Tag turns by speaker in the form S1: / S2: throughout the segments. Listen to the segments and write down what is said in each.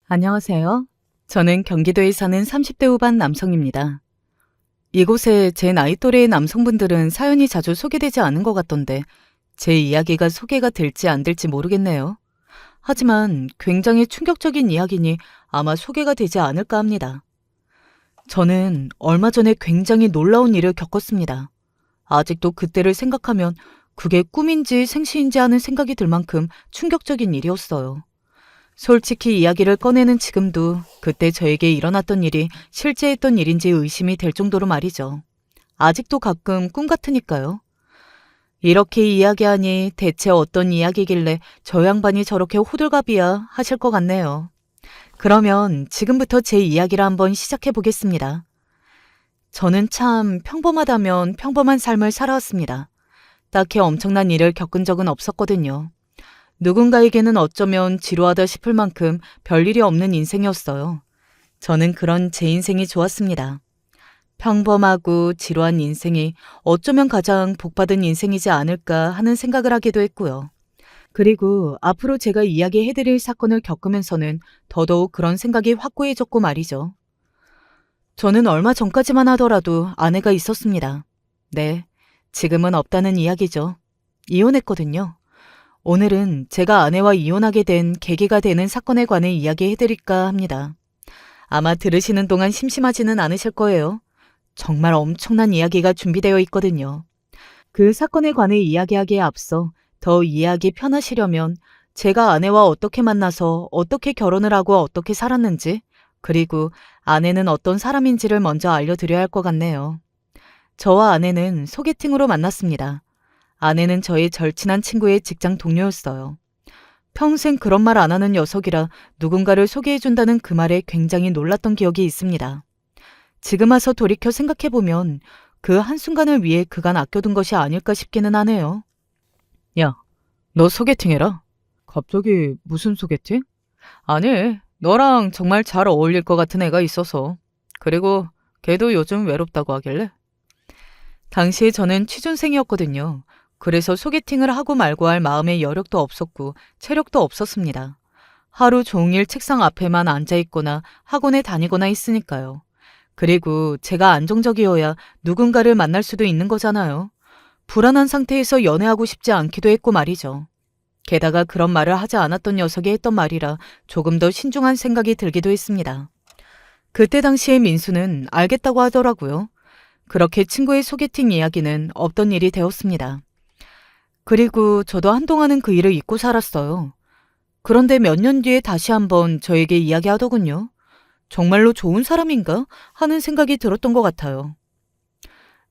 S1: 안녕하세요. 저는 경기도에 사는 30대 후반 남성입니다. 이곳에 제 나이 또래의 남성분들은 사연이 자주 소개되지 않은 것 같던데 제 이야기가 소개가 될지 안 될지 모르겠네요. 하지만 굉장히 충격적인 이야기니 아마 소개가 되지 않을까 합니다. 저는 얼마 전에 굉장히 놀라운 일을 겪었습니다. 아직도 그때를 생각하면 그게 꿈인지 생시인지 하는 생각이 들 만큼 충격적인 일이었어요. 솔직히 이야기를 꺼내는 지금도 그때 저에게 일어났던 일이 실제 했던 일인지 의심이 될 정도로 말이죠. 아직도 가끔 꿈 같으니까요. 이렇게 이야기하니 대체 어떤 이야기길래 저 양반이 저렇게 호들갑이야 하실 것 같네요. 그러면 지금부터 제 이야기를 한번 시작해 보겠습니다. 저는 참 평범하다면 평범한 삶을 살아왔습니다. 딱히 엄청난 일을 겪은 적은 없었거든요. 누군가에게는 어쩌면 지루하다 싶을 만큼 별일이 없는 인생이었어요. 저는 그런 제 인생이 좋았습니다. 평범하고 지루한 인생이 어쩌면 가장 복받은 인생이지 않을까 하는 생각을 하기도 했고요. 그리고 앞으로 제가 이야기해드릴 사건을 겪으면서는 더더욱 그런 생각이 확고해졌고 말이죠. 저는 얼마 전까지만 하더라도 아내가 있었습니다. 네, 지금은 없다는 이야기죠. 이혼했거든요. 오늘은 제가 아내와 이혼하게 된 계기가 되는 사건에 관해 이야기해드릴까 합니다. 아마 들으시는 동안 심심하지는 않으실 거예요. 정말 엄청난 이야기가 준비되어 있거든요. 그 사건에 관해 이야기하기에 앞서 더 이해하기 편하시려면 제가 아내와 어떻게 만나서 어떻게 결혼을 하고 어떻게 살았는지, 그리고 아내는 어떤 사람인지를 먼저 알려드려야 할 것 같네요. 저와 아내는 소개팅으로 만났습니다. 아내는 저의 절친한 친구의 직장 동료였어요. 평생 그런 말 안 하는 녀석이라 누군가를 소개해준다는 그 말에 굉장히 놀랐던 기억이 있습니다. 지금 와서 돌이켜 생각해보면 그 한순간을 위해 그간 아껴둔 것이 아닐까 싶기는 하네요. 야, 너 소개팅해라. 갑자기 무슨 소개팅? 아니, 너랑 정말 잘 어울릴 것 같은 애가 있어서. 그리고 걔도 요즘 외롭다고 하길래. 당시에 저는 취준생이었거든요. 그래서 소개팅을 하고 말고 할 마음의 여력도 없었고 체력도 없었습니다. 하루 종일 책상 앞에만 앉아있거나 학원에 다니거나 했으니까요. 그리고 제가 안정적이어야 누군가를 만날 수도 있는 거잖아요. 불안한 상태에서 연애하고 싶지 않기도 했고 말이죠. 게다가 그런 말을 하지 않았던 녀석이 했던 말이라 조금 더 신중한 생각이 들기도 했습니다. 그때 당시에 민수는 알겠다고 하더라고요. 그렇게 친구의 소개팅 이야기는 없던 일이 되었습니다. 그리고 저도 한동안은 그 일을 잊고 살았어요. 그런데 몇 년 뒤에 다시 한번 저에게 이야기하더군요. 정말로 좋은 사람인가 하는 생각이 들었던 것 같아요.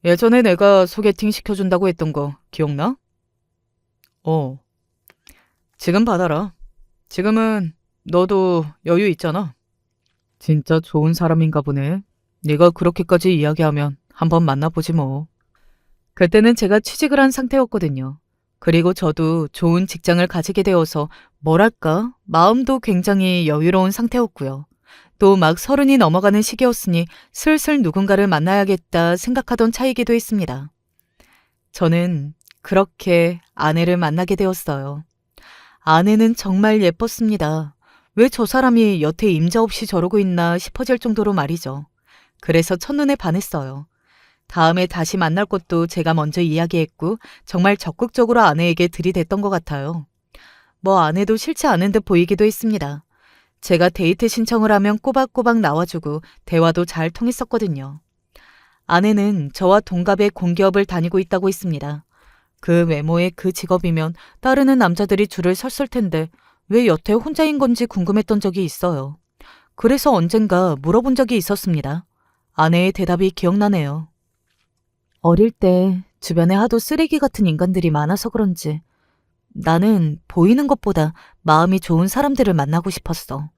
S1: 예전에 내가 소개팅 시켜준다고 했던 거 기억나? 어. 지금 받아라. 지금은 너도 여유 있잖아. 진짜 좋은 사람인가 보네. 네가 그렇게까지 이야기하면 한번 만나보지 뭐. 그때는 제가 취직을 한 상태였거든요. 그리고 저도 좋은 직장을 가지게 되어서 뭐랄까 마음도 굉장히 여유로운 상태였고요. 또 막 30이 넘어가는 시기였으니 슬슬 누군가를 만나야겠다 생각하던 차이기도 했습니다. 저는 그렇게 아내를 만나게 되었어요. 아내는 정말 예뻤습니다. 왜 저 사람이 여태 임자 없이 저러고 있나 싶어질 정도로 말이죠. 그래서 첫눈에 반했어요. 다음에 다시 만날 것도 제가 먼저 이야기했고 정말 적극적으로 아내에게 들이댔던 것 같아요. 뭐 아내도 싫지 않은 듯 보이기도 했습니다. 제가 데이트 신청을 하면 꼬박꼬박 나와주고 대화도 잘 통했었거든요. 아내는 저와 동갑의 공기업을 다니고 있다고 했습니다. 그 외모에 그 직업이면 따르는 남자들이 줄을 섰을 텐데 왜 여태 혼자인 건지 궁금했던 적이 있어요. 그래서 언젠가 물어본 적이 있었습니다. 아내의 대답이 기억나네요. 어릴 때 주변에 하도 쓰레기 같은 인간들이 많아서 그런지 나는 보이는 것보다 마음이 좋은 사람들을 만나고 싶었어.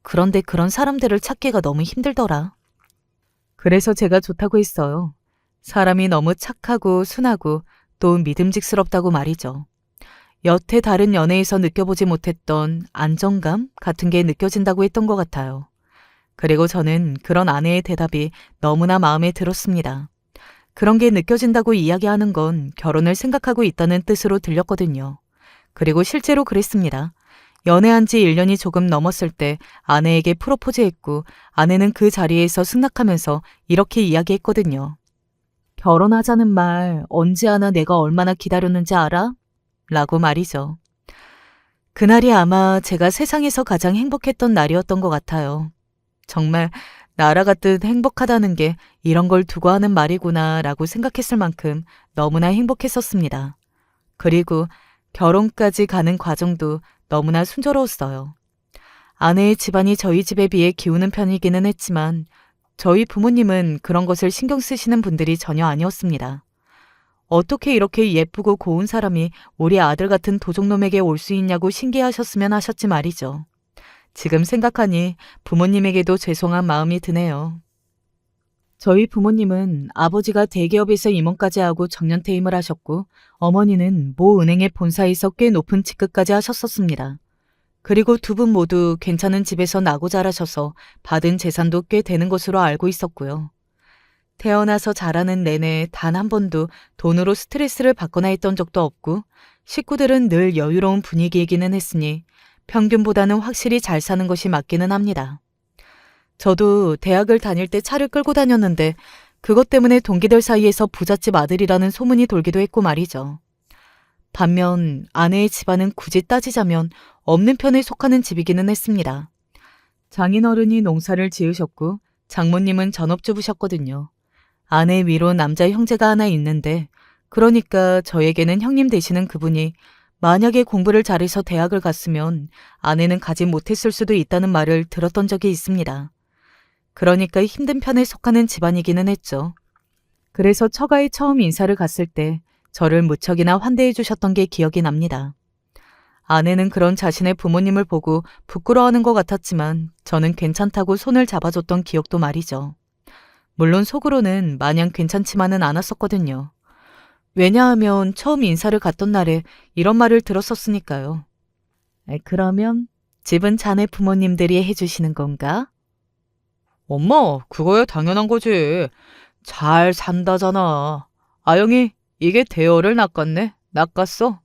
S1: 그런데 그런 사람들을 찾기가 너무 힘들더라. 그래서 제가 좋다고 했어요. 사람이 너무 착하고 순하고 또 믿음직스럽다고 말이죠. 여태 다른 연애에서 느껴보지 못했던 안정감 같은 게 느껴진다고 했던 것 같아요. 그리고 저는 그런 아내의 대답이 너무나 마음에 들었습니다. 그런 게 느껴진다고 이야기하는 건 결혼을 생각하고 있다는 뜻으로 들렸거든요. 그리고 실제로 그랬습니다. 연애한 지 1년이 조금 넘었을 때 아내에게 프로포즈했고 아내는 그 자리에서 승낙하면서 이렇게 이야기했거든요. 결혼하자는 말 언제 하나 내가 얼마나 기다렸는지 알아? 라고 말이죠. 그날이 아마 제가 세상에서 가장 행복했던 날이었던 것 같아요. 정말 날아갔듯 행복하다는 게 이런 걸 두고 하는 말이구나 라고 생각했을 만큼 너무나 행복했었습니다. 그리고 결혼까지 가는 과정도 너무나 순조로웠어요. 아내의 집안이 저희 집에 비해 기우는 편이기는 했지만 저희 부모님은 그런 것을 신경 쓰시는 분들이 전혀 아니었습니다. 어떻게 이렇게 예쁘고 고운 사람이 우리 아들 같은 도적놈에게 올 수 있냐고 신기하셨으면 하셨지 말이죠. 지금 생각하니 부모님에게도 죄송한 마음이 드네요. 저희 부모님은 아버지가 대기업에서 임원까지 하고 정년퇴임을 하셨고 어머니는 모 은행의 본사에서 꽤 높은 직급까지 하셨었습니다. 그리고 두 분 모두 괜찮은 집에서 나고 자라셔서 받은 재산도 꽤 되는 것으로 알고 있었고요. 태어나서 자라는 내내 단 한 번도 돈으로 스트레스를 받거나 했던 적도 없고 식구들은 늘 여유로운 분위기이기는 했으니 평균보다는 확실히 잘 사는 것이 맞기는 합니다. 저도 대학을 다닐 때 차를 끌고 다녔는데 그것 때문에 동기들 사이에서 부잣집 아들이라는 소문이 돌기도 했고 말이죠. 반면 아내의 집안은 굳이 따지자면 없는 편에 속하는 집이기는 했습니다. 장인어른이 농사를 지으셨고 장모님은 전업주부셨거든요. 아내 위로 남자 형제가 하나 있는데 그러니까 저에게는 형님 되시는 그분이 만약에 공부를 잘해서 대학을 갔으면 아내는 가지 못했을 수도 있다는 말을 들었던 적이 있습니다. 그러니까 힘든 편에 속하는 집안이기는 했죠. 그래서 처가에 처음 인사를 갔을 때 저를 무척이나 환대해 주셨던 게 기억이 납니다. 아내는 그런 자신의 부모님을 보고 부끄러워하는 것 같았지만 저는 괜찮다고 손을 잡아줬던 기억도 말이죠. 물론 속으로는 마냥 괜찮지만은 않았었거든요. 왜냐하면 처음 인사를 갔던 날에 이런 말을 들었었으니까요. 그러면 집은 자네 부모님들이 해주시는 건가? 엄마, 그거야 당연한 거지. 잘 산다잖아. 아영이, 이게 대여를 낚았네. 낚았어.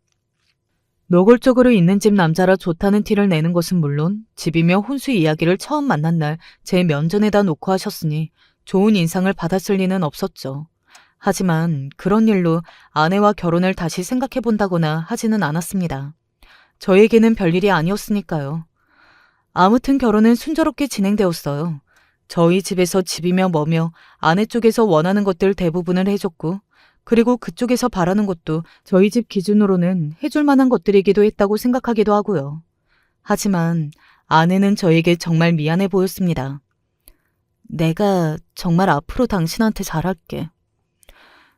S1: 노골적으로 있는 집 남자라 좋다는 티를 내는 것은 물론 집이며 혼수 이야기를 처음 만난 날 제 면전에다 놓고 하셨으니 좋은 인상을 받았을 리는 없었죠. 하지만 그런 일로 아내와 결혼을 다시 생각해 본다거나 하지는 않았습니다. 저에게는 별일이 아니었으니까요. 아무튼 결혼은 순조롭게 진행되었어요. 저희 집에서 집이며 뭐며 아내 쪽에서 원하는 것들 대부분을 해줬고 그리고 그쪽에서 바라는 것도 저희 집 기준으로는 해줄 만한 것들이기도 했다고 생각하기도 하고요. 하지만 아내는 저에게 정말 미안해 보였습니다. 내가 정말 앞으로 당신한테 잘할게.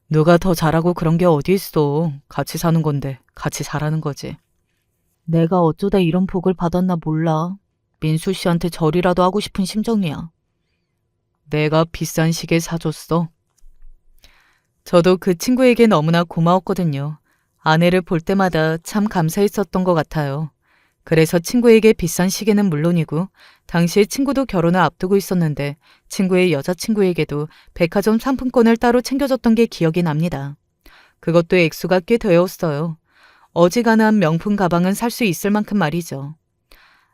S1: 누가 더 잘하고 그런 게 어디 있어. 같이 사는 건데 같이 잘하는 거지. 내가 어쩌다 이런 복을 받았나 몰라. 민수 씨한테 절이라도 하고 싶은 심정이야. 내가 비싼 시계 사줬어. 저도 그 친구에게 너무나 고마웠거든요. 아내를 볼 때마다 참 감사했었던 것 같아요. 그래서 친구에게 비싼 시계는 물론이고 당시에 친구도 결혼을 앞두고 있었는데 친구의 여자친구에게도 백화점 상품권을 따로 챙겨줬던 게 기억이 납니다. 그것도 액수가 꽤 되었어요. 어지간한 명품 가방은 살 수 있을 만큼 말이죠.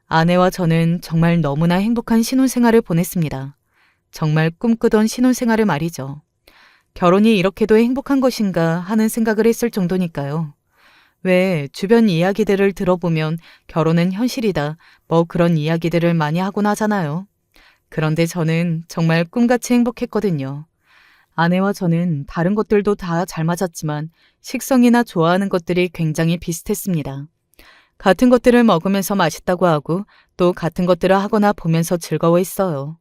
S1: 아내와 저는 정말 너무나 행복한 신혼생활을 보냈습니다. 정말 꿈꾸던 신혼생활을 말이죠. 결혼이 이렇게도 행복한 것인가 하는 생각을 했을 정도니까요. 왜 주변 이야기들을 들어보면 결혼은 현실이다, 뭐 그런 이야기들을 많이 하곤 하잖아요. 그런데 저는 정말 꿈같이 행복했거든요. 아내와 저는 다른 것들도 다 잘 맞았지만 식성이나 좋아하는 것들이 굉장히 비슷했습니다. 같은 것들을 먹으면서 맛있다고 하고 또 같은 것들을 하거나 보면서 즐거워했어요.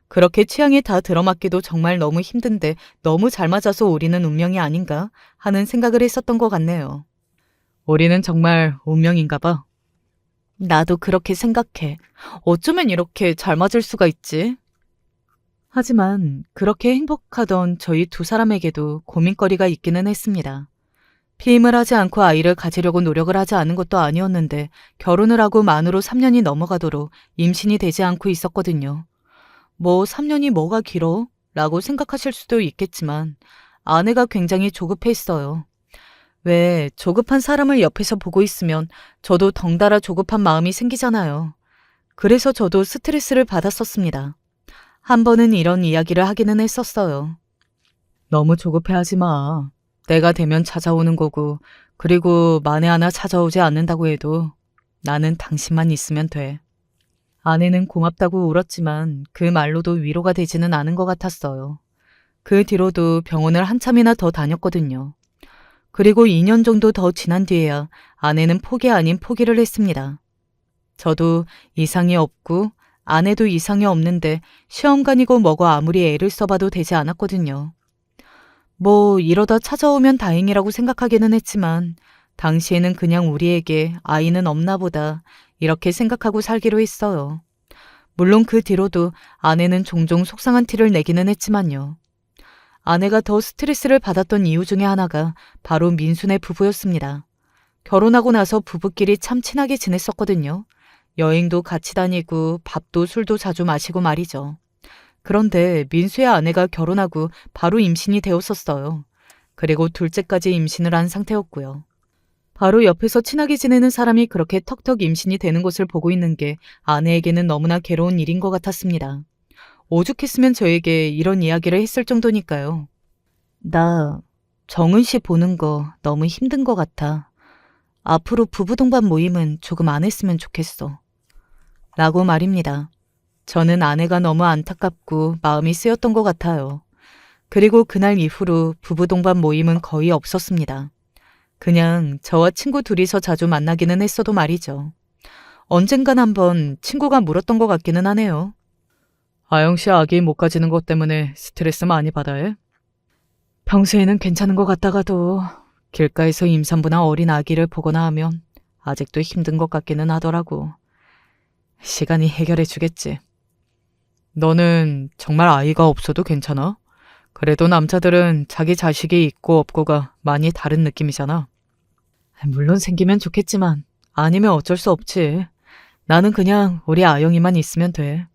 S1: 그렇게 취향이 다 들어맞기도 정말 너무 힘든데 너무 잘 맞아서 우리는 운명이 아닌가 하는 생각을 했었던 것 같네요. 우리는 정말 운명인가 봐. 나도 그렇게 생각해. 어쩌면 이렇게 잘 맞을 수가 있지? 하지만 그렇게 행복하던 저희 두 사람에게도 고민거리가 있기는 했습니다. 피임을 하지 않고 아이를 가지려고 노력을 하지 않은 것도 아니었는데 결혼을 하고 만으로 3년이 넘어가도록 임신이 되지 않고 있었거든요. 뭐 3년이 뭐가 길어? 라고 생각하실 수도 있겠지만 아내가 굉장히 조급했어요. 왜 조급한 사람을 옆에서 보고 있으면 저도 덩달아 조급한 마음이 생기잖아요. 그래서 저도 스트레스를 받았었습니다. 한 번은 이런 이야기를 하기는 했었어요. 너무 조급해하지 마. 때가 되면 찾아오는 거고, 그리고 만에 하나 찾아오지 않는다고 해도 나는 당신만 있으면 돼. 아내는 고맙다고 울었지만 그 말로도 위로가 되지는 않은 것 같았어요. 그 뒤로도 병원을 한참이나 더 다녔거든요. 그리고 2년 정도 더 지난 뒤에야 아내는 포기 아닌 포기를 했습니다. 저도 이상이 없고 아내도 이상이 없는데 시험관이고 뭐고 아무리 애를 써봐도 되지 않았거든요. 뭐 이러다 찾아오면 다행이라고 생각하기는 했지만 당시에는 그냥 우리에게 아이는 없나 보다 이렇게 생각하고 살기로 했어요. 물론 그 뒤로도 아내는 종종 속상한 티를 내기는 했지만요. 아내가 더 스트레스를 받았던 이유 중에 하나가 바로 민수네 부부였습니다. 결혼하고 나서 부부끼리 참 친하게 지냈었거든요. 여행도 같이 다니고 밥도 술도 자주 마시고 말이죠. 그런데 민수의 아내가 결혼하고 바로 임신이 되었었어요. 그리고 둘째까지 임신을 한 상태였고요. 바로 옆에서 친하게 지내는 사람이 그렇게 턱턱 임신이 되는 것을 보고 있는 게 아내에게는 너무나 괴로운 일인 것 같았습니다. 오죽했으면 저에게 이런 이야기를 했을 정도니까요. 나 정은 씨 보는 거 너무 힘든 것 같아. 앞으로 부부 동반 모임은 조금 안 했으면 좋겠어. 라고 말입니다. 저는 아내가 너무 안타깝고 마음이 쓰였던 것 같아요. 그리고 그날 이후로 부부 동반 모임은 거의 없었습니다. 그냥 저와 친구 둘이서 자주 만나기는 했어도 말이죠. 언젠간 한번 친구가 물었던 것 같기는 하네요. 아영 씨 아기 못 가지는 것 때문에 스트레스 많이 받아요? 평소에는 괜찮은 것 같다가도 길가에서 임산부나 어린 아기를 보거나 하면 아직도 힘든 것 같기는 하더라고. 시간이 해결해 주겠지. 너는 정말 아이가 없어도 괜찮아? 그래도 남자들은 자기 자식이 있고 없고가 많이 다른 느낌이잖아. 물론 생기면 좋겠지만 아니면 어쩔 수 없지. 나는 그냥 우리 아영이만 있으면 돼.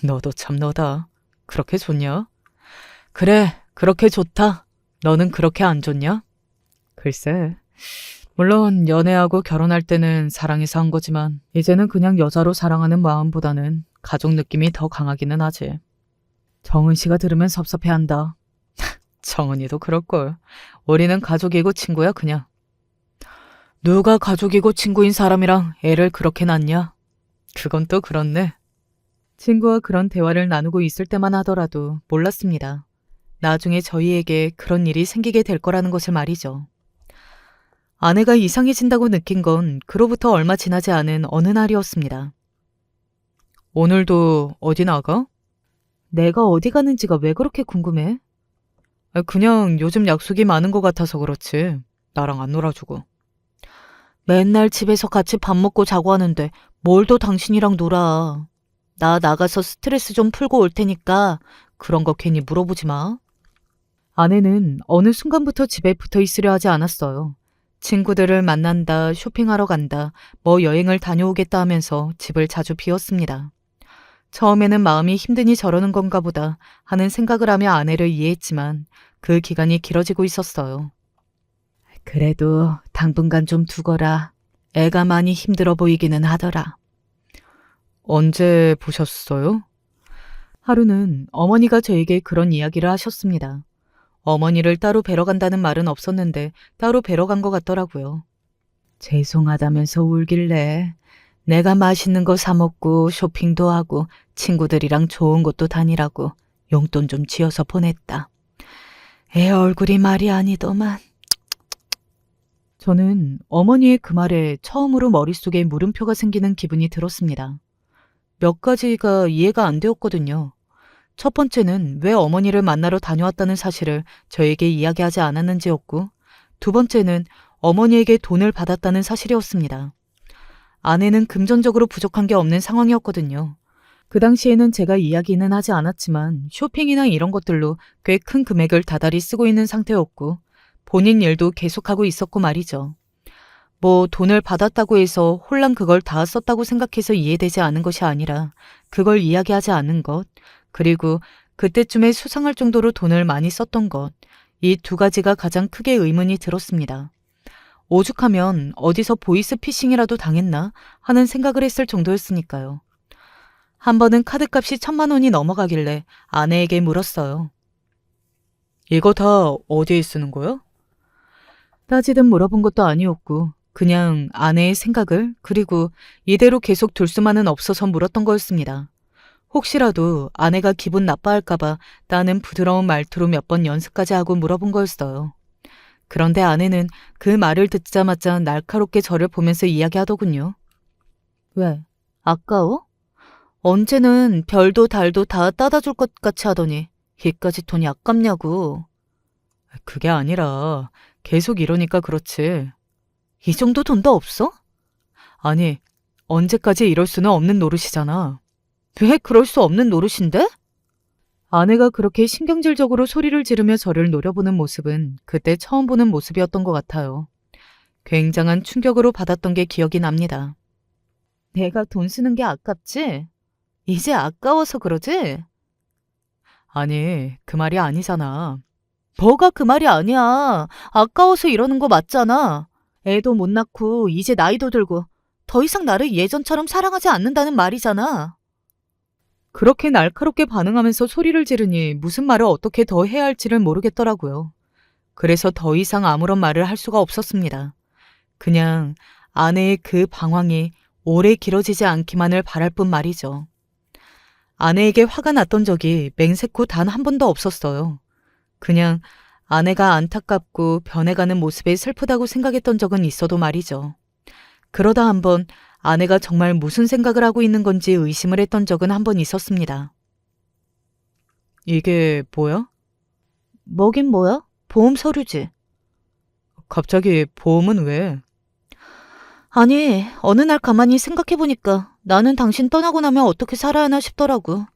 S1: 너도 참 너다. 그렇게 좋냐? 그래, 그렇게 좋다. 너는 그렇게 안 좋냐? 글쎄, 물론 연애하고 결혼할 때는 사랑해서 한 거지만 이제는 그냥 여자로 사랑하는 마음보다는 가족 느낌이 더 강하기는 하지. 정은 씨가 들으면 섭섭해한다. 정은이도 그럴걸. 우리는 가족이고 친구야 그냥. 누가 가족이고 친구인 사람이랑 애를 그렇게 낳냐? 그건 또 그렇네. 친구와 그런 대화를 나누고 있을 때만 하더라도 몰랐습니다. 나중에 저희에게 그런 일이 생기게 될 거라는 것을 말이죠. 아내가 이상해진다고 느낀 건 그로부터 얼마 지나지 않은 어느 날이었습니다. 오늘도 어디 나가? 내가 어디 가는지가 왜 그렇게 궁금해? 그냥 요즘 약속이 많은 것 같아서 그렇지. 나랑 안 놀아주고. 맨날 집에서 같이 밥 먹고 자고 하는데 뭘 또 당신이랑 놀아. 나 나가서 스트레스 좀 풀고 올 테니까 그런 거 괜히 물어보지 마. 아내는 어느 순간부터 집에 붙어 있으려 하지 않았어요. 친구들을 만난다, 쇼핑하러 간다, 뭐 여행을 다녀오겠다 하면서 집을 자주 비웠습니다. 처음에는 마음이 힘드니 저러는 건가 보다 하는 생각을 하며 아내를 이해했지만 그 기간이 길어지고 있었어요. 그래도 당분간 좀 두거라. 애가 많이 힘들어 보이기는 하더라. 언제 보셨어요? 하루는 어머니가 저에게 그런 이야기를 하셨습니다. 어머니를 따로 뵈러 간다는 말은 없었는데 따로 뵈러 간 것 같더라고요. 죄송하다면서 울길래 내가 맛있는 거 사 먹고 쇼핑도 하고 친구들이랑 좋은 곳도 다니라고 용돈 좀 쥐어서 보냈다. 애 얼굴이 말이 아니더만. 저는 어머니의 그 말에 처음으로 머릿속에 물음표가 생기는 기분이 들었습니다. 몇 가지가 이해가 안 되었거든요. 첫 번째는 왜 어머니를 만나러 다녀왔다는 사실을 저에게 이야기하지 않았는지였고, 두 번째는 어머니에게 돈을 받았다는 사실이었습니다. 아내는 금전적으로 부족한 게 없는 상황이었거든요. 그 당시에는 제가 이야기는 하지 않았지만 쇼핑이나 이런 것들로 꽤 큰 금액을 다달이 쓰고 있는 상태였고, 본인 일도 계속하고 있었고 말이죠. 뭐 돈을 받았다고 해서 홀랑 그걸 다 썼다고 생각해서 이해되지 않은 것이 아니라 그걸 이야기하지 않은 것, 그리고 그때쯤에 수상할 정도로 돈을 많이 썼던 것, 이 두 가지가 가장 크게 의문이 들었습니다. 오죽하면 어디서 보이스피싱이라도 당했나 하는 생각을 했을 정도였으니까요. 한 번은 카드값이 1,000만 원이 넘어가길래 아내에게 물었어요. 이거 다 어디에 쓰는 거야? 따지듯 물어본 것도 아니었고 그냥 아내의 생각을 그리고 이대로 계속 둘 수만은 없어서 물었던 거였습니다. 혹시라도 아내가 기분 나빠할까봐 나는 부드러운 말투로 몇 번 연습까지 하고 물어본 거였어요. 그런데 아내는 그 말을 듣자마자 날카롭게 저를 보면서 이야기하더군요. 왜? 아까워? 언제는 별도 달도 다 따다 줄 것 같이 하더니 이까지 돈이 아깝냐고. 그게 아니라 계속 이러니까 그렇지. 이 정도 돈도 없어? 아니, 언제까지 이럴 수는 없는 노릇이잖아. 왜 그럴 수 없는 노릇인데? 아내가 그렇게 신경질적으로 소리를 지르며 저를 노려보는 모습은 그때 처음 보는 모습이었던 것 같아요. 굉장한 충격으로 받았던 게 기억이 납니다. 내가 돈 쓰는 게 아깝지? 이제 아까워서 그러지? 아니, 그 말이 아니잖아. 뭐가 그 말이 아니야. 아까워서 이러는 거 맞잖아. 애도 못 낳고 이제 나이도 들고 더 이상 나를 예전처럼 사랑하지 않는다는 말이잖아. 그렇게 날카롭게 반응하면서 소리를 지르니 무슨 말을 어떻게 더 해야 할지를 모르겠더라고요. 그래서 더 이상 아무런 말을 할 수가 없었습니다. 그냥 아내의 그 방황이 오래 길어지지 않기만을 바랄 뿐 말이죠. 아내에게 화가 났던 적이 맹세코 단 한 번도 없었어요. 그냥 아내가 안타깝고 변해가는 모습에 슬프다고 생각했던 적은 있어도 말이죠. 그러다 한번 아내가 정말 무슨 생각을 하고 있는 건지 의심을 했던 적은 한 번 있었습니다. 이게 뭐야? 뭐긴 뭐야? 보험 서류지. 갑자기 보험은 왜? 아니, 어느 날 가만히 생각해보니까 나는 당신 떠나고 나면 어떻게 살아야 하나 싶더라고.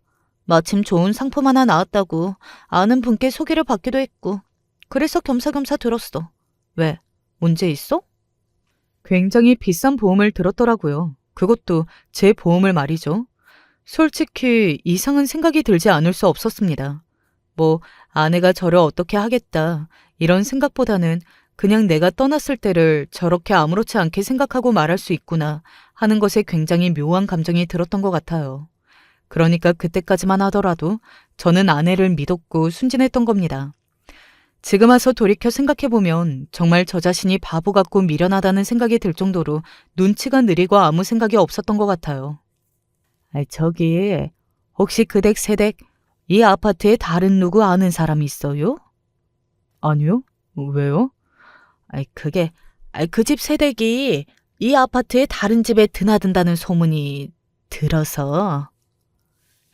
S1: 마침 좋은 상품 하나 나왔다고 아는 분께 소개를 받기도 했고 그래서 겸사겸사 들었어. 왜? 문제 있어? 굉장히 비싼 보험을 들었더라고요. 그것도 제 보험을 말이죠. 솔직히 이상한 생각이 들지 않을 수 없었습니다. 뭐 아내가 저를 어떻게 하겠다 이런 생각보다는 그냥 내가 떠났을 때를 저렇게 아무렇지 않게 생각하고 말할 수 있구나 하는 것에 굉장히 묘한 감정이 들었던 것 같아요. 그러니까 그때까지만 하더라도 저는 아내를 믿었고 순진했던 겁니다. 지금 와서 돌이켜 생각해보면 정말 저 자신이 바보 같고 미련하다는 생각이 들 정도로 눈치가 느리고 아무 생각이 없었던 것 같아요. 저기 혹시 그 댁 새댁 이 아파트에 다른 누구 아는 사람 있어요? 아니요. 왜요? 그게 그 집 새댁이 이 아파트에 다른 집에 드나든다는 소문이 들어서.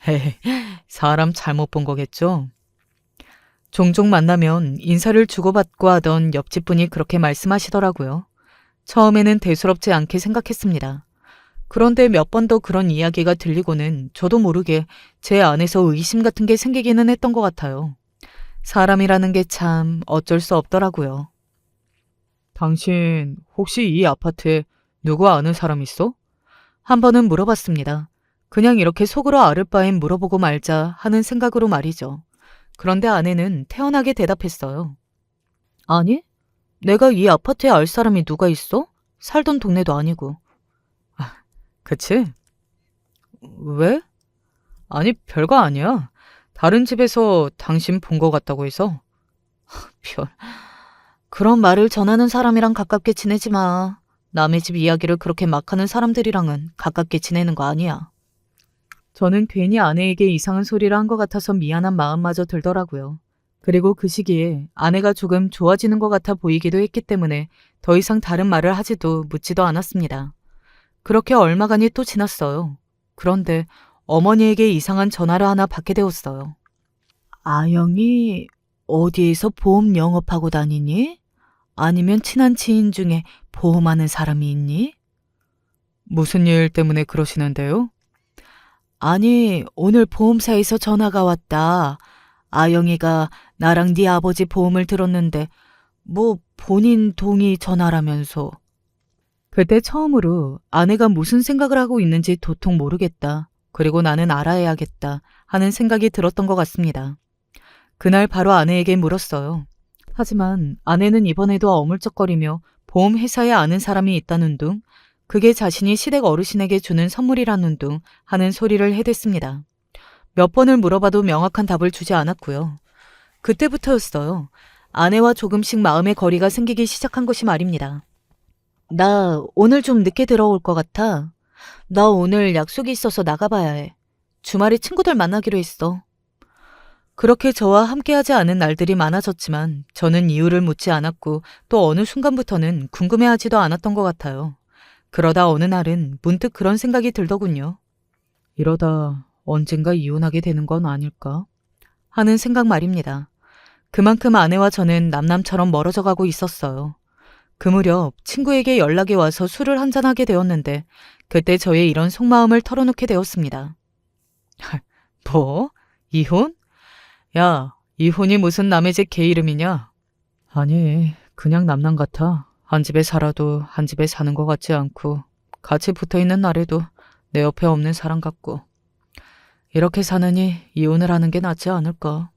S1: 헤헤, 사람 잘못 본 거겠죠? 종종 만나면 인사를 주고받고 하던 옆집 분이 그렇게 말씀하시더라고요. 처음에는 대수롭지 않게 생각했습니다. 그런데 몇 번 더 그런 이야기가 들리고는 저도 모르게 제 안에서 의심 같은 게 생기기는 했던 것 같아요. 사람이라는 게 참 어쩔 수 없더라고요. 당신 혹시 이 아파트에 누구 아는 사람 있어? 한 번은 물어봤습니다. 그냥 이렇게 속으로 앓을 바엔 물어보고 말자 하는 생각으로 말이죠. 그런데 아내는 태연하게 대답했어요. 아니, 내가 이 아파트에 알 사람이 누가 있어? 살던 동네도 아니고. 그치? 왜? 아니, 별거 아니야. 다른 집에서 당신 본 것 같다고 해서. 별. 그런 말을 전하는 사람이랑 가깝게 지내지 마. 남의 집 이야기를 그렇게 막 하는 사람들이랑은 가깝게 지내는 거 아니야. 저는 괜히 아내에게 이상한 소리를 한 것 같아서 미안한 마음마저 들더라고요. 그리고 그 시기에 아내가 조금 좋아지는 것 같아 보이기도 했기 때문에 더 이상 다른 말을 하지도 묻지도 않았습니다. 그렇게 얼마간이 또 지났어요. 그런데 어머니에게 이상한 전화를 하나 받게 되었어요. 아영이 어디에서 보험 영업하고 다니니? 아니면 친한 지인 중에 보험하는 사람이 있니? 무슨 일 때문에 그러시는데요? 아니, 오늘 보험사에서 전화가 왔다. 아영이가 나랑 네 아버지 보험을 들었는데 뭐 본인 동의 전화라면서. 그때 처음으로 아내가 무슨 생각을 하고 있는지 도통 모르겠다. 그리고 나는 알아야겠다 하는 생각이 들었던 것 같습니다. 그날 바로 아내에게 물었어요. 하지만 아내는 이번에도 어물쩍거리며 보험회사에 아는 사람이 있다는 둥, 그게 자신이 시댁 어르신에게 주는 선물이라는 둥 하는 소리를 해댔습니다. 몇 번을 물어봐도 명확한 답을 주지 않았고요. 그때부터였어요. 아내와 조금씩 마음의 거리가 생기기 시작한 것이 말입니다. 나 오늘 좀 늦게 들어올 것 같아. 나 오늘 약속이 있어서 나가봐야 해. 주말에 친구들 만나기로 했어. 그렇게 저와 함께하지 않은 날들이 많아졌지만 저는 이유를 묻지 않았고 또 어느 순간부터는 궁금해하지도 않았던 것 같아요. 그러다 어느 날은 문득 그런 생각이 들더군요. 이러다 언젠가 이혼하게 되는 건 아닐까? 하는 생각 말입니다. 그만큼 아내와 저는 남남처럼 멀어져 가고 있었어요. 그 무렵 친구에게 연락이 와서 술을 한잔하게 되었는데 그때 저의 이런 속마음을 털어놓게 되었습니다. 뭐? 이혼? 야, 이혼이 무슨 남의 집 개 이름이냐? 아니, 그냥 남남 같아. 한 집에 살아도 한 집에 사는 것 같지 않고 같이 붙어있는 날에도 내 옆에 없는 사람 같고 이렇게 사느니 이혼을 하는 게 낫지 않을까?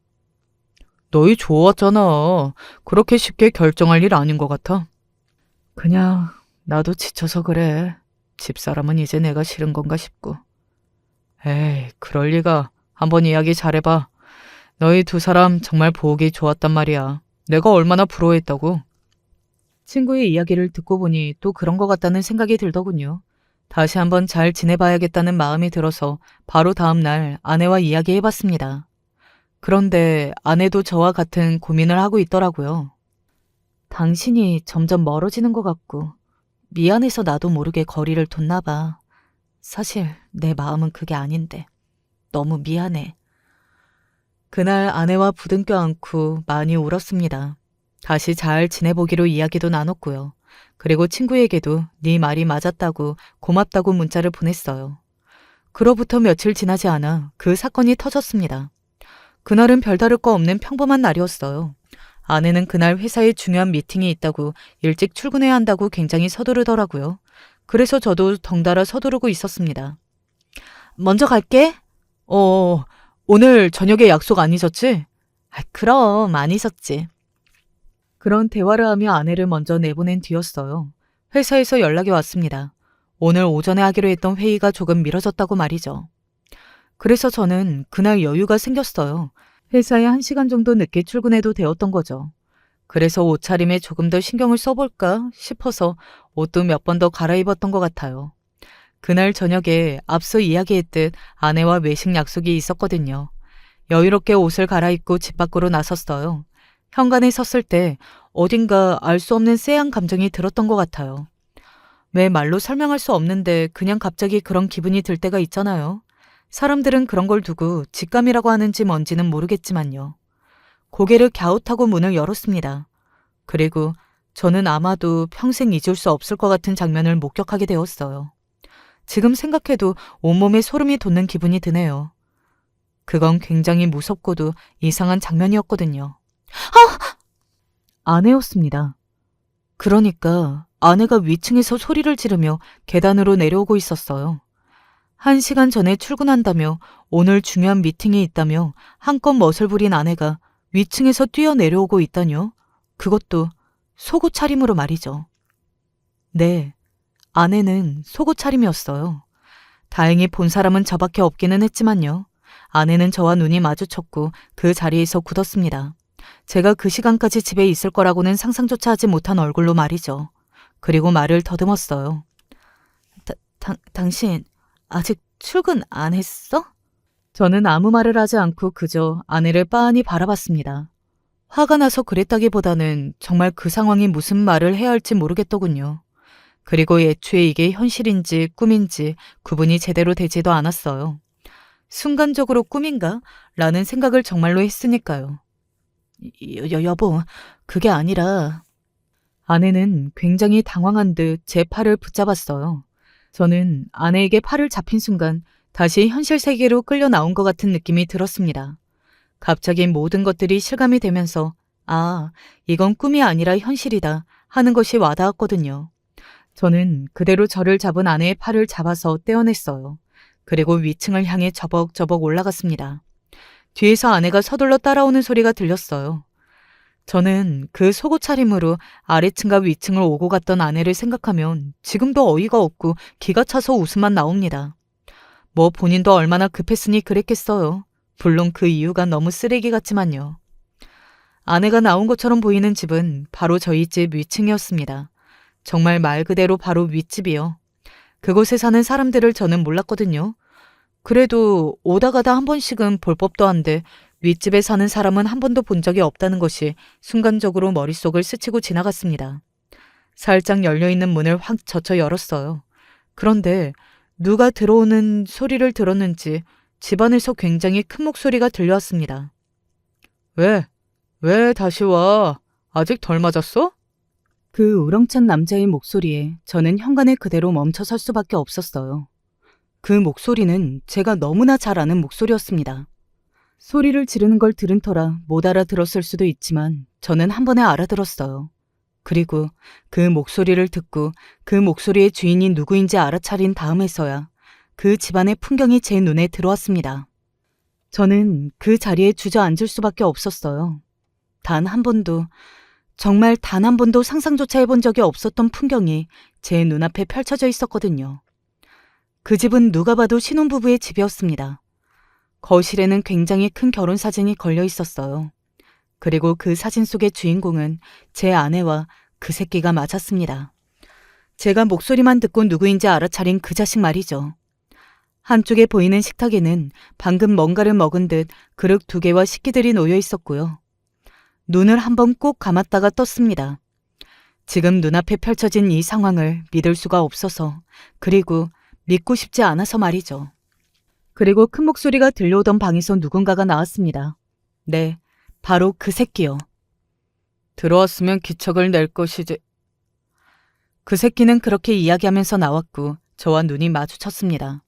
S1: 너희 좋았잖아. 그렇게 쉽게 결정할 일 아닌 것 같아. 그냥 나도 지쳐서 그래. 집사람은 이제 내가 싫은 건가 싶고. 에이, 그럴 리가. 한번 이야기 잘해봐. 너희 두 사람 정말 보기 좋았단 말이야. 내가 얼마나 부러워했다고. 친구의 이야기를 듣고 보니 또 그런 것 같다는 생각이 들더군요. 다시 한번 잘 지내봐야겠다는 마음이 들어서 바로 다음 날 아내와 이야기해봤습니다. 그런데 아내도 저와 같은 고민을 하고 있더라고요. 당신이 점점 멀어지는 것 같고 미안해서 나도 모르게 거리를 뒀나 봐. 사실 내 마음은 그게 아닌데 너무 미안해. 그날 아내와 부둥켜 안고 많이 울었습니다. 다시 잘 지내보기로 이야기도 나눴고요. 그리고 친구에게도 네 말이 맞았다고 고맙다고 문자를 보냈어요. 그로부터 며칠 지나지 않아 그 사건이 터졌습니다. 그날은 별다를 거 없는 평범한 날이었어요. 아내는 그날 회사에 중요한 미팅이 있다고 일찍 출근해야 한다고 굉장히 서두르더라고요. 그래서 저도 덩달아 서두르고 있었습니다. 먼저 갈게. 오늘 저녁에 약속 안 잊었지? 그럼 안 잊었지. 그런 대화를 하며 아내를 먼저 내보낸 뒤였어요. 회사에서 연락이 왔습니다. 오늘 오전에 하기로 했던 회의가 조금 미뤄졌다고 말이죠. 그래서 저는 그날 여유가 생겼어요. 회사에 1시간 정도 늦게 출근해도 되었던 거죠. 그래서 옷차림에 조금 더 신경을 써볼까 싶어서 옷도 몇 번 더 갈아입었던 것 같아요. 그날 저녁에 앞서 이야기했듯 아내와 외식 약속이 있었거든요. 여유롭게 옷을 갈아입고 집 밖으로 나섰어요. 현관에 섰을 때 어딘가 알 수 없는 쎄한 감정이 들었던 것 같아요. 왜 말로 설명할 수 없는데 그냥 갑자기 그런 기분이 들 때가 있잖아요. 사람들은 그런 걸 두고 직감이라고 하는지 뭔지는 모르겠지만요. 고개를 갸웃하고 문을 열었습니다. 그리고 저는 아마도 평생 잊을 수 없을 것 같은 장면을 목격하게 되었어요. 지금 생각해도 온몸에 소름이 돋는 기분이 드네요. 그건 굉장히 무섭고도 이상한 장면이었거든요. 아내였습니다. 그러니까 아내가 위층에서 소리를 지르며 계단으로 내려오고 있었어요. 1시간 전에 출근한다며 오늘 중요한 미팅이 있다며 한껏 멋을 부린 아내가 위층에서 뛰어내려오고 있다뇨? 그것도 속옷 차림으로 말이죠. 네, 아내는 속옷 차림이었어요. 다행히 본 사람은 저밖에 없기는 했지만요. 아내는 저와 눈이 마주쳤고 그 자리에서 굳었습니다. 제가 그 시간까지 집에 있을 거라고는 상상조차 하지 못한 얼굴로 말이죠. 그리고 말을 더듬었어요. 당신 아직 출근 안 했어? 저는 아무 말을 하지 않고 그저 아내를 빤히 바라봤습니다. 화가 나서 그랬다기보다는 정말 그 상황이 무슨 말을 해야 할지 모르겠더군요. 그리고 애초에 이게 현실인지 꿈인지 구분이 제대로 되지도 않았어요. 순간적으로 꿈인가? 라는 생각을 정말로 했으니까요. 여보, 그게 아니라... 아내는 굉장히 당황한 듯 제 팔을 붙잡았어요. 저는 아내에게 팔을 잡힌 순간 다시 현실 세계로 끌려 나온 것 같은 느낌이 들었습니다. 갑자기 모든 것들이 실감이 되면서 아, 이건 꿈이 아니라 현실이다 하는 것이 와닿았거든요. 저는 그대로 저를 잡은 아내의 팔을 잡아서 떼어냈어요. 그리고 위층을 향해 저벅저벅 올라갔습니다. 뒤에서 아내가 서둘러 따라오는 소리가 들렸어요. 저는 그 속옷 차림으로 아래층과 위층을 오고 갔던 아내를 생각하면 지금도 어이가 없고 기가 차서 웃음만 나옵니다. 뭐 본인도 얼마나 급했으니 그랬겠어요. 물론 그 이유가 너무 쓰레기 같지만요. 아내가 나온 것처럼 보이는 집은 바로 저희 집 위층이었습니다. 정말 말 그대로 바로 윗집이요. 그곳에 사는 사람들을 저는 몰랐거든요. 그래도 오다 가다 한 번씩은 볼 법도 한데 윗집에 사는 사람은 한 번도 본 적이 없다는 것이 순간적으로 머릿속을 스치고 지나갔습니다. 살짝 열려있는 문을 확 젖혀 열었어요. 그런데 누가 들어오는 소리를 들었는지 집안에서 굉장히 큰 목소리가 들려왔습니다. 왜? 왜 다시 와? 아직 덜 맞았어? 그 우렁찬 남자의 목소리에 저는 현관에 그대로 멈춰 설 수밖에 없었어요. 그 목소리는 제가 너무나 잘 아는 목소리였습니다. 소리를 지르는 걸 들은 터라 못 알아들었을 수도 있지만 저는 한 번에 알아들었어요. 그리고 그 목소리를 듣고 그 목소리의 주인이 누구인지 알아차린 다음에서야 그 집안의 풍경이 제 눈에 들어왔습니다. 저는 그 자리에 주저앉을 수밖에 없었어요. 단 한 번도, 정말 단 한 번도 상상조차 해본 적이 없었던 풍경이 제 눈앞에 펼쳐져 있었거든요. 그 집은 누가 봐도 신혼부부의 집이었습니다. 거실에는 굉장히 큰 결혼사진이 걸려 있었어요. 그리고 그 사진 속의 주인공은 제 아내와 그 새끼가 맞았습니다. 제가 목소리만 듣고 누구인지 알아차린 그 자식 말이죠. 한쪽에 보이는 식탁에는 방금 뭔가를 먹은 듯 그릇 2개와 식기들이 놓여 있었고요. 눈을 한번 꼭 감았다가 떴습니다. 지금 눈앞에 펼쳐진 이 상황을 믿을 수가 없어서, 그리고 믿고 싶지 않아서 말이죠. 그리고 큰 목소리가 들려오던 방에서 누군가가 나왔습니다. 네, 바로 그 새끼요. 들어왔으면 기척을 낼 것이지. 그 새끼는 그렇게 이야기하면서 나왔고 저와 눈이 마주쳤습니다.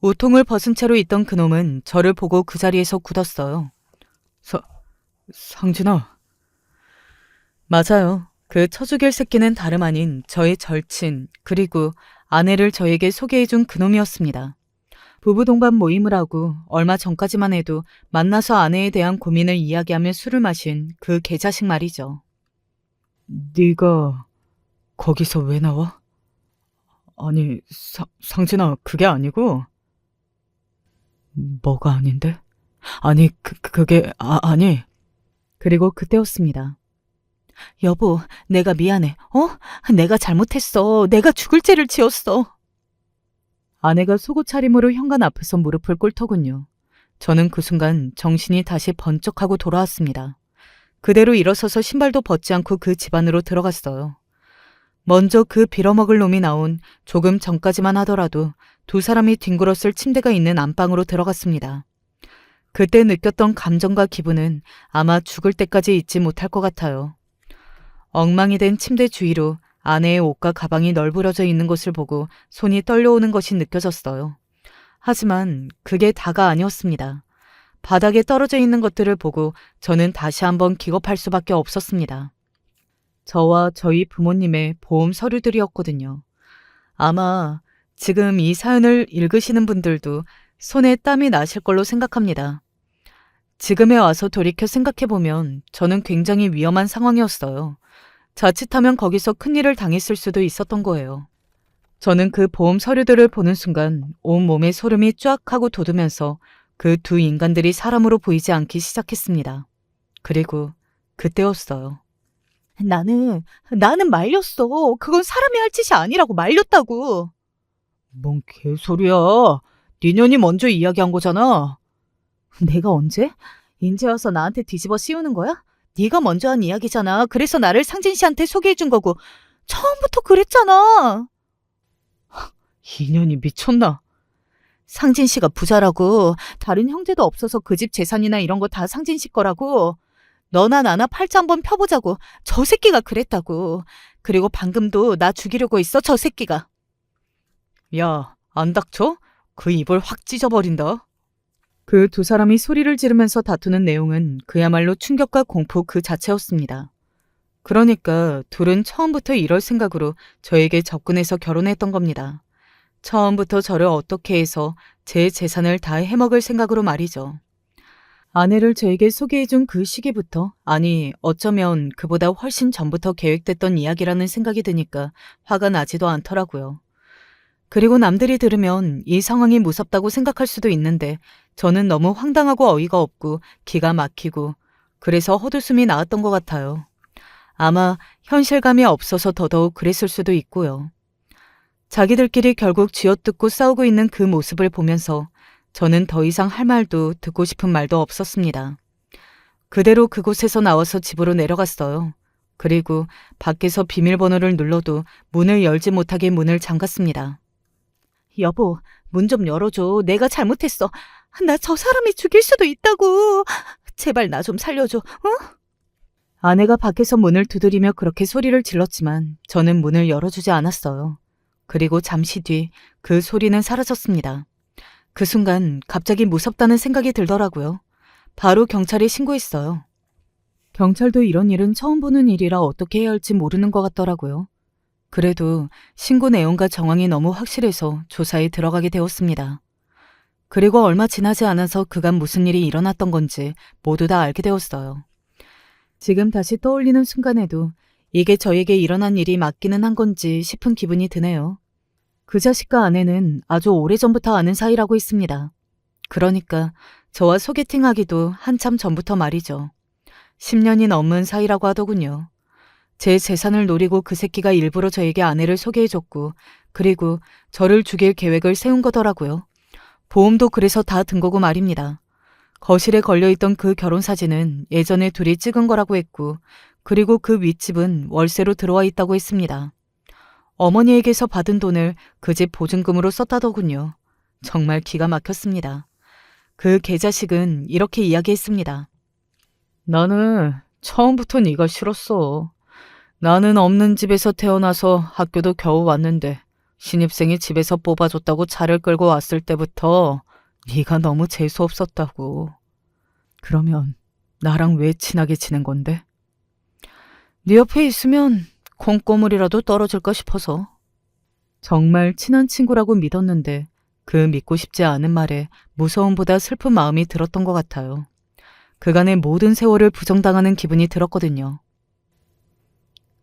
S1: 우통을 벗은 채로 있던 그놈은 저를 보고 그 자리에서 굳었어요. 상진아. 맞아요. 그 처죽일 새끼는 다름 아닌 저의 절친, 그리고 아내를 저에게 소개해준 그놈이었습니다. 부부 동반 모임을 하고 얼마 전까지만 해도 만나서 아내에 대한 고민을 이야기하며 술을 마신 그 개자식 말이죠. 네가 거기서 왜 나와? 아니, 상진아, 그게 아니고. 뭐가 아닌데? 아니, 그게, 아니. 그리고 그때였습니다. 여보, 내가 미안해. 내가 잘못했어. 내가 죽을 죄를 지었어. 아내가 속옷 차림으로 현관 앞에서 무릎을 꿇더군요. 저는 그 순간 정신이 다시 번쩍하고 돌아왔습니다. 그대로 일어서서 신발도 벗지 않고 그 집 안으로 들어갔어요. 먼저 그 빌어먹을 놈이 나온 조금 전까지만 하더라도 2 사람이 뒹굴었을 침대가 있는 안방으로 들어갔습니다. 그때 느꼈던 감정과 기분은 아마 죽을 때까지 잊지 못할 것 같아요. 엉망이 된 침대 주위로 아내의 옷과 가방이 널브러져 있는 것을 보고 손이 떨려오는 것이 느껴졌어요. 하지만 그게 다가 아니었습니다. 바닥에 떨어져 있는 것들을 보고 저는 다시 한번 기겁할 수밖에 없었습니다. 저와 저희 부모님의 보험 서류들이었거든요. 아마 지금 이 사연을 읽으시는 분들도 손에 땀이 나실 걸로 생각합니다. 지금에 와서 돌이켜 생각해보면 저는 굉장히 위험한 상황이었어요. 자칫하면 거기서 큰일을 당했을 수도 있었던 거예요. 저는 그 보험 서류들을 보는 순간 온몸에 소름이 쫙 하고 돋으면서 그 2 인간들이 사람으로 보이지 않기 시작했습니다. 그리고 그때였어요. 나는 말렸어. 그건 사람이 할 짓이 아니라고 말렸다고. 뭔 개소리야. 니년이 먼저 이야기한 거잖아. 내가 언제? 인제 와서 나한테 뒤집어 씌우는 거야? 네가 먼저 한 이야기잖아. 그래서 나를 상진 씨한테 소개해준 거고. 처음부터 그랬잖아. 이년이 미쳤나? 상진 씨가 부자라고. 다른 형제도 없어서 그 집 재산이나 이런 거 다 상진 씨 거라고. 너나 나나 팔자 한번 펴보자고. 저 새끼가 그랬다고. 그리고 방금도 나 죽이려고 했어, 저 새끼가. 야, 안 닥쳐? 그 입을 확 찢어버린다. 그 2 사람이 소리를 지르면서 다투는 내용은 그야말로 충격과 공포 그 자체였습니다. 그러니까 둘은 처음부터 이럴 생각으로 저에게 접근해서 결혼했던 겁니다. 처음부터 저를 어떻게 해서 제 재산을 다 해먹을 생각으로 말이죠. 아내를 저에게 소개해준 그 시기부터, 아니, 어쩌면 그보다 훨씬 전부터 계획됐던 이야기라는 생각이 드니까 화가 나지도 않더라고요. 그리고 남들이 들으면 이 상황이 무섭다고 생각할 수도 있는데 저는 너무 황당하고 어이가 없고 기가 막히고 그래서 헛웃음이 나왔던 것 같아요. 아마 현실감이 없어서 더더욱 그랬을 수도 있고요. 자기들끼리 결국 쥐어뜯고 싸우고 있는 그 모습을 보면서 저는 더 이상 할 말도 듣고 싶은 말도 없었습니다. 그대로 그곳에서 나와서 집으로 내려갔어요. 그리고 밖에서 비밀번호를 눌러도 문을 열지 못하게 문을 잠갔습니다. 여보, 문 좀 열어줘. 내가 잘못했어. 나 저 사람이 죽일 수도 있다고. 제발 나 좀 살려줘. 어? 아내가 밖에서 문을 두드리며 그렇게 소리를 질렀지만 저는 문을 열어주지 않았어요. 그리고 잠시 뒤 그 소리는 사라졌습니다. 그 순간 갑자기 무섭다는 생각이 들더라고요. 바로 경찰에 신고했어요. 경찰도 이런 일은 처음 보는 일이라 어떻게 해야 할지 모르는 것 같더라고요. 그래도 신고 내용과 정황이 너무 확실해서 조사에 들어가게 되었습니다. 그리고 얼마 지나지 않아서 그간 무슨 일이 일어났던 건지 모두 다 알게 되었어요. 지금 다시 떠올리는 순간에도 이게 저에게 일어난 일이 맞기는 한 건지 싶은 기분이 드네요. 그 자식과 아내는 아주 오래전부터 아는 사이라고 했습니다. 그러니까 저와 소개팅하기도 한참 전부터 말이죠. 10년이 넘은 사이라고 하더군요. 제 재산을 노리고 그 새끼가 일부러 저에게 아내를 소개해줬고 그리고 저를 죽일 계획을 세운 거더라고요. 보험도 그래서 다 든 거고 말입니다. 거실에 걸려있던 그 결혼사진은 예전에 둘이 찍은 거라고 했고 그리고 그 윗집은 월세로 들어와 있다고 했습니다. 어머니에게서 받은 돈을 그 집 보증금으로 썼다더군요. 정말 기가 막혔습니다. 그 개자식은 이렇게 이야기했습니다. 나는 처음부터 네가 싫었어. 나는 없는 집에서 태어나서 학교도 겨우 왔는데 신입생이 집에서 뽑아줬다고 차를 끌고 왔을 때부터 네가 너무 재수없었다고. 그러면 나랑 왜 친하게 지낸 건데? 네 옆에 있으면 콩고물이라도 떨어질까 싶어서. 정말 친한 친구라고 믿었는데 그 믿고 싶지 않은 말에 무서움보다 슬픈 마음이 들었던 것 같아요. 그간의 모든 세월을 부정당하는 기분이 들었거든요.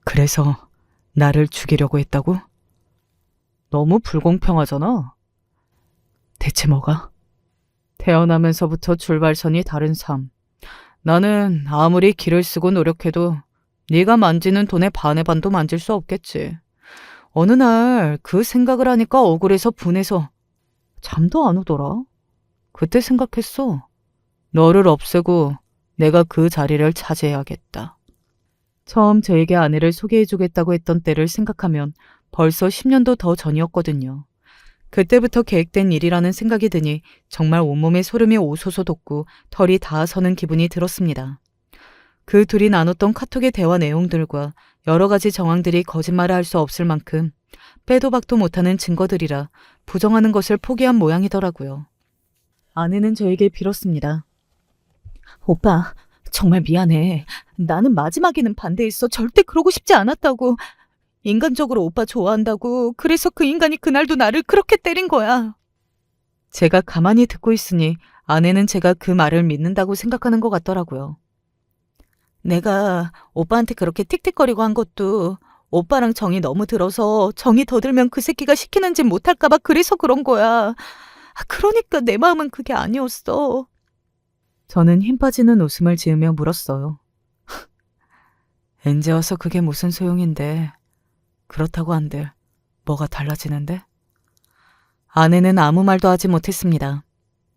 S1: 그래서 나를 죽이려고 했다고? 너무 불공평하잖아. 대체 뭐가? 태어나면서부터 출발선이 다른 삶. 나는 아무리 기를 쓰고 노력해도 네가 만지는 돈의 반의 반도 만질 수 없겠지. 어느 날 그 생각을 하니까 억울해서 분해서 잠도 안 오더라. 그때 생각했어. 너를 없애고 내가 그 자리를 차지해야겠다. 처음 저에게 아내를 소개해주겠다고 했던 때를 생각하면 벌써 10년도 더 전이었거든요. 그때부터 계획된 일이라는 생각이 드니 정말 온몸에 소름이 오소소 돋고 털이 다 서는 기분이 들었습니다. 그 둘이 나눴던 카톡의 대화 내용들과 여러 가지 정황들이 거짓말을 할 수 없을 만큼 빼도 박도 못하는 증거들이라 부정하는 것을 포기한 모양이더라고요. 아내는 저에게 빌었습니다. 오빠, 정말 미안해. 나는 마지막에는 반대했어. 절대 그러고 싶지 않았다고. 인간적으로 오빠 좋아한다고. 그래서 그 인간이 그날도 나를 그렇게 때린 거야. 제가 가만히 듣고 있으니 아내는 제가 그 말을 믿는다고 생각하는 것 같더라고요. 내가 오빠한테 그렇게 틱틱거리고 한 것도 오빠랑 정이 너무 들어서 정이 더 들면 그 새끼가 시키는 짓 못할까 봐 그래서 그런 거야. 그러니까 내 마음은 그게 아니었어. 저는 힘 빠지는 웃음을 지으며 물었어요. 엔제 와서 그게 무슨 소용인데. 그렇다고 한들 뭐가 달라지는데? 아내는 아무 말도 하지 못했습니다.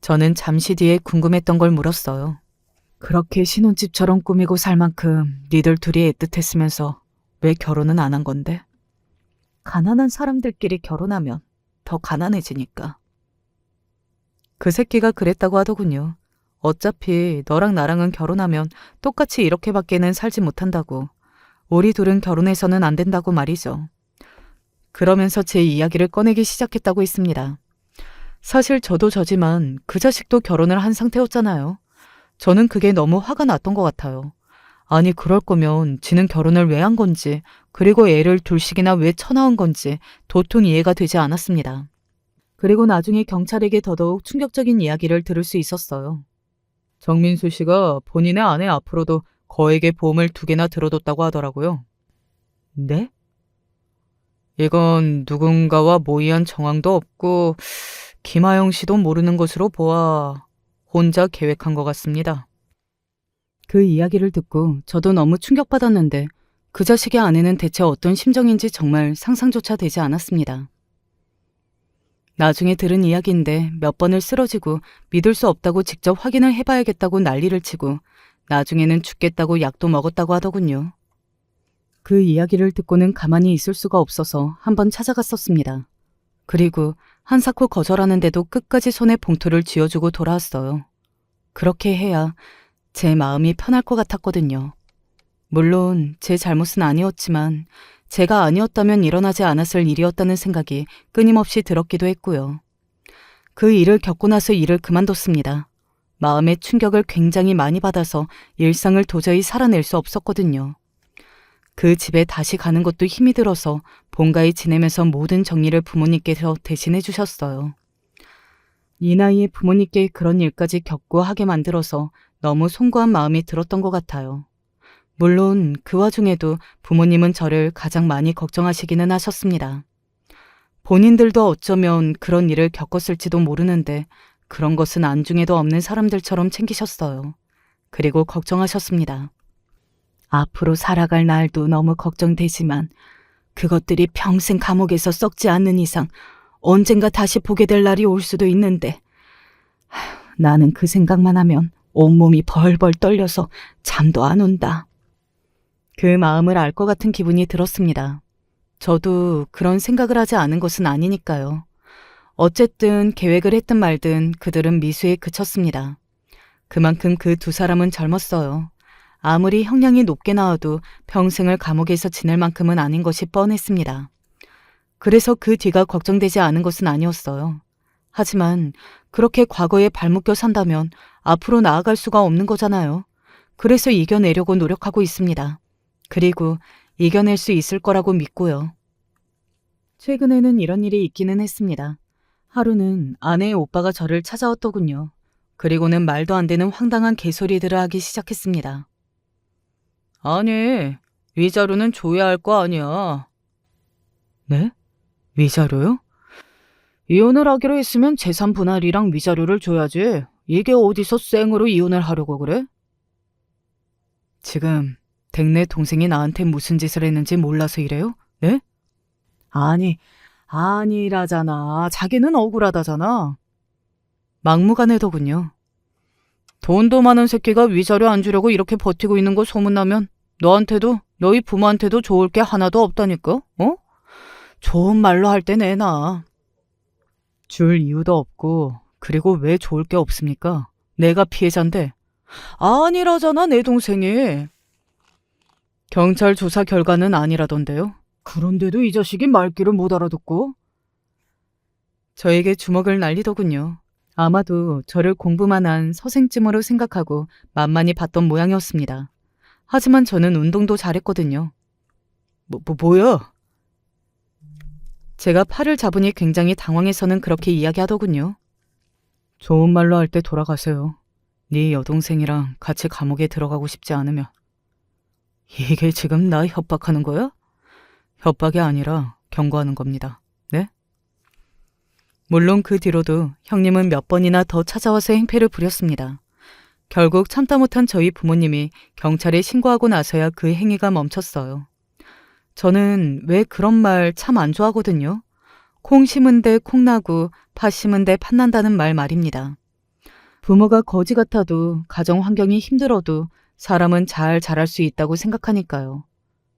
S1: 저는 잠시 뒤에 궁금했던 걸 물었어요. 그렇게 신혼집처럼 꾸미고 살 만큼 니들 둘이 애틋했으면서 왜 결혼은 안 한 건데? 가난한 사람들끼리 결혼하면 더 가난해지니까. 그 새끼가 그랬다고 하더군요. 어차피 너랑 나랑은 결혼하면 똑같이 이렇게밖에는 살지 못한다고. 우리 둘은 결혼해서는 안 된다고 말이죠. 그러면서 제 이야기를 꺼내기 시작했다고 했습니다. 사실 저도 저지만 그 자식도 결혼을 한 상태였잖아요. 저는 그게 너무 화가 났던 것 같아요. 아니 그럴 거면 지는 결혼을 왜 한 건지 그리고 애를 둘씩이나 왜 쳐나온 건지 도통 이해가 되지 않았습니다. 그리고 나중에 경찰에게 더더욱 충격적인 이야기를 들을 수 있었어요. 정민수 씨가 본인의 아내 앞으로도 거액의 보험을 2개나 들어뒀다고 하더라고요. 네? 이건 누군가와 모의한 정황도 없고 김하영 씨도 모르는 것으로 보아 혼자 계획한 것 같습니다. 그 이야기를 듣고 저도 너무 충격받았는데 그 자식의 아내는 대체 어떤 심정인지 정말 상상조차 되지 않았습니다. 나중에 들은 이야기인데 몇 번을 쓰러지고 믿을 수 없다고 직접 확인을 해봐야겠다고 난리를 치고 나중에는 죽겠다고 약도 먹었다고 하더군요. 그 이야기를 듣고는 가만히 있을 수가 없어서 한번 찾아갔었습니다. 그리고 한사코 거절하는데도 끝까지 손에 봉투를 쥐어주고 돌아왔어요. 그렇게 해야 제 마음이 편할 것 같았거든요. 물론 제 잘못은 아니었지만 제가 아니었다면 일어나지 않았을 일이었다는 생각이 끊임없이 들었기도 했고요. 그 일을 겪고 나서 일을 그만뒀습니다. 마음의 충격을 굉장히 많이 받아서 일상을 도저히 살아낼 수 없었거든요. 그 집에 다시 가는 것도 힘이 들어서 본가에 지내면서 모든 정리를 부모님께서 대신해 주셨어요. 이 나이에 부모님께 그런 일까지 겪고 하게 만들어서 너무 송구한 마음이 들었던 것 같아요. 물론 그 와중에도 부모님은 저를 가장 많이 걱정하시기는 하셨습니다. 본인들도 어쩌면 그런 일을 겪었을지도 모르는데 그런 것은 안중에도 없는 사람들처럼 챙기셨어요. 그리고 걱정하셨습니다. 앞으로 살아갈 날도 너무 걱정되지만 그것들이 평생 감옥에서 썩지 않는 이상 언젠가 다시 보게 될 날이 올 수도 있는데 나는 그 생각만 하면 온몸이 벌벌 떨려서 잠도 안 온다. 그 마음을 알 것 같은 기분이 들었습니다. 저도 그런 생각을 하지 않은 것은 아니니까요. 어쨌든 계획을 했든 말든 그들은 미수에 그쳤습니다. 그만큼 그 2사람은 젊었어요. 아무리 형량이 높게 나와도 평생을 감옥에서 지낼 만큼은 아닌 것이 뻔했습니다. 그래서 그 뒤가 걱정되지 않은 것은 아니었어요. 하지만 그렇게 과거에 발묶여 산다면 앞으로 나아갈 수가 없는 거잖아요. 그래서 이겨내려고 노력하고 있습니다. 그리고 이겨낼 수 있을 거라고 믿고요. 최근에는 이런 일이 있기는 했습니다. 하루는 아내의 오빠가 저를 찾아왔더군요. 그리고는 말도 안 되는 황당한 개소리들을 하기 시작했습니다. 아니, 위자료는 줘야 할 거 아니야. 네? 위자료요? 이혼을 하기로 했으면 재산 분할이랑 위자료를 줘야지. 이게 어디서 생으로 이혼을 하려고 그래? 지금 댁내 동생이 나한테 무슨 짓을 했는지 몰라서 이래요? 네? 아니라잖아. 자기는 억울하다잖아. 막무가내더군요. 돈도 많은 새끼가 위자료 안 주려고 이렇게 버티고 있는 거 소문나면 너한테도 너희 부모한테도 좋을 게 하나도 없다니까? 어? 좋은 말로 할 때 내놔. 줄 이유도 없고 그리고 왜 좋을 게 없습니까? 내가 피해자인데. 아니라잖아 내 동생이. 경찰 조사 결과는 아니라던데요. 그런데도 이 자식이 말귀를 못 알아듣고. 저에게 주먹을 날리더군요. 아마도 저를 공부만 한 서생쯤으로 생각하고 만만히 봤던 모양이었습니다. 하지만 저는 운동도 잘했거든요. 뭐야? 제가 팔을 잡으니 굉장히 당황해서는 그렇게 이야기하더군요. 좋은 말로 할 때 돌아가세요. 네 여동생이랑 같이 감옥에 들어가고 싶지 않으면. 이게 지금 나 협박하는 거야? 협박이 아니라 경고하는 겁니다. 네? 물론 그 뒤로도 형님은 몇 번이나 더 찾아와서 행패를 부렸습니다. 결국 참다 못한 저희 부모님이 경찰에 신고하고 나서야 그 행위가 멈췄어요. 저는 왜 그런 말 참 안 좋아하거든요. 콩 심은 데 콩 나고 팥 심은 데 팥 난다는 말 말입니다. 부모가 거지 같아도 가정 환경이 힘들어도 사람은 잘 자랄 수 있다고 생각하니까요.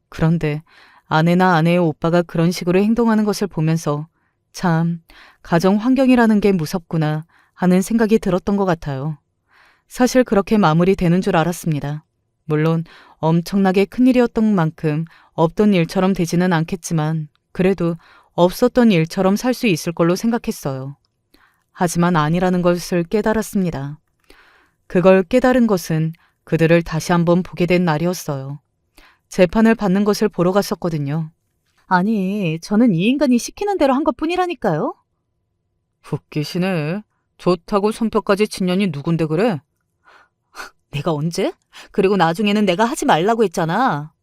S1: 그런데 아내나 아내의 오빠가 그런 식으로 행동하는 것을 보면서 참 가정 환경이라는 게 무섭구나 하는 생각이 들었던 것 같아요. 사실 그렇게 마무리되는 줄 알았습니다. 물론 엄청나게 큰일이었던 만큼 없던 일처럼 되지는 않겠지만 그래도 없었던 일처럼 살 수 있을 걸로 생각했어요. 하지만 아니라는 것을 깨달았습니다. 그걸 깨달은 것은 그들을 다시 한번 보게 된 날이었어요. 재판을 받는 것을 보러 갔었거든요. 아니, 저는 이 인간이 시키는 대로 한 것뿐이라니까요. 웃기시네. 좋다고 손뼉까지 친 년이 누군데 그래? 내가 언제? 그리고 나중에는 내가 하지 말라고 했잖아.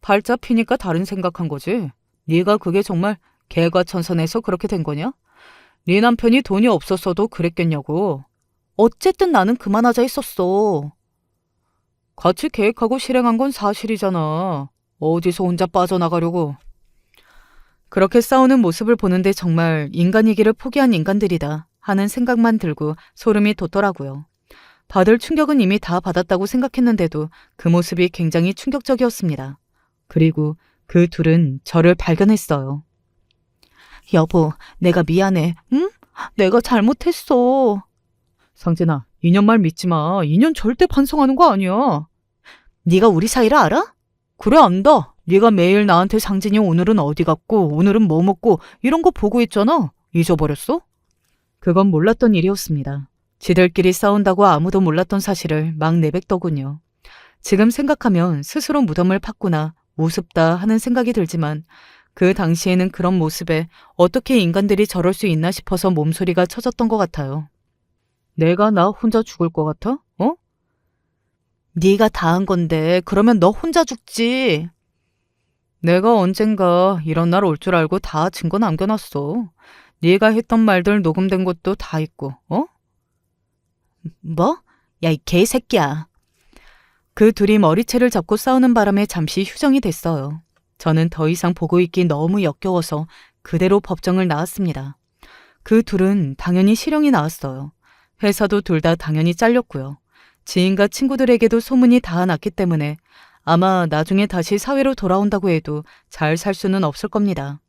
S1: 팔자 피니까 다른 생각한 거지. 네가 그게 정말 개과천선해서 그렇게 된 거냐? 네 남편이 돈이 없었어도 그랬겠냐고. 어쨌든 나는 그만하자 했었어. 같이 계획하고 실행한 건 사실이잖아. 어디서 혼자 빠져나가려고. 그렇게 싸우는 모습을 보는데 정말 인간이기를 포기한 인간들이다 하는 생각만 들고 소름이 돋더라고요. 받을 충격은 이미 다 받았다고 생각했는데도 그 모습이 굉장히 충격적이었습니다. 그리고 그 둘은 저를 발견했어요. 여보, 내가 미안해. 응? 내가 잘못했어. 상진아, 인연 말 믿지 마. 인연 절대 반성하는 거 아니야. 네가 우리 사이를 알아? 그래, 안다. 네가 매일 나한테 상진이 오늘은 어디 갔고 오늘은 뭐 먹고 이런 거 보고 있잖아. 잊어버렸어? 그건 몰랐던 일이었습니다. 지들끼리 싸운다고 아무도 몰랐던 사실을 막 내뱉더군요. 지금 생각하면 스스로 무덤을 팠구나, 우습다 하는 생각이 들지만 그 당시에는 그런 모습에 어떻게 인간들이 저럴 수 있나 싶어서 몸소리가 쳐졌던 것 같아요. 내가 나 혼자 죽을 것 같아? 어? 네가 다 한 건데 그러면 너 혼자 죽지. 내가 언젠가 이런 날 올 줄 알고 다 증거 남겨놨어. 네가 했던 말들 녹음된 것도 다 있고, 어? 뭐? 야, 이 개새끼야. 그 둘이 머리채를 잡고 싸우는 바람에 잠시 휴정이 됐어요. 저는 더 이상 보고 있기 너무 역겨워서 그대로 법정을 나왔습니다. 그 둘은 당연히 실형이 나왔어요. 회사도 둘 다 당연히 잘렸고요. 지인과 친구들에게도 소문이 다 났기 때문에 아마 나중에 다시 사회로 돌아온다고 해도 잘 살 수는 없을 겁니다.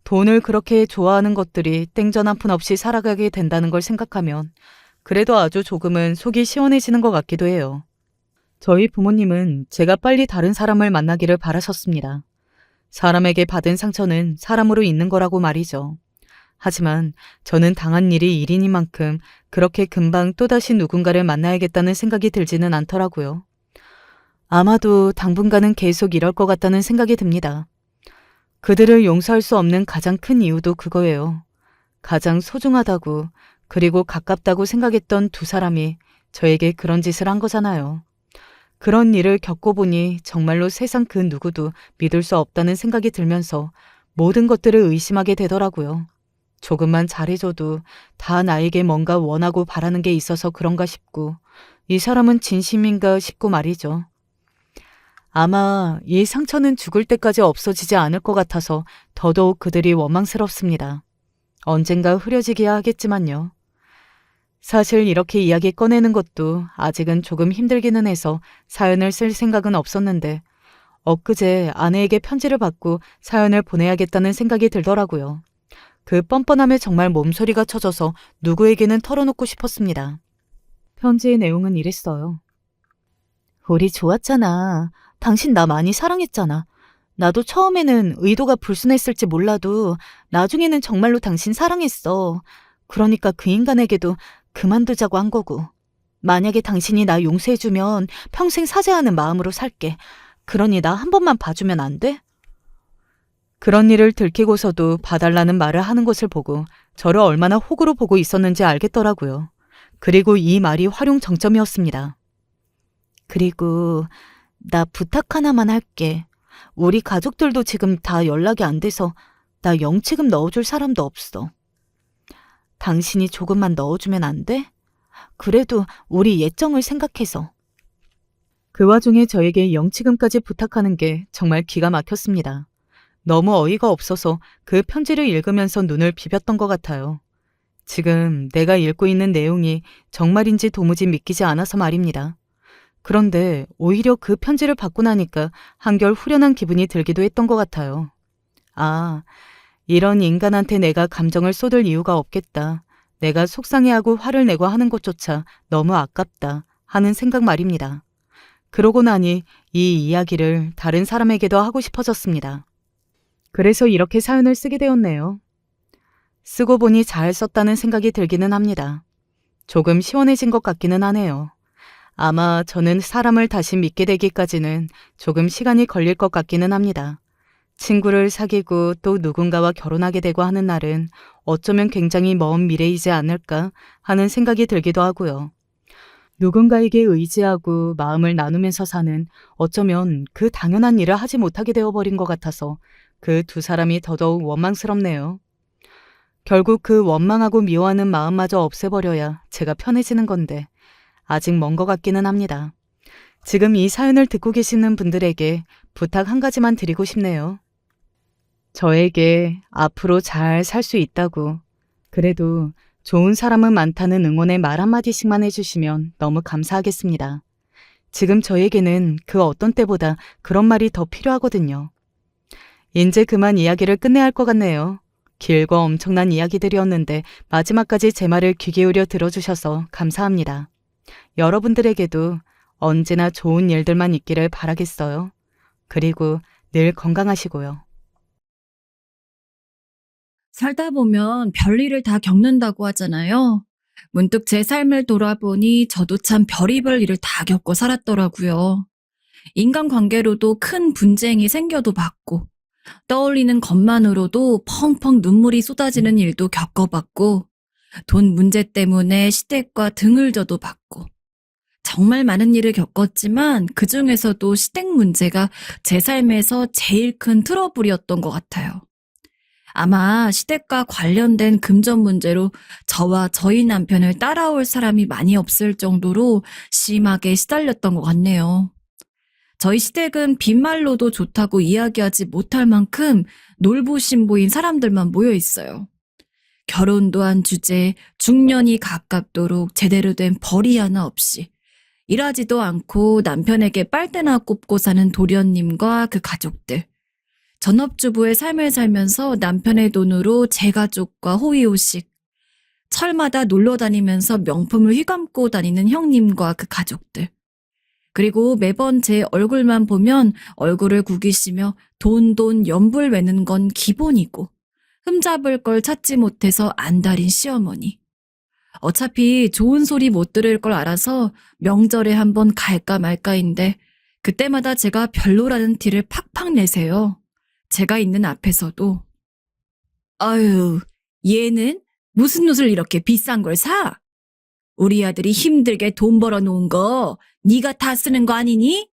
S1: 돈을 그렇게 좋아하는 것들이 땡전 한 푼 없이 살아가게 된다는 걸 생각하면 그래도 아주 조금은 속이 시원해지는 것 같기도 해요. 저희 부모님은 제가 빨리 다른 사람을 만나기를 바라셨습니다. 사람에게 받은 상처는 사람으로 있는 거라고 말이죠. 하지만 저는 당한 일이 일이니만큼 그렇게 금방 또다시 누군가를 만나야겠다는 생각이 들지는 않더라고요. 아마도 당분간은 계속 이럴 것 같다는 생각이 듭니다. 그들을 용서할 수 없는 가장 큰 이유도 그거예요. 가장 소중하다고 그리고 가깝다고 생각했던 두 사람이 저에게 그런 짓을 한 거잖아요. 그런 일을 겪어보니 정말로 세상 그 누구도 믿을 수 없다는 생각이 들면서 모든 것들을 의심하게 되더라고요. 조금만 잘해줘도 다 나에게 뭔가 원하고 바라는 게 있어서 그런가 싶고 이 사람은 진심인가 싶고 말이죠. 아마 이 상처는 죽을 때까지 없어지지 않을 것 같아서 더더욱 그들이 원망스럽습니다. 언젠가 흐려지기야 하겠지만요. 사실 이렇게 이야기 꺼내는 것도 아직은 조금 힘들기는 해서 사연을 쓸 생각은 없었는데 엊그제 아내에게 편지를 받고 사연을 보내야겠다는 생각이 들더라고요. 그 뻔뻔함에 정말 몸소리가 쳐져서 누구에게는 털어놓고 싶었습니다. 편지의 내용은 이랬어요. 우리 좋았잖아. 당신 나 많이 사랑했잖아. 나도 처음에는 의도가 불순했을지 몰라도 나중에는 정말로 당신 사랑했어. 그러니까 그 인간에게도 그만두자고 한 거고. 만약에 당신이 나 용서해주면 평생 사죄하는 마음으로 살게. 그러니 나 한 번만 봐주면 안 돼? 그런 일을 들키고서도 봐달라는 말을 하는 것을 보고 저를 얼마나 호구로 보고 있었는지 알겠더라고요. 그리고 이 말이 활용 정점이었습니다. 그리고 나 부탁 하나만 할게. 우리 가족들도 지금 다 연락이 안 돼서 나 영치금 넣어줄 사람도 없어. 당신이 조금만 넣어주면 안 돼? 그래도 우리 예정을 생각해서. 그 와중에 저에게 영치금까지 부탁하는 게 정말 기가 막혔습니다. 너무 어이가 없어서 그 편지를 읽으면서 눈을 비볐던 것 같아요. 지금 내가 읽고 있는 내용이 정말인지 도무지 믿기지 않아서 말입니다. 그런데 오히려 그 편지를 받고 나니까 한결 후련한 기분이 들기도 했던 것 같아요. 아, 이런 인간한테 내가 감정을 쏟을 이유가 없겠다. 내가 속상해하고 화를 내고 하는 것조차 너무 아깝다 하는 생각 말입니다. 그러고 나니 이 이야기를 다른 사람에게도 하고 싶어졌습니다. 그래서 이렇게 사연을 쓰게 되었네요. 쓰고 보니 잘 썼다는 생각이 들기는 합니다. 조금 시원해진 것 같기는 하네요. 아마 저는 사람을 다시 믿게 되기까지는 조금 시간이 걸릴 것 같기는 합니다. 친구를 사귀고 또 누군가와 결혼하게 되고 하는 날은 어쩌면 굉장히 먼 미래이지 않을까 하는 생각이 들기도 하고요. 누군가에게 의지하고 마음을 나누면서 사는 어쩌면 그 당연한 일을 하지 못하게 되어버린 것 같아서 그 두 사람이 더더욱 원망스럽네요. 결국 그 원망하고 미워하는 마음마저 없애버려야 제가 편해지는 건데 아직 먼 것 같기는 합니다. 지금 이 사연을 듣고 계시는 분들에게 부탁 한 가지만 드리고 싶네요. 저에게 앞으로 잘 살 수 있다고, 그래도 좋은 사람은 많다는 응원의 말 한마디씩만 해주시면 너무 감사하겠습니다. 지금 저에게는 그 어떤 때보다 그런 말이 더 필요하거든요. 이제 그만 이야기를 끝내야 할 것 같네요. 길고 엄청난 이야기들이었는데 마지막까지 제 말을 귀 기울여 들어주셔서 감사합니다. 여러분들에게도 언제나 좋은 일들만 있기를 바라겠어요. 그리고 늘 건강하시고요.
S2: 살다 보면 별일을 다 겪는다고 하잖아요. 문득 제 삶을 돌아보니 저도 참 별의별 일을 다 겪고 살았더라고요. 인간관계로도 큰 분쟁이 생겨도 봤고, 떠올리는 것만으로도 펑펑 눈물이 쏟아지는 일도 겪어봤고, 돈 문제 때문에 시댁과 등을 져도 봤고, 정말 많은 일을 겪었지만 그 중에서도 시댁 문제가 제 삶에서 제일 큰 트러블이었던 것 같아요. 아마 시댁과 관련된 금전 문제로 저와 저희 남편을 따라올 사람이 많이 없을 정도로 심하게 시달렸던 것 같네요. 저희 시댁은 빈말로도 좋다고 이야기하지 못할 만큼 놀부심보인 사람들만 모여 있어요. 결혼도 한 주제에 중년이 가깝도록 제대로 된 벌이 하나 없이 일하지도 않고 남편에게 빨대나 꼽고 사는 도련님과 그 가족들. 전업주부의 삶을 살면서 남편의 돈으로 제 가족과 호의호식, 철마다 놀러 다니면서 명품을 휘감고 다니는 형님과 그 가족들. 그리고 매번 제 얼굴만 보면 얼굴을 구기시며 돈 연불 외는 건 기본이고 흠잡을 걸 찾지 못해서 안달인 시어머니. 어차피 좋은 소리 못 들을 걸 알아서 명절에 한번 갈까 말까인데 그때마다 제가 별로라는 티를 팍팍 내세요. 제가 있는 앞에서도. 아유, 얘는 무슨 옷을 이렇게 비싼 걸 사? 우리 아들이 힘들게 돈 벌어 놓은 거 네가 다 쓰는 거 아니니?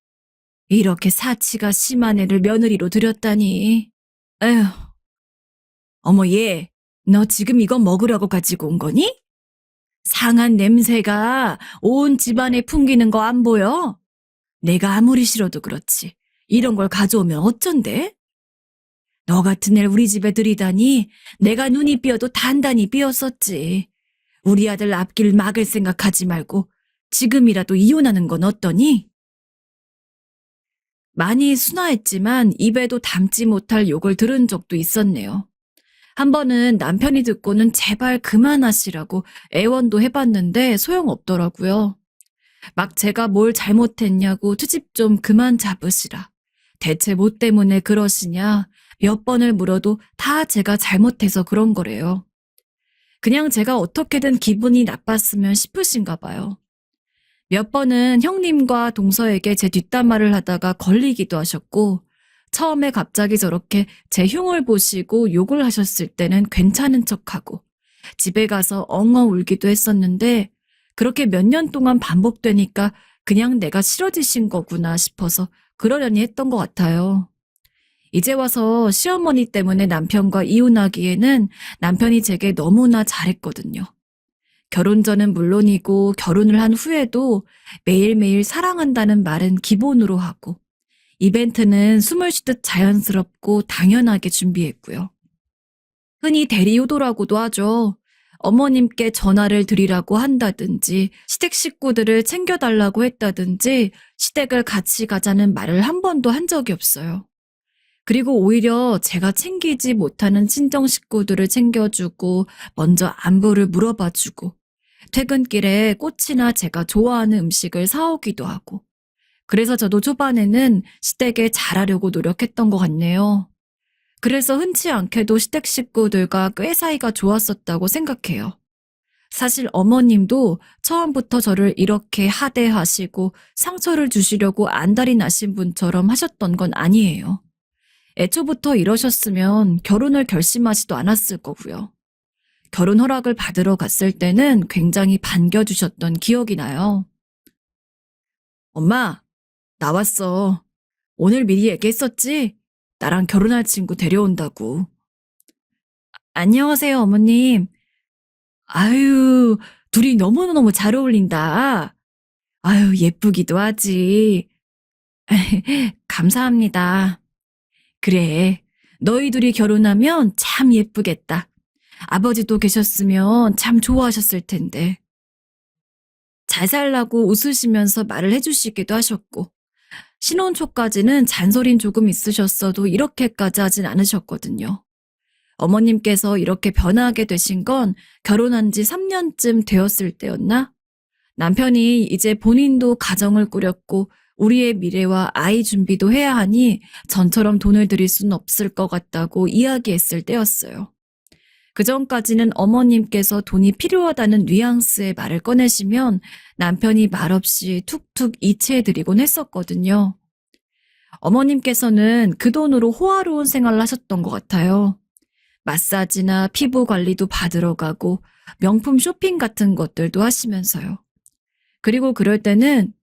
S2: 이렇게 사치가 심한 애를 며느리로 들였다니. 에휴. 어머 얘, 너 지금 이거 먹으려고 가지고 온 거니? 상한 냄새가 온 집안에 풍기는 거 안 보여? 내가 아무리 싫어도 그렇지. 이런 걸 가져오면 어쩐데? 너 같은 애를 우리 집에 들이다니 내가 눈이 삐어도 단단히 삐었었지. 우리 아들 앞길 막을 생각하지 말고 지금이라도 이혼하는 건 어떠니? 많이 순화했지만 입에도 담지 못할 욕을 들은 적도 있었네요. 한 번은 남편이 듣고는 제발 그만하시라고 애원도 해봤는데 소용없더라고요. 막 제가 뭘 잘못했냐고 트집 좀 그만 잡으시라. 대체 뭐 때문에 그러시냐? 몇 번을 물어도 다 제가 잘못해서 그런 거래요. 그냥 제가 어떻게든 기분이 나빴으면 싶으신가 봐요. 몇 번은 형님과 동서에게 제 뒷담화를 하다가 걸리기도 하셨고, 처음에 갑자기 저렇게 제 흉을 보시고 욕을 하셨을 때는 괜찮은 척하고, 집에 가서 엉엉 울기도 했었는데, 그렇게 몇 년 동안 반복되니까 그냥 내가 싫어지신 거구나 싶어서 그러려니 했던 것 같아요. 이제 와서 시어머니 때문에 남편과 이혼하기에는 남편이 제게 너무나 잘했거든요. 결혼 전은 물론이고 결혼을 한 후에도 매일매일 사랑한다는 말은 기본으로 하고 이벤트는 숨을 쉬듯 자연스럽고 당연하게 준비했고요. 흔히 대리효도라고도 하죠. 어머님께 전화를 드리라고 한다든지 시댁 식구들을 챙겨달라고 했다든지 시댁을 같이 가자는 말을 한 번도 한 적이 없어요. 그리고 오히려 제가 챙기지 못하는 친정 식구들을 챙겨주고 먼저 안부를 물어봐주고 퇴근길에 꽃이나 제가 좋아하는 음식을 사오기도 하고 그래서 저도 초반에는 시댁에 잘하려고 노력했던 것 같네요. 그래서 흔치 않게도 시댁 식구들과 꽤 사이가 좋았었다고 생각해요. 사실 어머님도 처음부터 저를 이렇게 하대하시고 상처를 주시려고 안달이 나신 분처럼 하셨던 건 아니에요. 애초부터 이러셨으면 결혼을 결심하지도 않았을 거고요. 결혼 허락을 받으러 갔을 때는 굉장히 반겨주셨던 기억이 나요. 엄마, 나왔어. 오늘 미리 얘기했었지? 나랑 결혼할 친구 데려온다고. 안녕하세요, 어머님. 아유, 둘이 너무너무 잘 어울린다. 아유, 예쁘기도 하지. 감사합니다. 그래, 너희 둘이 결혼하면 참 예쁘겠다. 아버지도 계셨으면 참 좋아하셨을 텐데. 잘 살라고 웃으시면서 말을 해주시기도 하셨고, 신혼 초까지는 잔소린 조금 있으셨어도 이렇게까지 하진 않으셨거든요. 어머님께서 이렇게 변화하게 되신 건 결혼한 지 3년쯤 되었을 때였나? 남편이 이제 본인도 가정을 꾸렸고 우리의 미래와 아이 준비도 해야 하니 전처럼 돈을 들일 수는 없을 것 같다고 이야기했을 때였어요. 그전까지는 어머님께서 돈이 필요하다는 뉘앙스의 말을 꺼내시면 남편이 말없이 툭툭 이체해드리곤 했었거든요. 어머님께서는 그 돈으로 호화로운 생활을 하셨던 것 같아요. 마사지나 피부 관리도 받으러 가고 명품 쇼핑 같은 것들도 하시면서요. 그리고 그럴 때는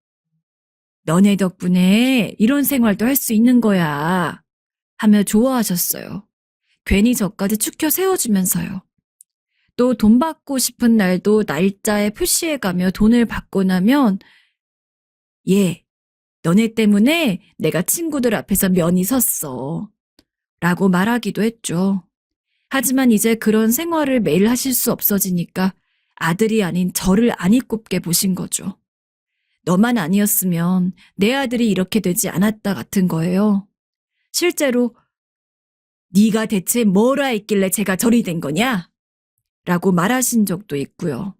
S2: 너네 덕분에 이런 생활도 할 수 있는 거야 하며 좋아하셨어요. 괜히 저까지 축혀 세워주면서요. 또 돈 받고 싶은 날도 날짜에 표시해가며 돈을 받고 나면 얘, 너네 때문에 내가 친구들 앞에서 면이 섰어 라고 말하기도 했죠. 하지만 이제 그런 생활을 매일 하실 수 없어지니까 아들이 아닌 저를 안 이꼽게 보신 거죠. 너만 아니었으면 내 아들이 이렇게 되지 않았다 같은 거예요. 실제로 네가 대체 뭐라 했길래 제가 저리 된 거냐? 라고 말하신 적도 있고요.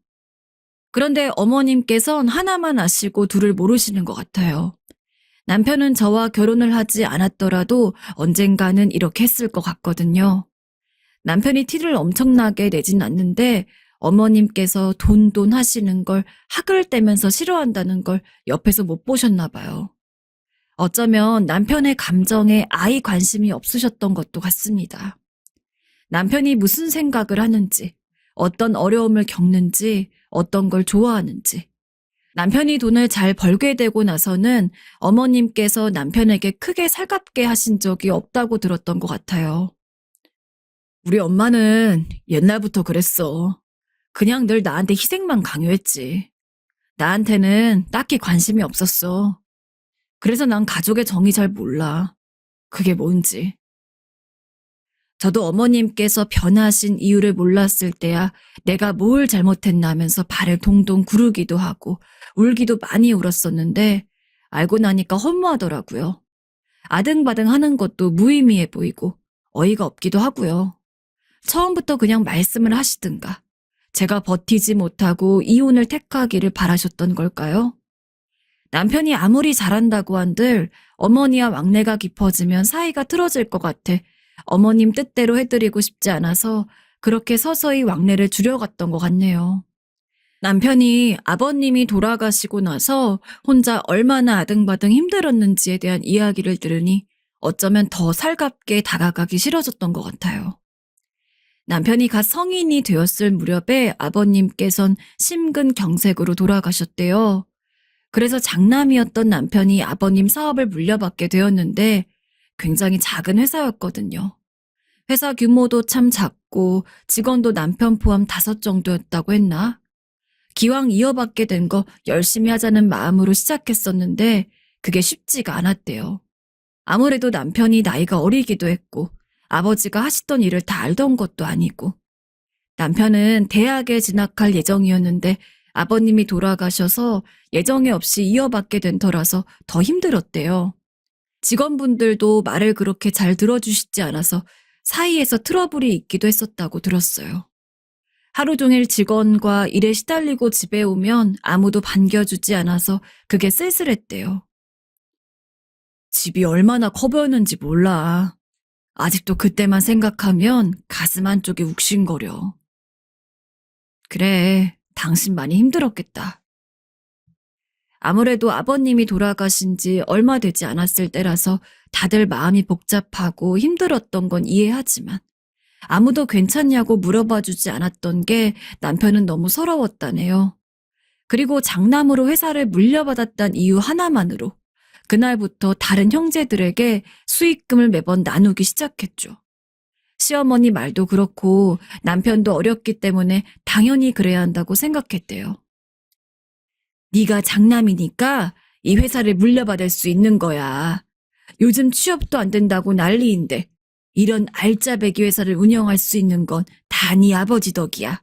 S2: 그런데 어머님께선 하나만 아시고 둘을 모르시는 것 같아요. 남편은 저와 결혼을 하지 않았더라도 언젠가는 이렇게 했을 것 같거든요. 남편이 티를 엄청나게 내진 않는데 어머님께서 돈 하시는 걸 학을 떼면서 싫어한다는 걸 옆에서 못 보셨나 봐요. 어쩌면 남편의 감정에 아예 관심이 없으셨던 것도 같습니다. 남편이 무슨 생각을 하는지, 어떤 어려움을 겪는지, 어떤 걸 좋아하는지. 남편이 돈을 잘 벌게 되고 나서는 어머님께서 남편에게 크게 살갑게 하신 적이 없다고 들었던 것 같아요. 우리 엄마는 옛날부터 그랬어. 그냥 늘 나한테 희생만 강요했지. 나한테는 딱히 관심이 없었어. 그래서 난 가족의 정이 잘 몰라. 그게 뭔지. 저도 어머님께서 변하신 이유를 몰랐을 때야 내가 뭘 잘못했나 하면서 발을 동동 구르기도 하고 울기도 많이 울었었는데 알고 나니까 허무하더라고요. 아등바등 하는 것도 무의미해 보이고 어이가 없기도 하고요. 처음부터 그냥 말씀을 하시든가 제가 버티지 못하고 이혼을 택하기를 바라셨던 걸까요? 남편이 아무리 잘한다고 한들 어머니와 왕래가 깊어지면 사이가 틀어질 것 같아 어머님 뜻대로 해드리고 싶지 않아서 그렇게 서서히 왕래를 줄여갔던 것 같네요. 남편이 아버님이 돌아가시고 나서 혼자 얼마나 아등바등 힘들었는지에 대한 이야기를 들으니 어쩌면 더 살갑게 다가가기 싫어졌던 것 같아요. 남편이 갓 성인이 되었을 무렵에 아버님께선 심근경색으로 돌아가셨대요. 그래서 장남이었던 남편이 아버님 사업을 물려받게 되었는데 굉장히 작은 회사였거든요. 회사 규모도 참 작고 직원도 남편 포함 5 정도였다고 했나? 기왕 이어받게 된 거 열심히 하자는 마음으로 시작했었는데 그게 쉽지가 않았대요. 아무래도 남편이 나이가 어리기도 했고 아버지가 하시던 일을 다 알던 것도 아니고 남편은 대학에 진학할 예정이었는데 아버님이 돌아가셔서 예정에 없이 이어받게 된 터라서 더 힘들었대요. 직원분들도 말을 그렇게 잘 들어주시지 않아서 사이에서 트러블이 있기도 했었다고 들었어요. 하루 종일 직원과 일에 시달리고 집에 오면 아무도 반겨주지 않아서 그게 쓸쓸했대요. 집이 얼마나 커 보였는지 몰라. 아직도 그때만 생각하면 가슴 한쪽이 욱신거려. 그래, 당신 많이 힘들었겠다. 아무래도 아버님이 돌아가신 지 얼마 되지 않았을 때라서 다들 마음이 복잡하고 힘들었던 건 이해하지만 아무도 괜찮냐고 물어봐 주지 않았던 게 남편은 너무 서러웠다네요. 그리고 장남으로 회사를 물려받았다는 이유 하나만으로 그날부터 다른 형제들에게 수익금을 매번 나누기 시작했죠. 시어머니 말도 그렇고 남편도 어렸기 때문에 당연히 그래야 한다고 생각했대요. 네가 장남이니까 이 회사를 물려받을 수 있는 거야. 요즘 취업도 안 된다고 난리인데 이런 알짜배기 회사를 운영할 수 있는 건 다 네 아버지 덕이야.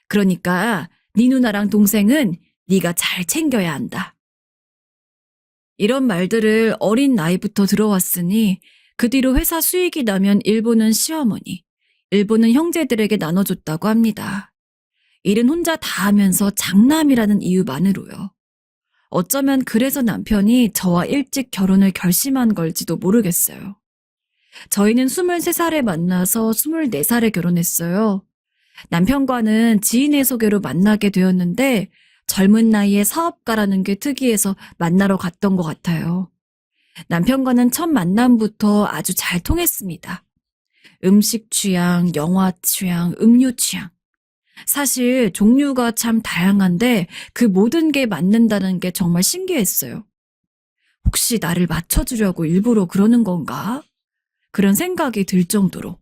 S2: 그러니까 네 누나랑 동생은 네가 잘 챙겨야 한다. 이런 말들을 어린 나이부터 들어왔으니 그 뒤로 회사 수익이 나면 일부는 시어머니, 일부는 형제들에게 나눠줬다고 합니다. 일은 혼자 다 하면서 장남이라는 이유만으로요. 어쩌면 그래서 남편이 저와 일찍 결혼을 결심한 걸지도 모르겠어요. 저희는 23살에 만나서 24살에 결혼했어요. 남편과는 지인의 소개로 만나게 되었는데 젊은 나이에 사업가라는 게 특이해서 만나러 갔던 것 같아요. 남편과는 첫 만남부터 아주 잘 통했습니다. 음식 취향, 영화 취향, 음료 취향. 사실 종류가 참 다양한데 그 모든 게 맞는다는 게 정말 신기했어요. 혹시 나를 맞춰주려고 일부러 그러는 건가? 그런 생각이 들 정도로.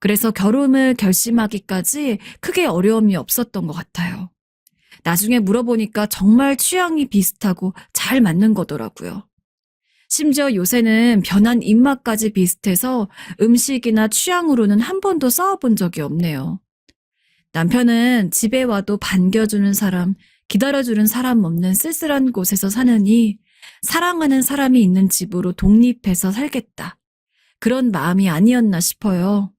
S2: 그래서 결혼을 결심하기까지 크게 어려움이 없었던 것 같아요. 나중에 물어보니까 정말 취향이 비슷하고 잘 맞는 거더라고요. 심지어 요새는 변한 입맛까지 비슷해서 음식이나 취향으로는 한 번도 싸워본 적이 없네요. 남편은 집에 와도 반겨주는 사람, 기다려주는 사람 없는 쓸쓸한 곳에서 사느니 사랑하는 사람이 있는 집으로 독립해서 살겠다. 그런 마음이 아니었나 싶어요.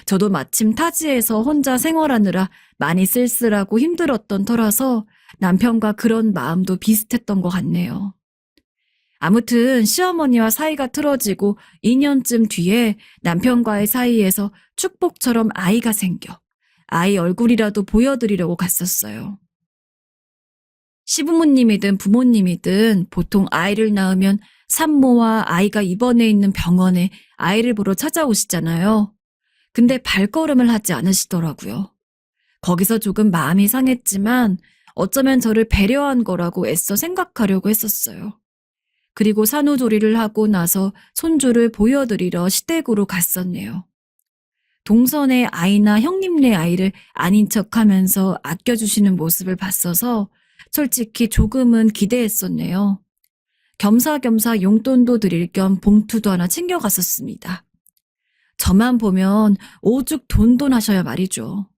S2: 저도 마침 타지에서 혼자 생활하느라 많이 쓸쓸하고 힘들었던 터라서 남편과 그런 마음도 비슷했던 것 같네요. 아무튼 시어머니와 사이가 틀어지고 2년쯤 뒤에 남편과의 사이에서 축복처럼 아이가 생겨 아이 얼굴이라도 보여드리려고 갔었어요. 시부모님이든 부모님이든 보통 아이를 낳으면 산모와 아이가 입원해 있는 병원에 아이를 보러 찾아오시잖아요. 근데 발걸음을 하지 않으시더라고요. 거기서 조금 마음이 상했지만 어쩌면 저를 배려한 거라고 애써 생각하려고 했었어요. 그리고 산후조리를 하고 나서 손주를 보여드리러 시댁으로 갔었네요. 동선의 아이나 형님네 아이를 아닌 척하면서 아껴주시는 모습을 봤어서 솔직히 조금은 기대했었네요. 겸사겸사 용돈도 드릴 겸 봉투도 하나 챙겨갔었습니다. 저만 보면 오죽 돈돈하셔야 말이죠.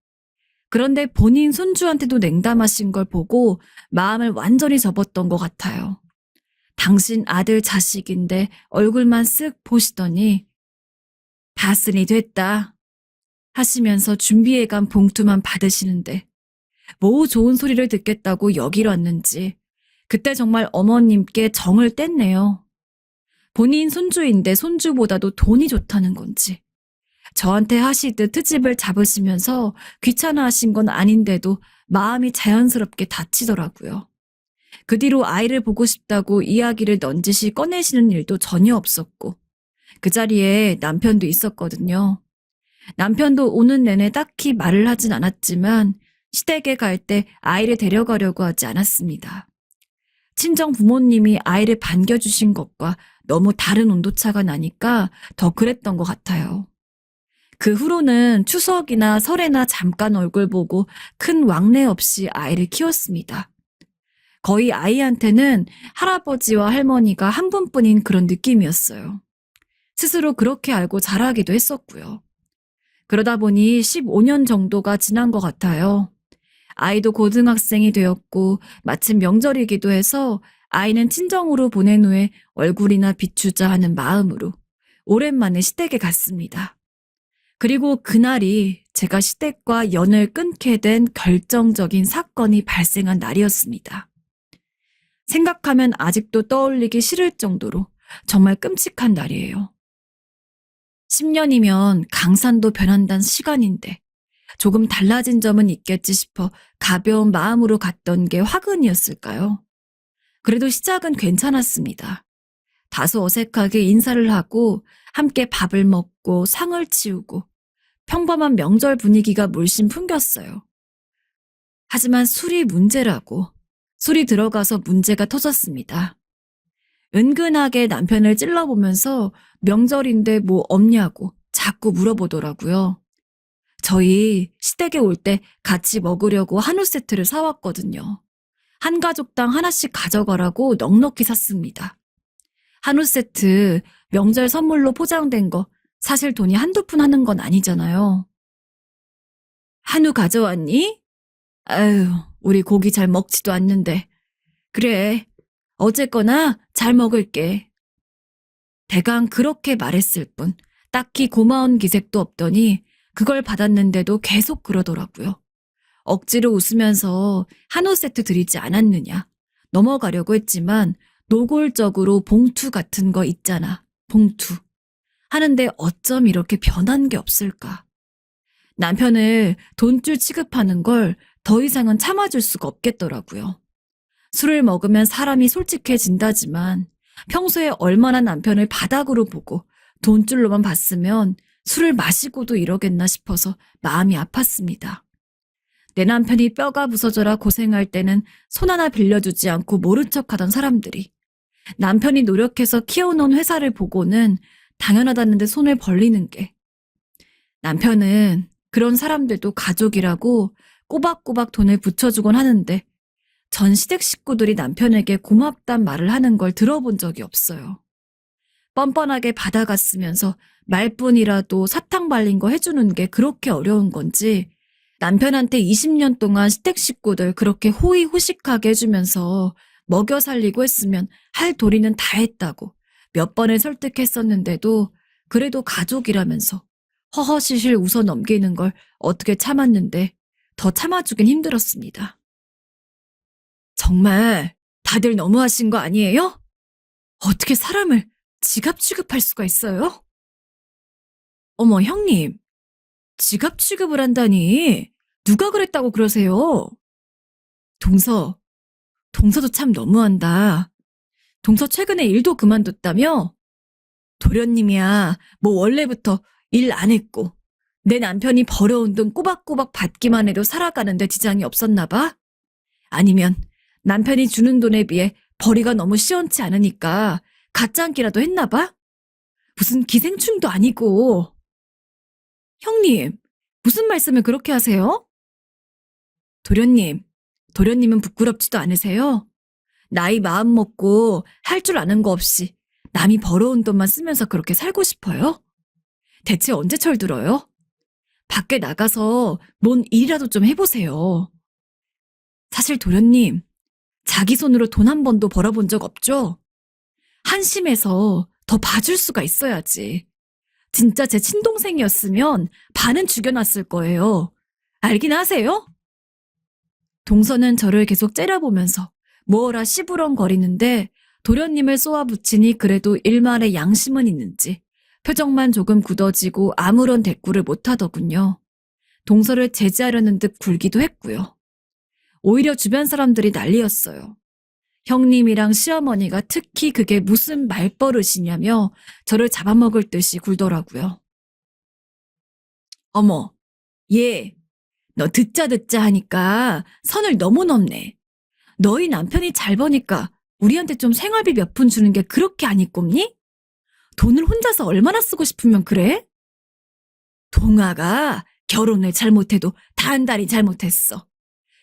S2: 그런데 본인 손주한테도 냉담하신 걸 보고 마음을 완전히 접었던 것 같아요. 당신 아들 자식인데 얼굴만 쓱 보시더니 봤으니 됐다 하시면서 준비해간 봉투만 받으시는데 뭐 좋은 소리를 듣겠다고 여기로 왔는지 그때 정말 어머님께 정을 뗐네요. 본인 손주인데 손주보다도 돈이 좋다는 건지 저한테 하시듯 트집을 잡으시면서 귀찮아하신 건 아닌데도 마음이 자연스럽게 다치더라고요. 그 뒤로 아이를 보고 싶다고 이야기를 넌지시 꺼내시는 일도 전혀 없었고 그 자리에 남편도 있었거든요. 남편도 오는 내내 딱히 말을 하진 않았지만 시댁에 갈 때 아이를 데려가려고 하지 않았습니다. 친정 부모님이 아이를 반겨주신 것과 너무 다른 온도차가 나니까 더 그랬던 것 같아요. 그 후로는 추석이나 설에나 잠깐 얼굴 보고 큰 왕래 없이 아이를 키웠습니다. 거의 아이한테는 할아버지와 할머니가 한 분뿐인 그런 느낌이었어요. 스스로 그렇게 알고 자라기도 했었고요. 그러다 보니 15년 정도가 지난 것 같아요. 아이도 고등학생이 되었고 마침 명절이기도 해서 아이는 친정으로 보낸 후에 얼굴이나 비추자 하는 마음으로 오랜만에 시댁에 갔습니다. 그리고 그날이 제가 시댁과 연을 끊게 된 결정적인 사건이 발생한 날이었습니다. 생각하면 아직도 떠올리기 싫을 정도로 정말 끔찍한 날이에요. 10년이면 강산도 변한다는 시간인데 조금 달라진 점은 있겠지 싶어 가벼운 마음으로 갔던 게 화근이었을까요? 그래도 시작은 괜찮았습니다. 다소 어색하게 인사를 하고 함께 밥을 먹고 상을 치우고 평범한 명절 분위기가 물씬 풍겼어요. 하지만 술이 문제라고 술이 들어가서 문제가 터졌습니다. 은근하게 남편을 찔러보면서 명절인데 뭐 없냐고 자꾸 물어보더라고요. 저희 시댁에 올 때 같이 먹으려고 한우 세트를 사왔거든요. 한 가족당 하나씩 가져가라고 넉넉히 샀습니다. 한우 세트 명절 선물로 포장된 거 사실 돈이 한두 푼 하는 건 아니잖아요. 한우 가져왔니? 아유, 우리 고기 잘 먹지도 않는데. 그래, 어쨌거나 잘 먹을게. 대강 그렇게 말했을 뿐 딱히 고마운 기색도 없더니 그걸 받았는데도 계속 그러더라고요. 억지로 웃으면서 한우 세트 드리지 않았느냐. 넘어가려고 했지만 노골적으로 봉투 같은 거 있잖아. 봉투. 하는데 어쩜 이렇게 변한 게 없을까. 남편을 돈줄 취급하는 걸 더 이상은 참아줄 수가 없겠더라고요. 술을 먹으면 사람이 솔직해진다지만 평소에 얼마나 남편을 바닥으로 보고 돈줄로만 봤으면 술을 마시고도 이러겠나 싶어서 마음이 아팠습니다. 내 남편이 뼈가 부서져라 고생할 때는 손 하나 빌려주지 않고 모른 척하던 사람들이 남편이 노력해서 키워놓은 회사를 보고는 당연하다는데 손을 벌리는 게, 남편은 그런 사람들도 가족이라고 꼬박꼬박 돈을 붙여주곤 하는데 전 시댁 식구들이 남편에게 고맙단 말을 하는 걸 들어본 적이 없어요. 뻔뻔하게 받아갔으면서 말뿐이라도 사탕 발린 거 해주는 게 그렇게 어려운 건지 남편한테 20년 동안 시댁 식구들 그렇게 호의호식하게 해주면서 먹여 살리고 했으면 할 도리는 다 했다고 몇 번을 설득했었는데도 그래도 가족이라면서 허허실실 웃어 넘기는 걸 어떻게 참았는데 더 참아주긴 힘들었습니다. 정말 다들 너무하신 거 아니에요? 어떻게 사람을 지갑 취급할 수가 있어요? 어머, 형님. 지갑 취급을 한다니 누가 그랬다고 그러세요? 동서도 참 너무한다. 동서 최근에 일도 그만뒀다며? 도련님이야, 뭐 원래부터 일 안 했고 내 남편이 벌어온 돈 꼬박꼬박 받기만 해도 살아가는데 지장이 없었나 봐? 아니면 남편이 주는 돈에 비해 벌이가 너무 시원치 않으니까 가짜앉기라도 했나 봐? 무슨 기생충도 아니고. 형님, 무슨 말씀을 그렇게 하세요? 도련님은 부끄럽지도 않으세요? 나이 마음 먹고 할 줄 아는 거 없이 남이 벌어온 돈만 쓰면서 그렇게 살고 싶어요? 대체 언제 철들어요? 밖에 나가서 뭔 일이라도 좀 해보세요. 사실 도련님, 자기 손으로 돈 한 번도 벌어본 적 없죠? 한심해서 더 봐줄 수가 있어야지. 진짜 제 친동생이었으면 반은 죽여놨을 거예요. 알긴 하세요? 동서는 저를 계속 째려보면서 뭐라 시부렁거리는데 도련님을 쏘아붙이니 그래도 일말의 양심은 있는지 표정만 조금 굳어지고 아무런 대꾸를 못하더군요. 동서를 제지하려는 듯 굴기도 했고요. 오히려 주변 사람들이 난리였어요. 형님이랑 시어머니가 특히 그게 무슨 말버릇이냐며 저를 잡아먹을 듯이 굴더라고요. 어머, 너 듣자 하니까 선을 너무 넘네. 너희 남편이 잘 버니까 우리한테 좀 생활비 몇 푼 주는 게 그렇게 안 이꼽니? 돈을 혼자서 얼마나 쓰고 싶으면 그래? 동아가 결혼을 잘못해도 단단히 잘못했어.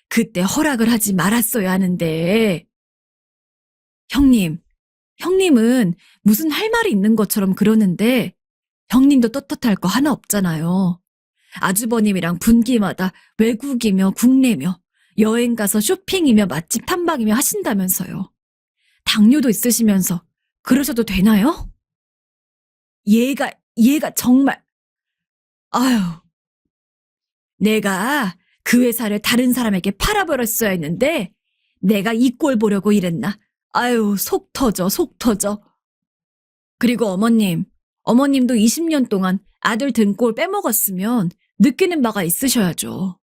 S2: 그때 허락을 하지 말았어야 하는데. 형님은 무슨 할 말이 있는 것처럼 그러는데 형님도 떳떳할 거 하나 없잖아요. 아주버님이랑 분기마다 외국이며 국내며 여행 가서 쇼핑이며 맛집 탐방이며 하신다면서요. 당뇨도 있으시면서 그러셔도 되나요? 얘가 정말. 아유. 내가 그 회사를 다른 사람에게 팔아버렸어야 했는데 내가 이 꼴 보려고 이랬나. 아유, 속 터져. 그리고 어머님도 20년 동안 아들 등골 빼먹었으면 느끼는 바가 있으셔야죠.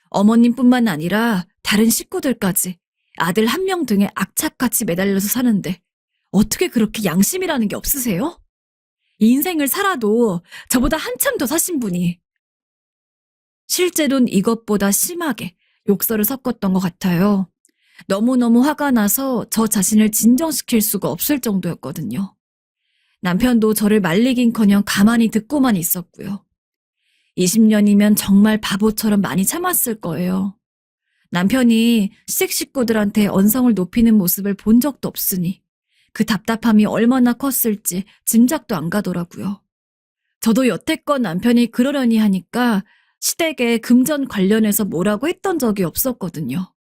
S2: 어머님뿐만 아니라 다른 식구들까지 아들 한 명 등에 악착같이 매달려서 사는데 어떻게 그렇게 양심이라는 게 없으세요? 인생을 살아도 저보다 한참 더 사신 분이. 실제로는 이것보다 심하게 욕설을 섞었던 것 같아요. 너무너무 화가 나서 저 자신을 진정시킬 수가 없을 정도였거든요. 남편도 저를 말리긴커녕 가만히 듣고만 있었고요. 20년이면 정말 바보처럼 많이 참았을 거예요. 남편이 시댁 식구들한테 언성을 높이는 모습을 본 적도 없으니 그 답답함이 얼마나 컸을지 짐작도 안 가더라고요. 저도 여태껏 남편이 그러려니 하니까 시댁에 금전 관련해서 뭐라고 했던 적이 없었거든요.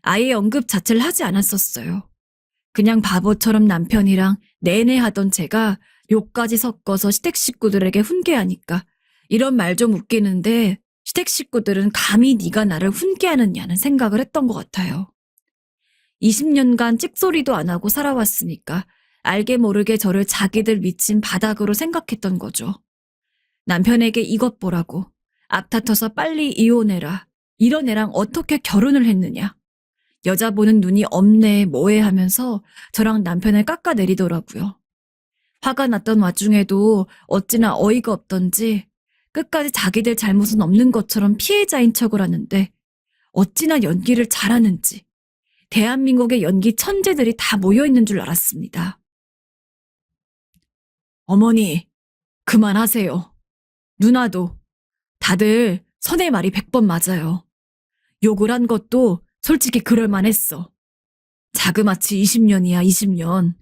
S2: 아예 언급 자체를 하지 않았었어요. 그냥 바보처럼 남편이랑 내내 하던 제가 욕까지 섞어서 시댁 식구들에게 훈계하니까 이런 말 좀 웃기는데 시댁 식구들은 감히 네가 나를 훈계하느냐는 생각을 했던 것 같아요. 20년간 찍소리도 안 하고 살아왔으니까 알게 모르게 저를 자기들 미친 바닥으로 생각했던 거죠. 남편에게 이것 보라고 앞다퉈서 빨리 이혼해라. 이런 애랑 어떻게 결혼을 했느냐. 여자 보는 눈이 없네 뭐해 하면서 저랑 남편을 깎아내리더라고요. 화가 났던 와중에도 어찌나 어이가 없던지 끝까지 자기들 잘못은 없는 것처럼 피해자인 척을 하는데 어찌나 연기를 잘하는지 대한민국의 연기 천재들이 다 모여있는 줄 알았습니다. 어머니, 그만하세요. 누나도 다들 선의 말이 100번 맞아요. 욕을 한 것도 솔직히 그럴만했어. 자그마치 20년이야 20년.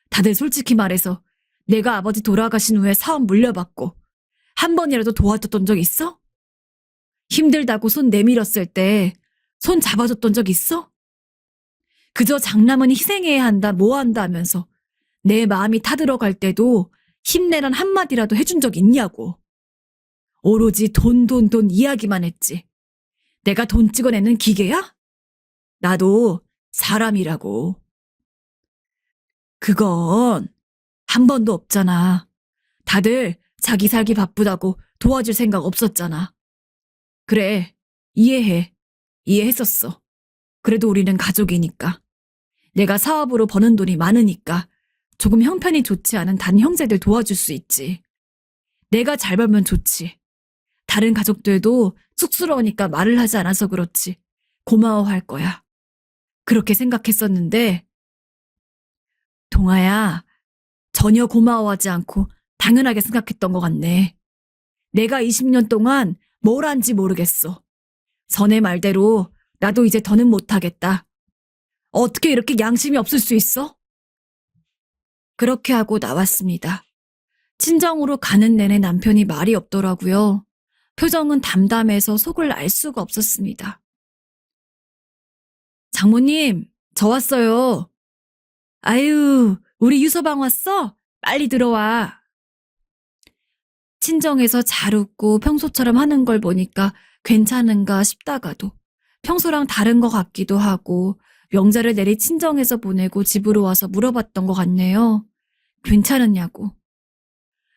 S2: 다들 솔직히 말해서 내가 아버지 돌아가신 후에 사업 물려받고 한 번이라도 도와줬던 적 있어? 힘들다고 손 내밀었을 때 손 잡아줬던 적 있어? 그저 장남은 희생해야 한다 뭐 한다 하면서 내 마음이 타들어갈 때도 힘내란 한마디라도 해준 적 있냐고. 오로지 돈 이야기만 했지. 내가 돈 찍어내는 기계야? 나도 사람이라고. 그건 한 번도 없잖아. 다들 자기 살기 바쁘다고 도와줄 생각 없었잖아. 그래, 이해해. 이해했었어. 그래도 우리는 가족이니까. 내가 사업으로 버는 돈이 많으니까 조금 형편이 좋지 않은 단 형제들 도와줄 수 있지. 내가 잘 벌면 좋지. 다른 가족들도 쑥스러우니까 말을 하지 않아서 그렇지. 고마워할 거야. 그렇게 생각했었는데 동아야, 전혀 고마워하지 않고 당연하게 생각했던 것 같네. 내가 20년 동안 뭘 한지 모르겠어. 선의 말대로 나도 이제 더는 못하겠다. 어떻게 이렇게 양심이 없을 수 있어? 그렇게 하고 나왔습니다. 친정으로 가는 내내 남편이 말이 없더라고요. 표정은 담담해서 속을 알 수가 없었습니다. 장모님, 저 왔어요. 아유, 우리 유서방 왔어? 빨리 들어와. 친정에서 잘 웃고 평소처럼 하는 걸 보니까 괜찮은가 싶다가도 평소랑 다른 것 같기도 하고 명절을 내리 친정에서 보내고 집으로 와서 물어봤던 것 같네요. 괜찮으냐고.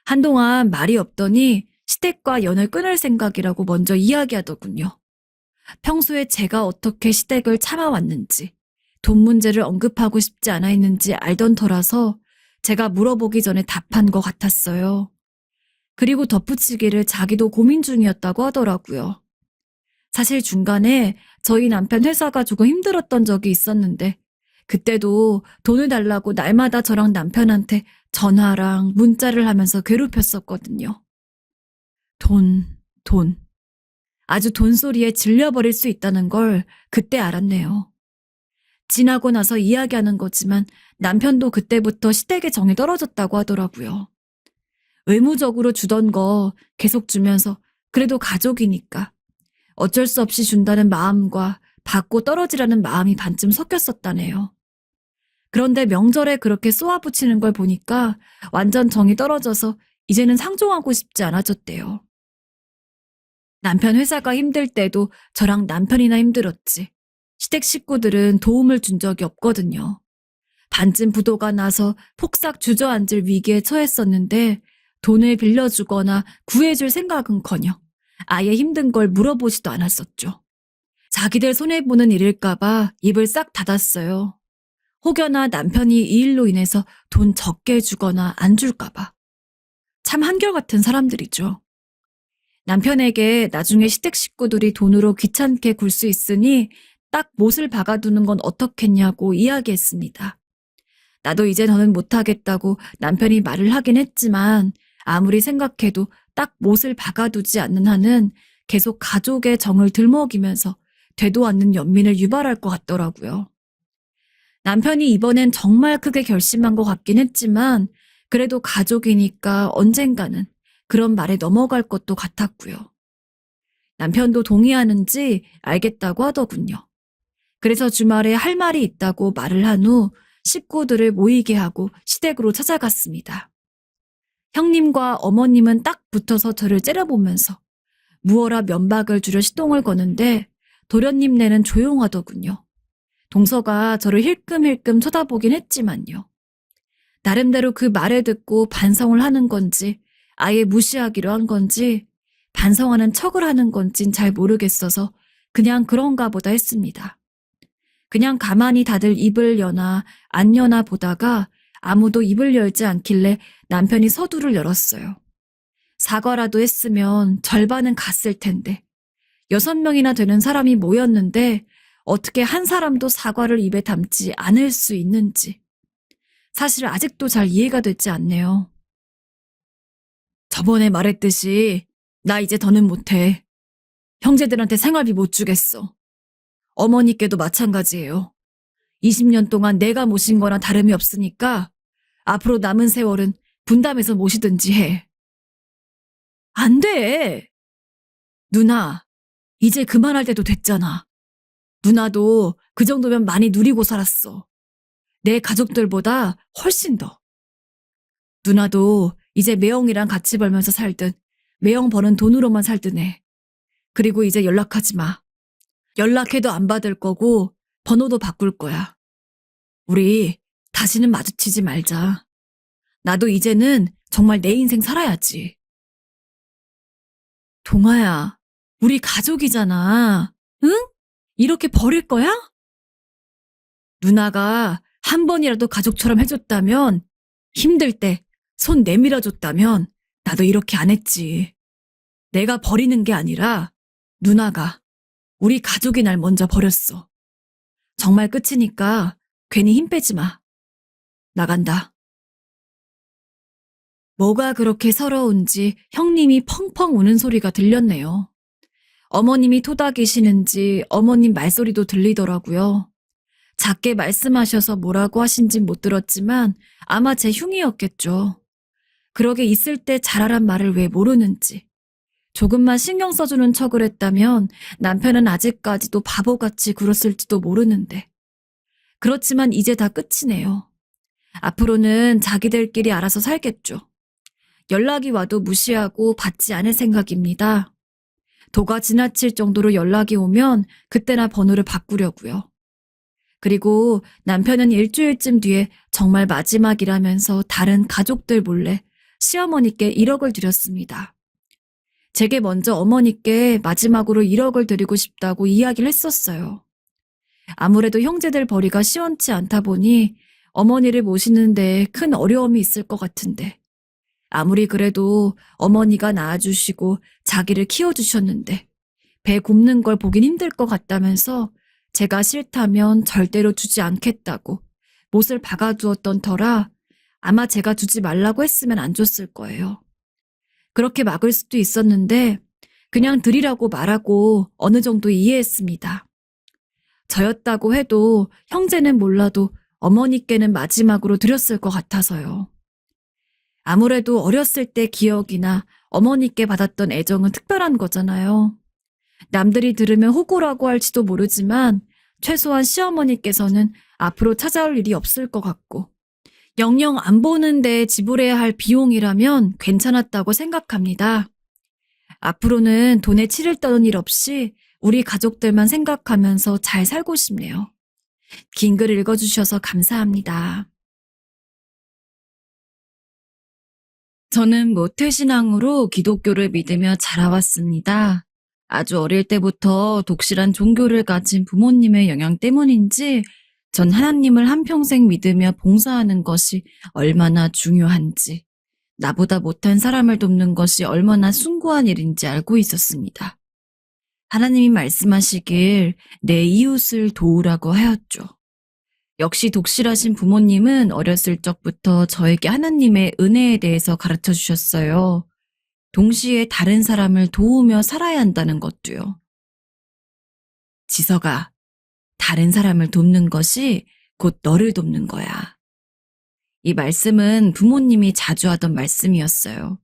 S2: 한동안 말이 없더니 시댁과 연을 끊을 생각이라고 먼저 이야기하더군요. 평소에 제가 어떻게 시댁을 참아왔는지 돈 문제를 언급하고 싶지 않아 했는지 알던 터라서 제가 물어보기 전에 답한 것 같았어요. 그리고 덧붙이기를 자기도 고민 중이었다고 하더라고요. 사실 중간에 저희 남편 회사가 조금 힘들었던 적이 있었는데 그때도 돈을 달라고 날마다 저랑 남편한테 전화랑 문자를 하면서 괴롭혔었거든요. 돈. 아주 돈소리에 질려버릴 수 있다는 걸 그때 알았네요. 지나고 나서 이야기하는 거지만 남편도 그때부터 시댁의 정이 떨어졌다고 하더라고요. 의무적으로 주던 거 계속 주면서 그래도 가족이니까 어쩔 수 없이 준다는 마음과 받고 떨어지라는 마음이 반쯤 섞였었다네요. 그런데 명절에 그렇게 쏘아붙이는 걸 보니까 완전 정이 떨어져서 이제는 상종하고 싶지 않아졌대요. 남편 회사가 힘들 때도 저랑 남편이나 힘들었지. 시댁 식구들은 도움을 준 적이 없거든요. 반쯤 부도가 나서 폭삭 주저앉을 위기에 처했었는데 돈을 빌려주거나 구해줄 생각은커녕 아예 힘든 걸 물어보지도 않았었죠. 자기들 손해보는 일일까봐 입을 싹 닫았어요. 혹여나 남편이 이 일로 인해서 돈 적게 주거나 안 줄까봐. 참 한결같은 사람들이죠. 남편에게 나중에 시댁 식구들이 돈으로 귀찮게 굴 수 있으니 딱 못을 박아두는 건 어떻겠냐고 이야기했습니다. 나도 이제 더는 못하겠다고 남편이 말을 하긴 했지만 아무리 생각해도 딱 못을 박아두지 않는 한은 계속 가족의 정을 들먹이면서 되도 않는 연민을 유발할 것 같더라고요. 남편이 이번엔 정말 크게 결심한 것 같긴 했지만 그래도 가족이니까 언젠가는 그런 말에 넘어갈 것도 같았고요. 남편도 동의하는지 알겠다고 하더군요. 그래서 주말에 할 말이 있다고 말을 한 후 식구들을 모이게 하고 시댁으로 찾아갔습니다. 형님과 어머님은 딱 붙어서 저를 째려보면서 무어라 면박을 주려 시동을 거는데 도련님네는 조용하더군요. 동서가 저를 힐끔힐끔 쳐다보긴 했지만요. 나름대로 그 말을 듣고 반성을 하는 건지 아예 무시하기로 한 건지 반성하는 척을 하는 건진 잘 모르겠어서 그냥 그런가 보다 했습니다. 그냥 가만히 다들 입을 여나 안 여나 보다가 아무도 입을 열지 않길래 남편이 서두를 열었어요. 사과라도 했으면 절반은 갔을 텐데 6명이나 되는 사람이 모였는데 어떻게 한 사람도 사과를 입에 담지 않을 수 있는지 사실 아직도 잘 이해가 되지 않네요. 저번에 말했듯이 나 이제 더는 못해. 형제들한테 생활비 못 주겠어. 어머니께도 마찬가지예요. 20년 동안 내가 모신 거나 다름이 없으니까 앞으로 남은 세월은 분담해서 모시든지 해. 안 돼! 누나, 이제 그만할 때도 됐잖아. 누나도 그 정도면 많이 누리고 살았어. 내 가족들보다 훨씬 더. 누나도 이제 매형이랑 같이 벌면서 살든 매형 버는 돈으로만 살든 해. 그리고 이제 연락하지 마. 연락해도 안 받을 거고 번호도 바꿀 거야. 우리 다시는 마주치지 말자. 나도 이제는 정말 내 인생 살아야지. 동아야, 우리 가족이잖아. 응? 이렇게 버릴 거야? 누나가 한 번이라도 가족처럼 해줬다면, 힘들 때 손 내밀어줬다면 나도 이렇게 안 했지. 내가 버리는 게 아니라 누나가 우리 가족이 날 먼저 버렸어. 정말 끝이니까 괜히 힘 빼지 마. 나간다. 뭐가 그렇게 서러운지 형님이 펑펑 우는 소리가 들렸네요. 어머님이 토닥이시는지 어머님 말소리도 들리더라고요. 작게 말씀하셔서 뭐라고 하신진 못 들었지만 아마 제 흉이었겠죠. 그러게 있을 때 잘하란 말을 왜 모르는지. 조금만 신경 써주는 척을 했다면 남편은 아직까지도 바보같이 굴었을지도 모르는데. 그렇지만 이제 다 끝이네요. 앞으로는 자기들끼리 알아서 살겠죠. 연락이 와도 무시하고 받지 않을 생각입니다. 도가 지나칠 정도로 연락이 오면 그때나 번호를 바꾸려고요. 그리고 남편은 일주일쯤 뒤에 정말 마지막이라면서 다른 가족들 몰래 시어머니께 1억을 드렸습니다. 제게 먼저 어머니께 마지막으로 1억을 드리고 싶다고 이야기를 했었어요. 아무래도 형제들 벌이가 시원치 않다 보니 어머니를 모시는 데 큰 어려움이 있을 것 같은데 아무리 그래도 어머니가 낳아주시고 자기를 키워주셨는데 배 굽는 걸 보긴 힘들 것 같다면서 제가 싫다면 절대로 주지 않겠다고 못을 박아두었던 터라 아마 제가 주지 말라고 했으면 안 줬을 거예요. 그렇게 막을 수도 있었는데 그냥 드리라고 말하고 어느 정도 이해했습니다. 저였다고 해도 형제는 몰라도 어머니께는 마지막으로 드렸을 것 같아서요. 아무래도 어렸을 때 기억이나 어머니께 받았던 애정은 특별한 거잖아요. 남들이 들으면 호구라고 할지도 모르지만 최소한 시어머니께서는 앞으로 찾아올 일이 없을 것 같고 영영 안 보는데 지불해야 할 비용이라면 괜찮았다고 생각합니다. 앞으로는 돈에 치를 떠는 일 없이 우리 가족들만 생각하면서 잘 살고 싶네요. 긴 글 읽어주셔서 감사합니다. 저는 모태신앙으로 기독교를 믿으며 자라왔습니다. 아주 어릴 때부터 독실한 종교를 가진 부모님의 영향 때문인지 전 하나님을 한평생 믿으며 봉사하는 것이 얼마나 중요한지, 나보다 못한 사람을 돕는 것이 얼마나 숭고한 일인지 알고 있었습니다. 하나님이 말씀하시길 내 이웃을 도우라고 하였죠. 역시 독실하신 부모님은 어렸을 적부터 저에게 하나님의 은혜에 대해서 가르쳐 주셨어요. 동시에 다른 사람을 도우며 살아야 한다는 것도요. 지석아, 다른 사람을 돕는 것이 곧 너를 돕는 거야. 이 말씀은 부모님이 자주 하던 말씀이었어요.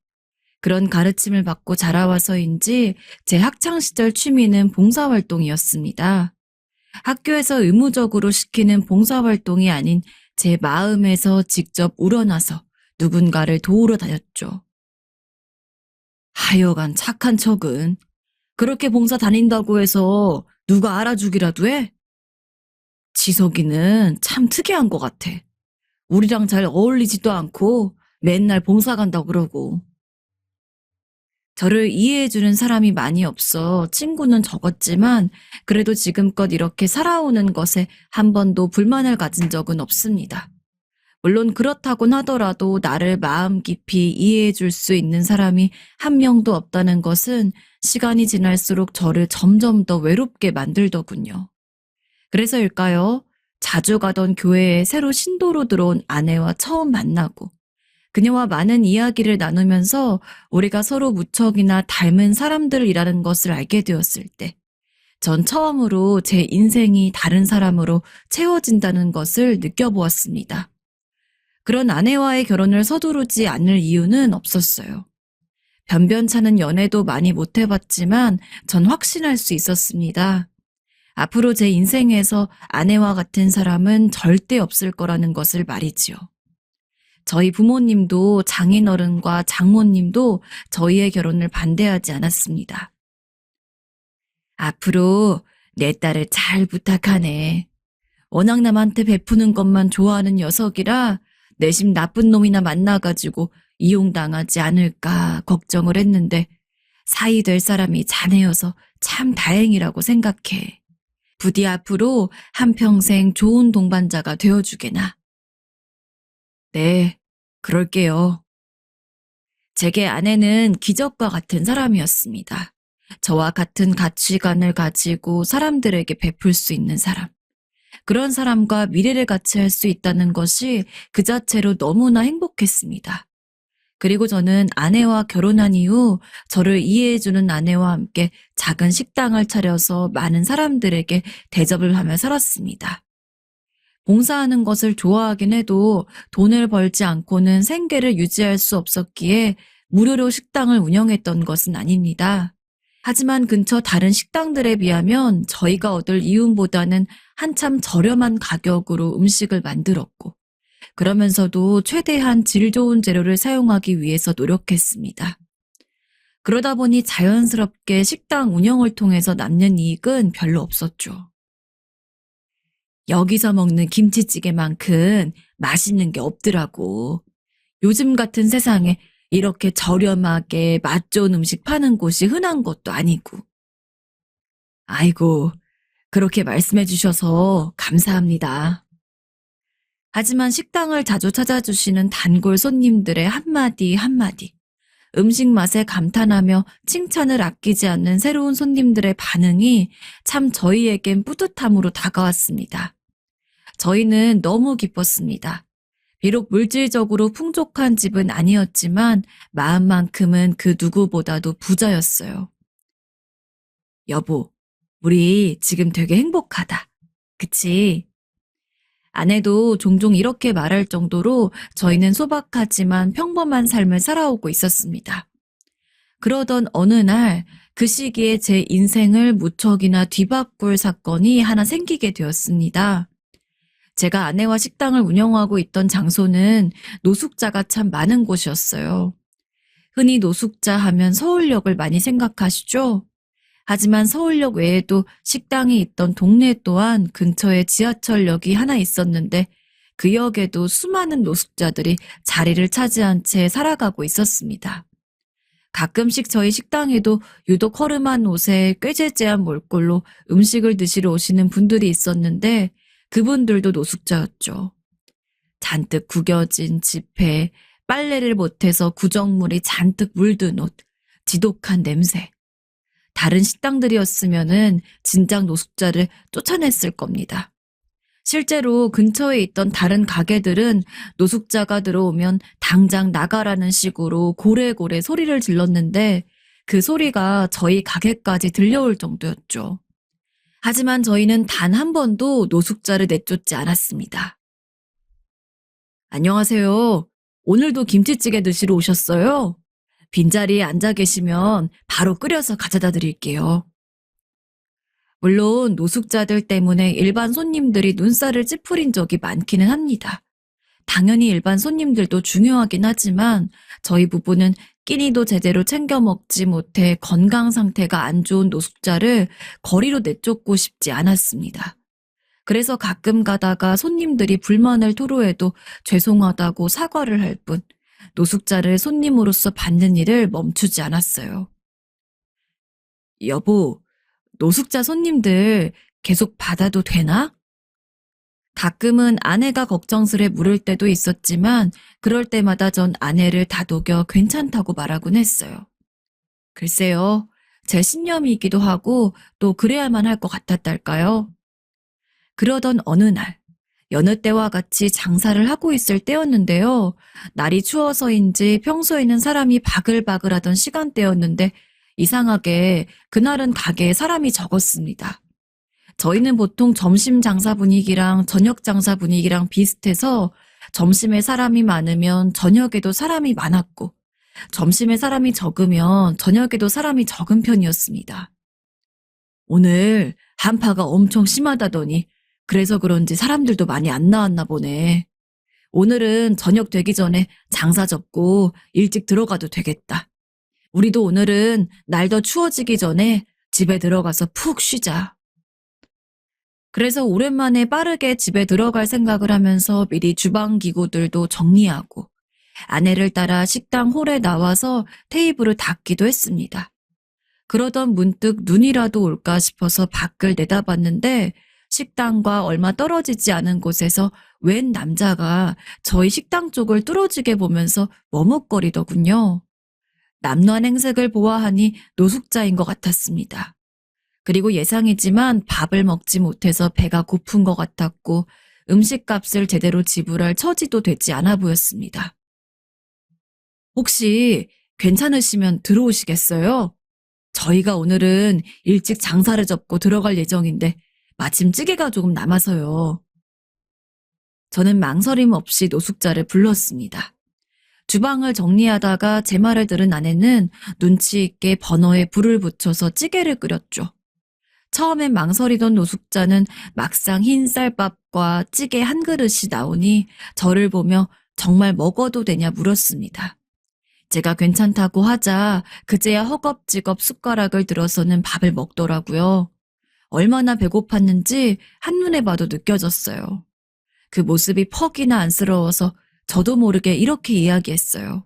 S2: 그런 가르침을 받고 자라와서인지 제 학창시절 취미는 봉사활동이었습니다. 학교에서 의무적으로 시키는 봉사활동이 아닌 제 마음에서 직접 우러나서 누군가를 도우러 다녔죠. 하여간 착한 척은 그렇게 봉사 다닌다고 해서 누가 알아주기라도 해? 지석이는 참 특이한 것 같아. 우리랑 잘 어울리지도 않고 맨날 봉사 간다고 그러고. 저를 이해해주는 사람이 많이 없어 친구는 적었지만 그래도 지금껏 이렇게 살아오는 것에 한 번도 불만을 가진 적은 없습니다. 물론 그렇다곤 하더라도 나를 마음 깊이 이해해줄 수 있는 사람이 한 명도 없다는 것은 시간이 지날수록 저를 점점 더 외롭게 만들더군요. 그래서일까요? 자주 가던 교회에 새로 신도로 들어온 아내와 처음 만나고 그녀와 많은 이야기를 나누면서 우리가 서로 무척이나 닮은 사람들이라는 것을 알게 되었을 때, 전 처음으로 제 인생이 다른 사람으로 채워진다는 것을 느껴보았습니다. 그런 아내와의 결혼을 서두르지 않을 이유는 없었어요. 변변찮은 연애도 많이 못 해봤지만 전 확신할 수 있었습니다. 앞으로 제 인생에서 아내와 같은 사람은 절대 없을 거라는 것을 말이지요. 저희 부모님도 장인어른과 장모님도 저희의 결혼을 반대하지 않았습니다. 앞으로 내 딸을 잘 부탁하네. 워낙 남한테 베푸는 것만 좋아하는 녀석이라 내심 나쁜 놈이나 만나가지고 이용당하지 않을까 걱정을 했는데 사이 될 사람이 자네여서 참 다행이라고 생각해. 부디 앞으로 한평생 좋은 동반자가 되어주게나. 네, 그럴게요. 제게 아내는 기적과 같은 사람이었습니다. 저와 같은 가치관을 가지고 사람들에게 베풀 수 있는 사람. 그런 사람과 미래를 같이 할 수 있다는 것이 그 자체로 너무나 행복했습니다. 그리고 저는 아내와 결혼한 이후 저를 이해해주는 아내와 함께 작은 식당을 차려서 많은 사람들에게 대접을 하며 살았습니다. 봉사하는 것을 좋아하긴 해도 돈을 벌지 않고는 생계를 유지할 수 없었기에 무료로 식당을 운영했던 것은 아닙니다. 하지만 근처 다른 식당들에 비하면 저희가 얻을 이윤보다는 한참 저렴한 가격으로 음식을 만들었고, 그러면서도 최대한 질 좋은 재료를 사용하기 위해서 노력했습니다. 그러다 보니 자연스럽게 식당 운영을 통해서 남는 이익은 별로 없었죠. 여기서 먹는 김치찌개만큼 맛있는 게 없더라고. 요즘 같은 세상에 이렇게 저렴하게 맛 좋은 음식 파는 곳이 흔한 것도 아니고. 아이고, 그렇게 말씀해 주셔서 감사합니다. 하지만 식당을 자주 찾아주시는 단골 손님들의 한마디 한마디, 음식 맛에 감탄하며 칭찬을 아끼지 않는 새로운 손님들의 반응이 참 저희에겐 뿌듯함으로 다가왔습니다. 저희는 너무 기뻤습니다. 비록 물질적으로 풍족한 집은 아니었지만 마음만큼은 그 누구보다도 부자였어요. 여보, 우리 지금 되게 행복하다. 그치? 아내도 종종 이렇게 말할 정도로 저희는 소박하지만 평범한 삶을 살아오고 있었습니다. 그러던 어느 날 그 시기에 제 인생을 무척이나 뒤바꿀 사건이 하나 생기게 되었습니다. 제가 아내와 식당을 운영하고 있던 장소는 노숙자가 참 많은 곳이었어요. 흔히 노숙자 하면 서울역을 많이 생각하시죠? 하지만 서울역 외에도 식당이 있던 동네 또한 근처에 지하철역이 하나 있었는데 그 역에도 수많은 노숙자들이 자리를 차지한 채 살아가고 있었습니다. 가끔씩 저희 식당에도 유독 허름한 옷에 꾀재재한 몰골로 음식을 드시러 오시는 분들이 있었는데 그분들도 노숙자였죠. 잔뜩 구겨진 지폐, 빨래를 못해서 구정물이 잔뜩 물든 옷, 지독한 냄새. 다른 식당들이었으면은 진작 노숙자를 쫓아냈을 겁니다. 실제로 근처에 있던 다른 가게들은 노숙자가 들어오면 당장 나가라는 식으로 고래고래 소리를 질렀는데 그 소리가 저희 가게까지 들려올 정도였죠. 하지만 저희는 단 한 번도 노숙자를 내쫓지 않았습니다. 안녕하세요. 오늘도 김치찌개 드시러 오셨어요? 빈자리에 앉아 계시면 바로 끓여서 가져다 드릴게요. 물론 노숙자들 때문에 일반 손님들이 눈살을 찌푸린 적이 많기는 합니다. 당연히 일반 손님들도 중요하긴 하지만 저희 부부는 끼니도 제대로 챙겨 먹지 못해 건강 상태가 안 좋은 노숙자를 거리로 내쫓고 싶지 않았습니다. 그래서 가끔 가다가 손님들이 불만을 토로해도 죄송하다고 사과를 할 뿐 노숙자를 손님으로서 받는 일을 멈추지 않았어요. 여보, 노숙자 손님들 계속 받아도 되나? 가끔은 아내가 걱정스레 물을 때도 있었지만 그럴 때마다 전 아내를 다독여 괜찮다고 말하곤 했어요. 글쎄요, 제 신념이기도 하고 또 그래야만 할 것 같았달까요? 그러던 어느 날, 여느 때와 같이 장사를 하고 있을 때였는데요. 날이 추워서인지 평소에는 사람이 바글바글하던 시간대였는데 이상하게 그날은 가게에 사람이 적었습니다. 저희는 보통 점심 장사 분위기랑 저녁 장사 분위기랑 비슷해서 점심에 사람이 많으면 저녁에도 사람이 많았고 점심에 사람이 적으면 저녁에도 사람이 적은 편이었습니다. 오늘 한파가 엄청 심하다더니 그래서 그런지 사람들도 많이 안 나왔나 보네. 오늘은 저녁 되기 전에 장사 접고 일찍 들어가도 되겠다. 우리도 오늘은 날 더 추워지기 전에 집에 들어가서 푹 쉬자. 그래서 오랜만에 빠르게 집에 들어갈 생각을 하면서 미리 주방 기구들도 정리하고 아내를 따라 식당 홀에 나와서 테이블을 닦기도 했습니다. 그러던 문득 눈이라도 올까 싶어서 밖을 내다봤는데 식당과 얼마 떨어지지 않은 곳에서 웬 남자가 저희 식당 쪽을 뚫어지게 보면서 머뭇거리더군요. 남루한 행색을 보아하니 노숙자인 것 같았습니다. 그리고 예상이지만 밥을 먹지 못해서 배가 고픈 것 같았고 음식값을 제대로 지불할 처지도 되지 않아 보였습니다. 혹시 괜찮으시면 들어오시겠어요? 저희가 오늘은 일찍 장사를 접고 들어갈 예정인데 마침 찌개가 조금 남아서요. 저는 망설임 없이 노숙자를 불렀습니다. 주방을 정리하다가 제 말을 들은 아내는 눈치 있게 버너에 불을 붙여서 찌개를 끓였죠. 처음엔 망설이던 노숙자는 막상 흰 쌀밥과 찌개 한 그릇이 나오니 저를 보며 정말 먹어도 되냐 물었습니다. 제가 괜찮다고 하자 그제야 허겁지겁 숟가락을 들어서는 밥을 먹더라고요. 얼마나 배고팠는지 한눈에 봐도 느껴졌어요. 그 모습이 퍽이나 안쓰러워서 저도 모르게 이렇게 이야기했어요.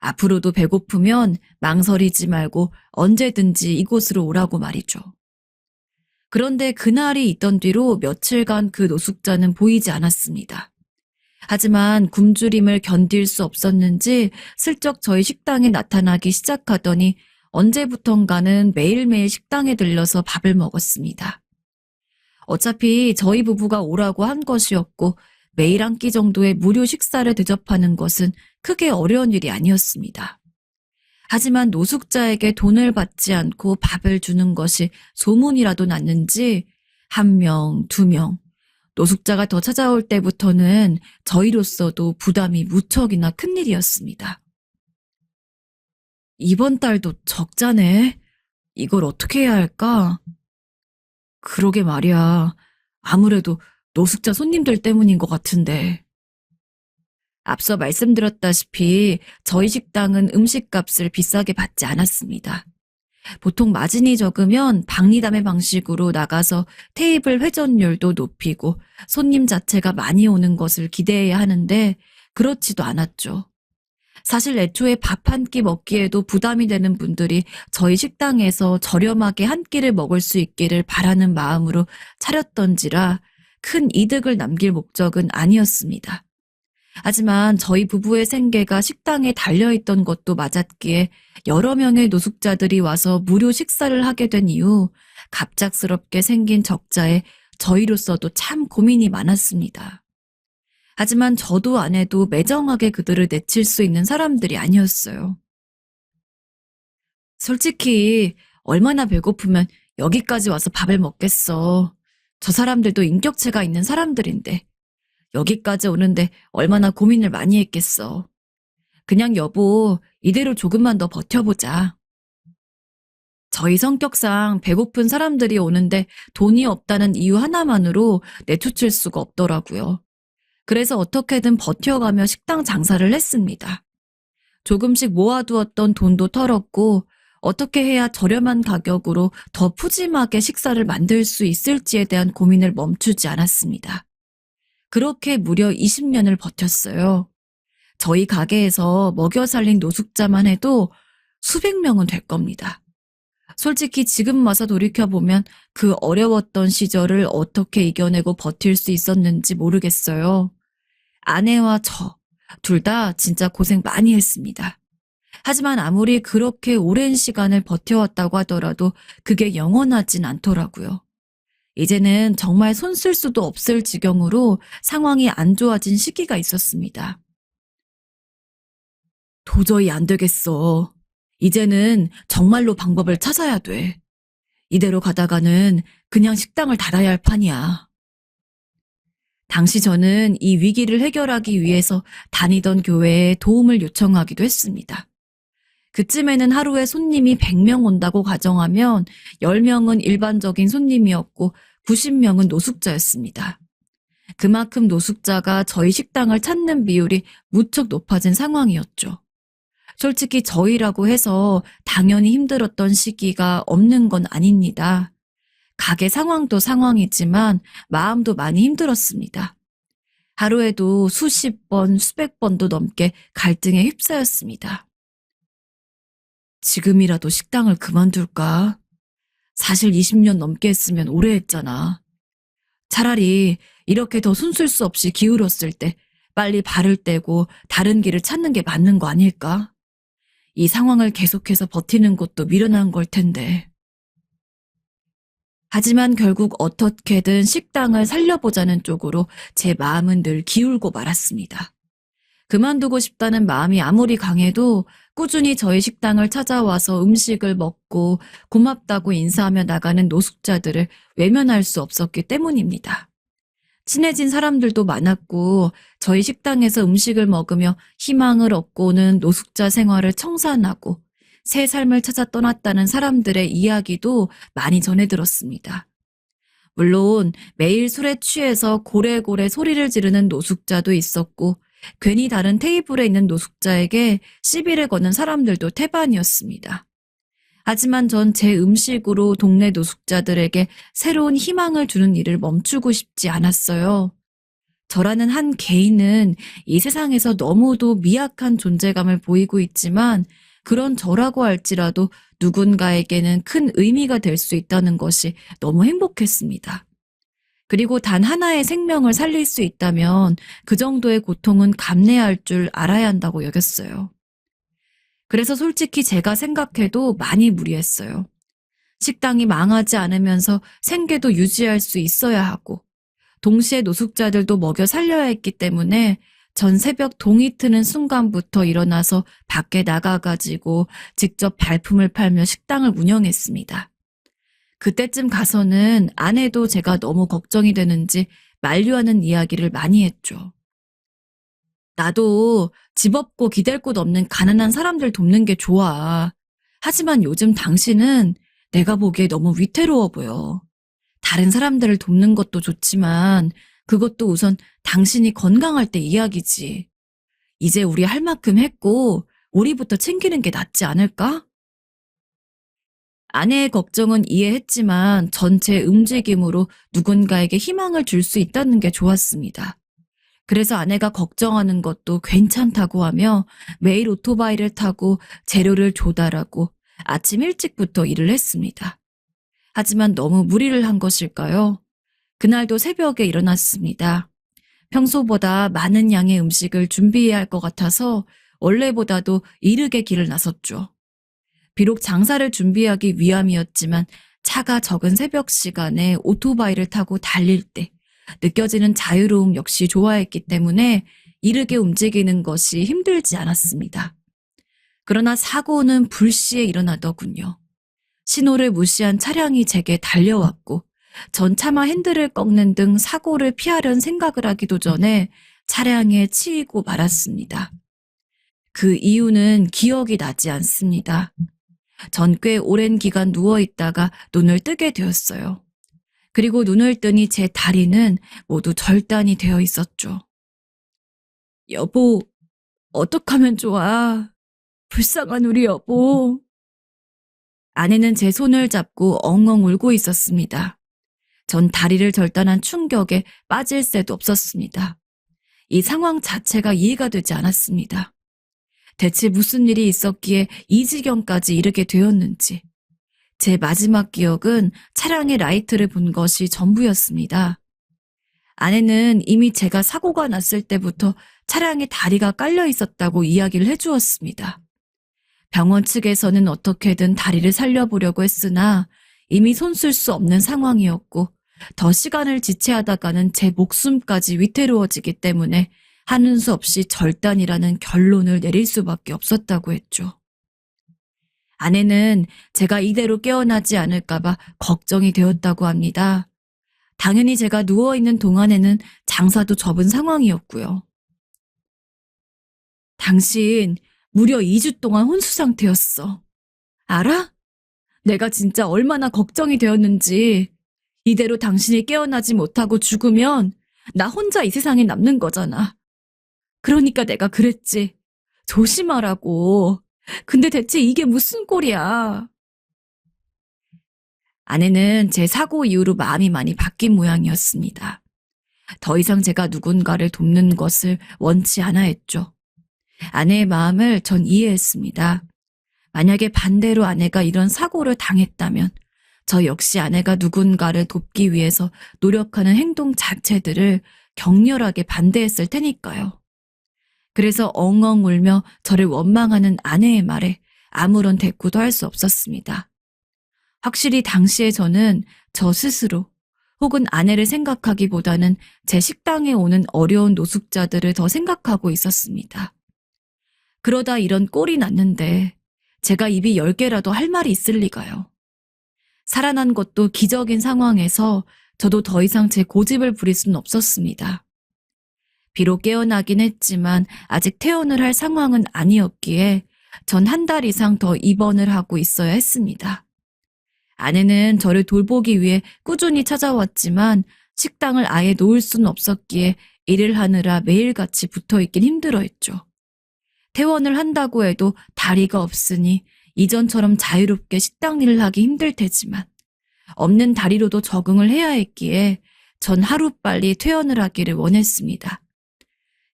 S2: 앞으로도 배고프면 망설이지 말고 언제든지 이곳으로 오라고 말이죠. 그런데 그날이 있던 뒤로 며칠간 그 노숙자는 보이지 않았습니다. 하지만 굶주림을 견딜 수 없었는지 슬쩍 저희 식당에 나타나기 시작하더니 언제부턴가는 매일매일 식당에 들려서 밥을 먹었습니다. 어차피 저희 부부가 오라고 한 것이었고 매일 한 끼 정도의 무료 식사를 대접하는 것은 크게 어려운 일이 아니었습니다. 하지만 노숙자에게 돈을 받지 않고 밥을 주는 것이 소문이라도 났는지 1명, 2명, 노숙자가 더 찾아올 때부터는 저희로서도 부담이 무척이나 큰일이었습니다. 이번 달도 적자네. 이걸 어떻게 해야 할까? 그러게 말이야. 아무래도 노숙자 손님들 때문인 것 같은데. 앞서 말씀드렸다시피 저희 식당은 음식값을 비싸게 받지 않았습니다. 보통 마진이 적으면 박리담의 방식으로 나가서 테이블 회전율도 높이고 손님 자체가 많이 오는 것을 기대해야 하는데 그렇지도 않았죠. 사실 애초에 밥 한 끼 먹기에도 부담이 되는 분들이 저희 식당에서 저렴하게 한 끼를 먹을 수 있기를 바라는 마음으로 차렸던지라 큰 이득을 남길 목적은 아니었습니다. 하지만 저희 부부의 생계가 식당에 달려있던 것도 맞았기에 여러 명의 노숙자들이 와서 무료 식사를 하게 된 이후 갑작스럽게 생긴 적자에 저희로서도 참 고민이 많았습니다. 하지만 저도 아내도 매정하게 그들을 내칠 수 있는 사람들이 아니었어요. 솔직히 얼마나 배고프면 여기까지 와서 밥을 먹겠어. 저 사람들도 인격체가 있는 사람들인데 여기까지 오는데 얼마나 고민을 많이 했겠어. 그냥 여보, 이대로 조금만 더 버텨보자. 저희 성격상 배고픈 사람들이 오는데 돈이 없다는 이유 하나만으로 내쫓을 수가 없더라고요. 그래서 어떻게든 버텨가며 식당 장사를 했습니다. 조금씩 모아두었던 돈도 털었고 어떻게 해야 저렴한 가격으로 더 푸짐하게 식사를 만들 수 있을지에 대한 고민을 멈추지 않았습니다. 그렇게 무려 20년을 버텼어요. 저희 가게에서 먹여 살린 노숙자만 해도 수백 명은 될 겁니다. 솔직히 지금 와서 돌이켜보면 그 어려웠던 시절을 어떻게 이겨내고 버틸 수 있었는지 모르겠어요. 아내와 저, 둘 다 진짜 고생 많이 했습니다. 하지만 아무리 그렇게 오랜 시간을 버텨왔다고 하더라도 그게 영원하진 않더라고요. 이제는 정말 손 쓸 수도 없을 지경으로 상황이 안 좋아진 시기가 있었습니다. 도저히 안 되겠어. 이제는 정말로 방법을 찾아야 돼. 이대로 가다가는 그냥 식당을 닫아야 할 판이야. 당시 저는 이 위기를 해결하기 위해서 다니던 교회에 도움을 요청하기도 했습니다. 그쯤에는 하루에 손님이 100명 온다고 가정하면 10명은 일반적인 손님이었고 90명은 노숙자였습니다. 그만큼 노숙자가 저희 식당을 찾는 비율이 무척 높아진 상황이었죠. 솔직히 저희라고 해서 당연히 힘들었던 시기가 없는 건 아닙니다. 가게 상황도 상황이지만 마음도 많이 힘들었습니다. 하루에도 수십 번, 수백 번도 넘게 갈등에 휩싸였습니다. 지금이라도 식당을 그만둘까? 사실 20년 넘게 했으면 오래 했잖아. 차라리 이렇게 더 손쓸 수 없이 기울었을 때 빨리 발을 떼고 다른 길을 찾는 게 맞는 거 아닐까? 이 상황을 계속해서 버티는 것도 미련한 걸 텐데. 하지만 결국 어떻게든 식당을 살려보자는 쪽으로 제 마음은 늘 기울고 말았습니다. 그만두고 싶다는 마음이 아무리 강해도 꾸준히 저희 식당을 찾아와서 음식을 먹고 고맙다고 인사하며 나가는 노숙자들을 외면할 수 없었기 때문입니다. 친해진 사람들도 많았고 저희 식당에서 음식을 먹으며 희망을 얻고 오는 노숙자 생활을 청산하고 새 삶을 찾아 떠났다는 사람들의 이야기도 많이 전해 들었습니다. 물론 매일 술에 취해서 고래고래 소리를 지르는 노숙자도 있었고 괜히 다른 테이블에 있는 노숙자에게 시비를 거는 사람들도 태반이었습니다. 하지만 전 제 음식으로 동네 노숙자들에게 새로운 희망을 주는 일을 멈추고 싶지 않았어요. 저라는 한 개인은 이 세상에서 너무도 미약한 존재감을 보이고 있지만 그런 저라고 할지라도 누군가에게는 큰 의미가 될 수 있다는 것이 너무 행복했습니다. 그리고 단 하나의 생명을 살릴 수 있다면 그 정도의 고통은 감내할 줄 알아야 한다고 여겼어요. 그래서 솔직히 제가 생각해도 많이 무리했어요. 식당이 망하지 않으면서 생계도 유지할 수 있어야 하고 동시에 노숙자들도 먹여 살려야 했기 때문에 전 새벽 동이 트는 순간부터 일어나서 밖에 나가가지고 직접 발품을 팔며 식당을 운영했습니다. 그때쯤 가서는 아내도 제가 너무 걱정이 되는지 만류하는 이야기를 많이 했죠. 나도 집 없고 기댈 곳 없는 가난한 사람들 돕는 게 좋아. 하지만 요즘 당신은 내가 보기에 너무 위태로워 보여. 다른 사람들을 돕는 것도 좋지만 그것도 우선 당신이 건강할 때 이야기지. 이제 우리 할 만큼 했고 우리부터 챙기는 게 낫지 않을까? 아내의 걱정은 이해했지만 전체 움직임으로 누군가에게 희망을 줄 수 있다는 게 좋았습니다. 그래서 아내가 걱정하는 것도 괜찮다고 하며 매일 오토바이를 타고 재료를 조달하고 아침 일찍부터 일을 했습니다. 하지만 너무 무리를 한 것일까요? 그날도 새벽에 일어났습니다. 평소보다 많은 양의 음식을 준비해야 할 것 같아서 원래보다도 이르게 길을 나섰죠. 비록 장사를 준비하기 위함이었지만 차가 적은 새벽 시간에 오토바이를 타고 달릴 때 느껴지는 자유로움 역시 좋아했기 때문에 이르게 움직이는 것이 힘들지 않았습니다. 그러나 사고는 불시에 일어나더군요. 신호를 무시한 차량이 제게 달려왔고 전 차마 핸들을 꺾는 등 사고를 피하려는 생각을 하기도 전에 차량에 치이고 말았습니다. 그 이유는 기억이 나지 않습니다. 전 꽤 오랜 기간 누워있다가 눈을 뜨게 되었어요. 그리고 눈을 뜨니 제 다리는 모두 절단이 되어 있었죠. 여보, 어떡하면 좋아. 불쌍한 우리 여보. 아내는 제 손을 잡고 엉엉 울고 있었습니다. 전 다리를 절단한 충격에 빠질 새도 없었습니다. 이 상황 자체가 이해가 되지 않았습니다. 대체 무슨 일이 있었기에 이 지경까지 이르게 되었는지. 제 마지막 기억은 차량의 라이트를 본 것이 전부였습니다. 아내는 이미 제가 사고가 났을 때부터 차량에 다리가 깔려 있었다고 이야기를 해주었습니다. 병원 측에서는 어떻게든 다리를 살려보려고 했으나 이미 손쓸 수 없는 상황이었고 더 시간을 지체하다가는 제 목숨까지 위태로워지기 때문에 하는 수 없이 절단이라는 결론을 내릴 수밖에 없었다고 했죠. 아내는 제가 이대로 깨어나지 않을까봐 걱정이 되었다고 합니다. 당연히 제가 누워있는 동안에는 장사도 접은 상황이었고요. 당신 무려 2주 동안 혼수 상태였어. 알아? 내가 진짜 얼마나 걱정이 되었는지. 이대로 당신이 깨어나지 못하고 죽으면 나 혼자 이 세상에 남는 거잖아. 그러니까 내가 그랬지. 조심하라고. 근데 대체 이게 무슨 꼴이야. 아내는 제 사고 이후로 마음이 많이 바뀐 모양이었습니다. 더 이상 제가 누군가를 돕는 것을 원치 않아 했죠. 아내의 마음을 전 이해했습니다. 만약에 반대로 아내가 이런 사고를 당했다면 저 역시 아내가 누군가를 돕기 위해서 노력하는 행동 자체들을 격렬하게 반대했을 테니까요. 그래서 엉엉 울며 저를 원망하는 아내의 말에 아무런 대꾸도 할 수 없었습니다. 확실히 당시에 저는 저 스스로 혹은 아내를 생각하기보다는 제 식당에 오는 어려운 노숙자들을 더 생각하고 있었습니다. 그러다 이런 꼴이 났는데 제가 입이 10개라도 할 말이 있을 리가요. 살아난 것도 기적인 상황에서 저도 더 이상 제 고집을 부릴 수는 없었습니다. 비록 깨어나긴 했지만 아직 퇴원을 할 상황은 아니었기에 전 한 달 이상 더 입원을 하고 있어야 했습니다. 아내는 저를 돌보기 위해 꾸준히 찾아왔지만 식당을 아예 놓을 수는 없었기에 일을 하느라 매일같이 붙어있긴 힘들어했죠. 퇴원을 한다고 해도 다리가 없으니 이전처럼 자유롭게 식당 일을 하기 힘들 테지만 없는 다리로도 적응을 해야 했기에 전 하루빨리 퇴원을 하기를 원했습니다.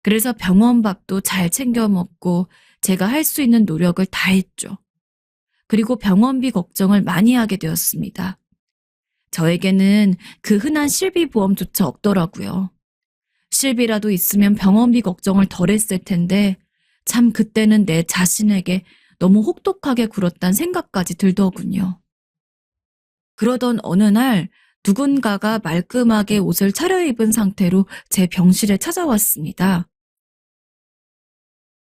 S2: 그래서 병원 밥도 잘 챙겨 먹고 제가 할 수 있는 노력을 다했죠. 그리고 병원비 걱정을 많이 하게 되었습니다. 저에게는 그 흔한 실비보험조차 없더라고요. 실비라도 있으면 병원비 걱정을 덜 했을 텐데 참 그때는 내 자신에게 너무 혹독하게 굴었단 생각까지 들더군요. 그러던 어느 날 누군가가 말끔하게 옷을 차려입은 상태로 제 병실에 찾아왔습니다.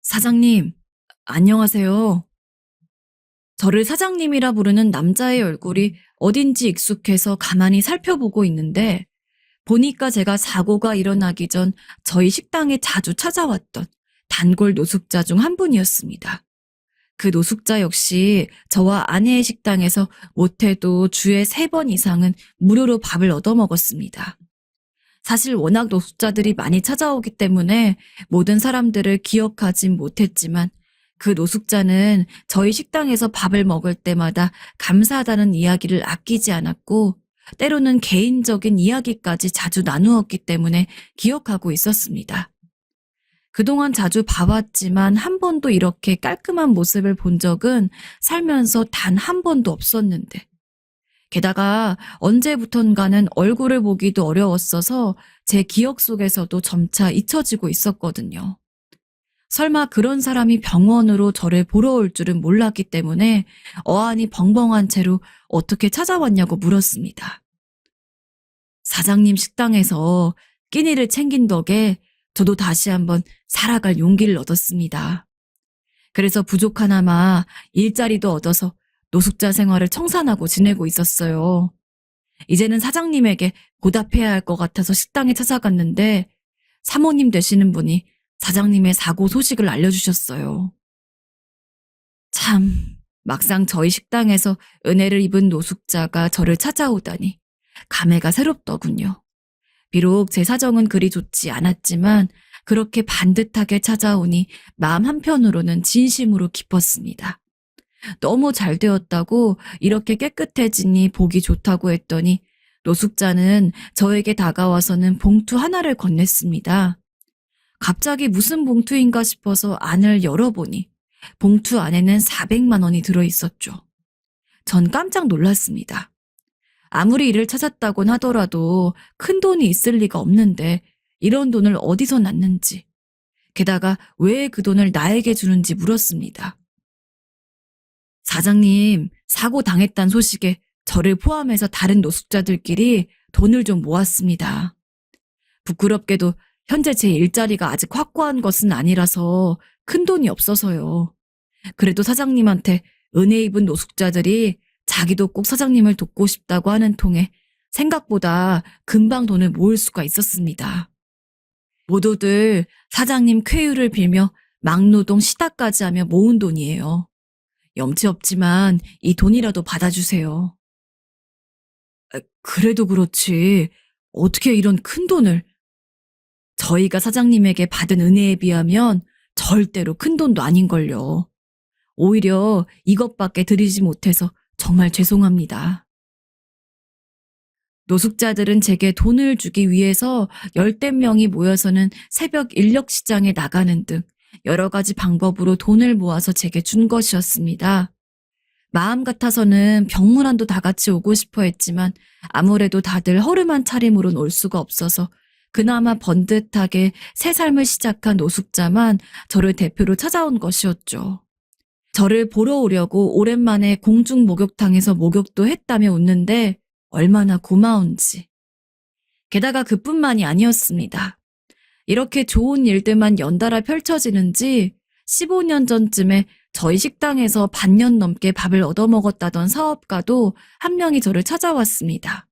S2: 사장님, 안녕하세요. 저를 사장님이라 부르는 남자의 얼굴이 어딘지 익숙해서 가만히 살펴보고 있는데 보니까 제가 사고가 일어나기 전 저희 식당에 자주 찾아왔던 단골 노숙자 중 한 분이었습니다. 그 노숙자 역시 저와 아내의 식당에서 못해도 주에 3번 이상은 무료로 밥을 얻어먹었습니다. 사실 워낙 노숙자들이 많이 찾아오기 때문에 모든 사람들을 기억하진 못했지만 그 노숙자는 저희 식당에서 밥을 먹을 때마다 감사하다는 이야기를 아끼지 않았고 때로는 개인적인 이야기까지 자주 나누었기 때문에 기억하고 있었습니다. 그동안 자주 봐왔지만 한 번도 이렇게 깔끔한 모습을 본 적은 살면서 단 한 번도 없었는데 게다가 언제부턴가는 얼굴을 보기도 어려웠어서 제 기억 속에서도 점차 잊혀지고 있었거든요. 설마 그런 사람이 병원으로 저를 보러 올 줄은 몰랐기 때문에 어안이 벙벙한 채로 어떻게 찾아왔냐고 물었습니다. 사장님 식당에서 끼니를 챙긴 덕에 저도 다시 한번 살아갈 용기를 얻었습니다. 그래서 부족하나마 일자리도 얻어서 노숙자 생활을 청산하고 지내고 있었어요. 이제는 사장님에게 보답해야 할 것 같아서 식당에 찾아갔는데 사모님 되시는 분이 사장님의 사고 소식을 알려주셨어요. 참, 막상 저희 식당에서 은혜를 입은 노숙자가 저를 찾아오다니 감회가 새롭더군요. 비록 제 사정은 그리 좋지 않았지만 그렇게 반듯하게 찾아오니 마음 한편으로는 진심으로 기뻤습니다. 너무 잘 되었다고 이렇게 깨끗해지니 보기 좋다고 했더니 노숙자는 저에게 다가와서는 봉투 하나를 건넸습니다. 갑자기 무슨 봉투인가 싶어서 안을 열어보니 봉투 안에는 400만 원이 들어있었죠. 전 깜짝 놀랐습니다. 아무리 이를 찾았다곤 하더라도 큰 돈이 있을 리가 없는데 이런 돈을 어디서 났는지, 게다가 왜 그 돈을 나에게 주는지 물었습니다. 사장님, 사고 당했단 소식에 저를 포함해서 다른 노숙자들끼리 돈을 좀 모았습니다. 부끄럽게도 현재 제 일자리가 아직 확고한 것은 아니라서 큰 돈이 없어서요. 그래도 사장님한테 은혜 입은 노숙자들이 자기도 꼭 사장님을 돕고 싶다고 하는 통에 생각보다 금방 돈을 모을 수가 있었습니다. 모두들 사장님 쾌유를 빌며 막노동 시다까지 하며 모은 돈이에요. 염치 없지만 이 돈이라도 받아주세요. 그래도 그렇지. 어떻게 이런 큰 돈을. 저희가 사장님에게 받은 은혜에 비하면 절대로 큰 돈도 아닌걸요. 오히려 이것밖에 드리지 못해서 정말 죄송합니다. 노숙자들은 제게 돈을 주기 위해서 열댓 명이 모여서는 새벽 인력시장에 나가는 등 여러 가지 방법으로 돈을 모아서 제게 준 것이었습니다. 마음 같아서는 병문안도 다 같이 오고 싶어 했지만 아무래도 다들 허름한 차림으론 올 수가 없어서 그나마 번듯하게 새 삶을 시작한 노숙자만 저를 대표로 찾아온 것이었죠. 저를 보러 오려고 오랜만에 공중 목욕탕에서 목욕도 했다며 웃는데 얼마나 고마운지. 게다가 그뿐만이 아니었습니다. 이렇게 좋은 일들만 연달아 펼쳐지는지 15년 전쯤에 저희 식당에서 반년 넘게 밥을 얻어먹었다던 사업가도 한 명이 저를 찾아왔습니다.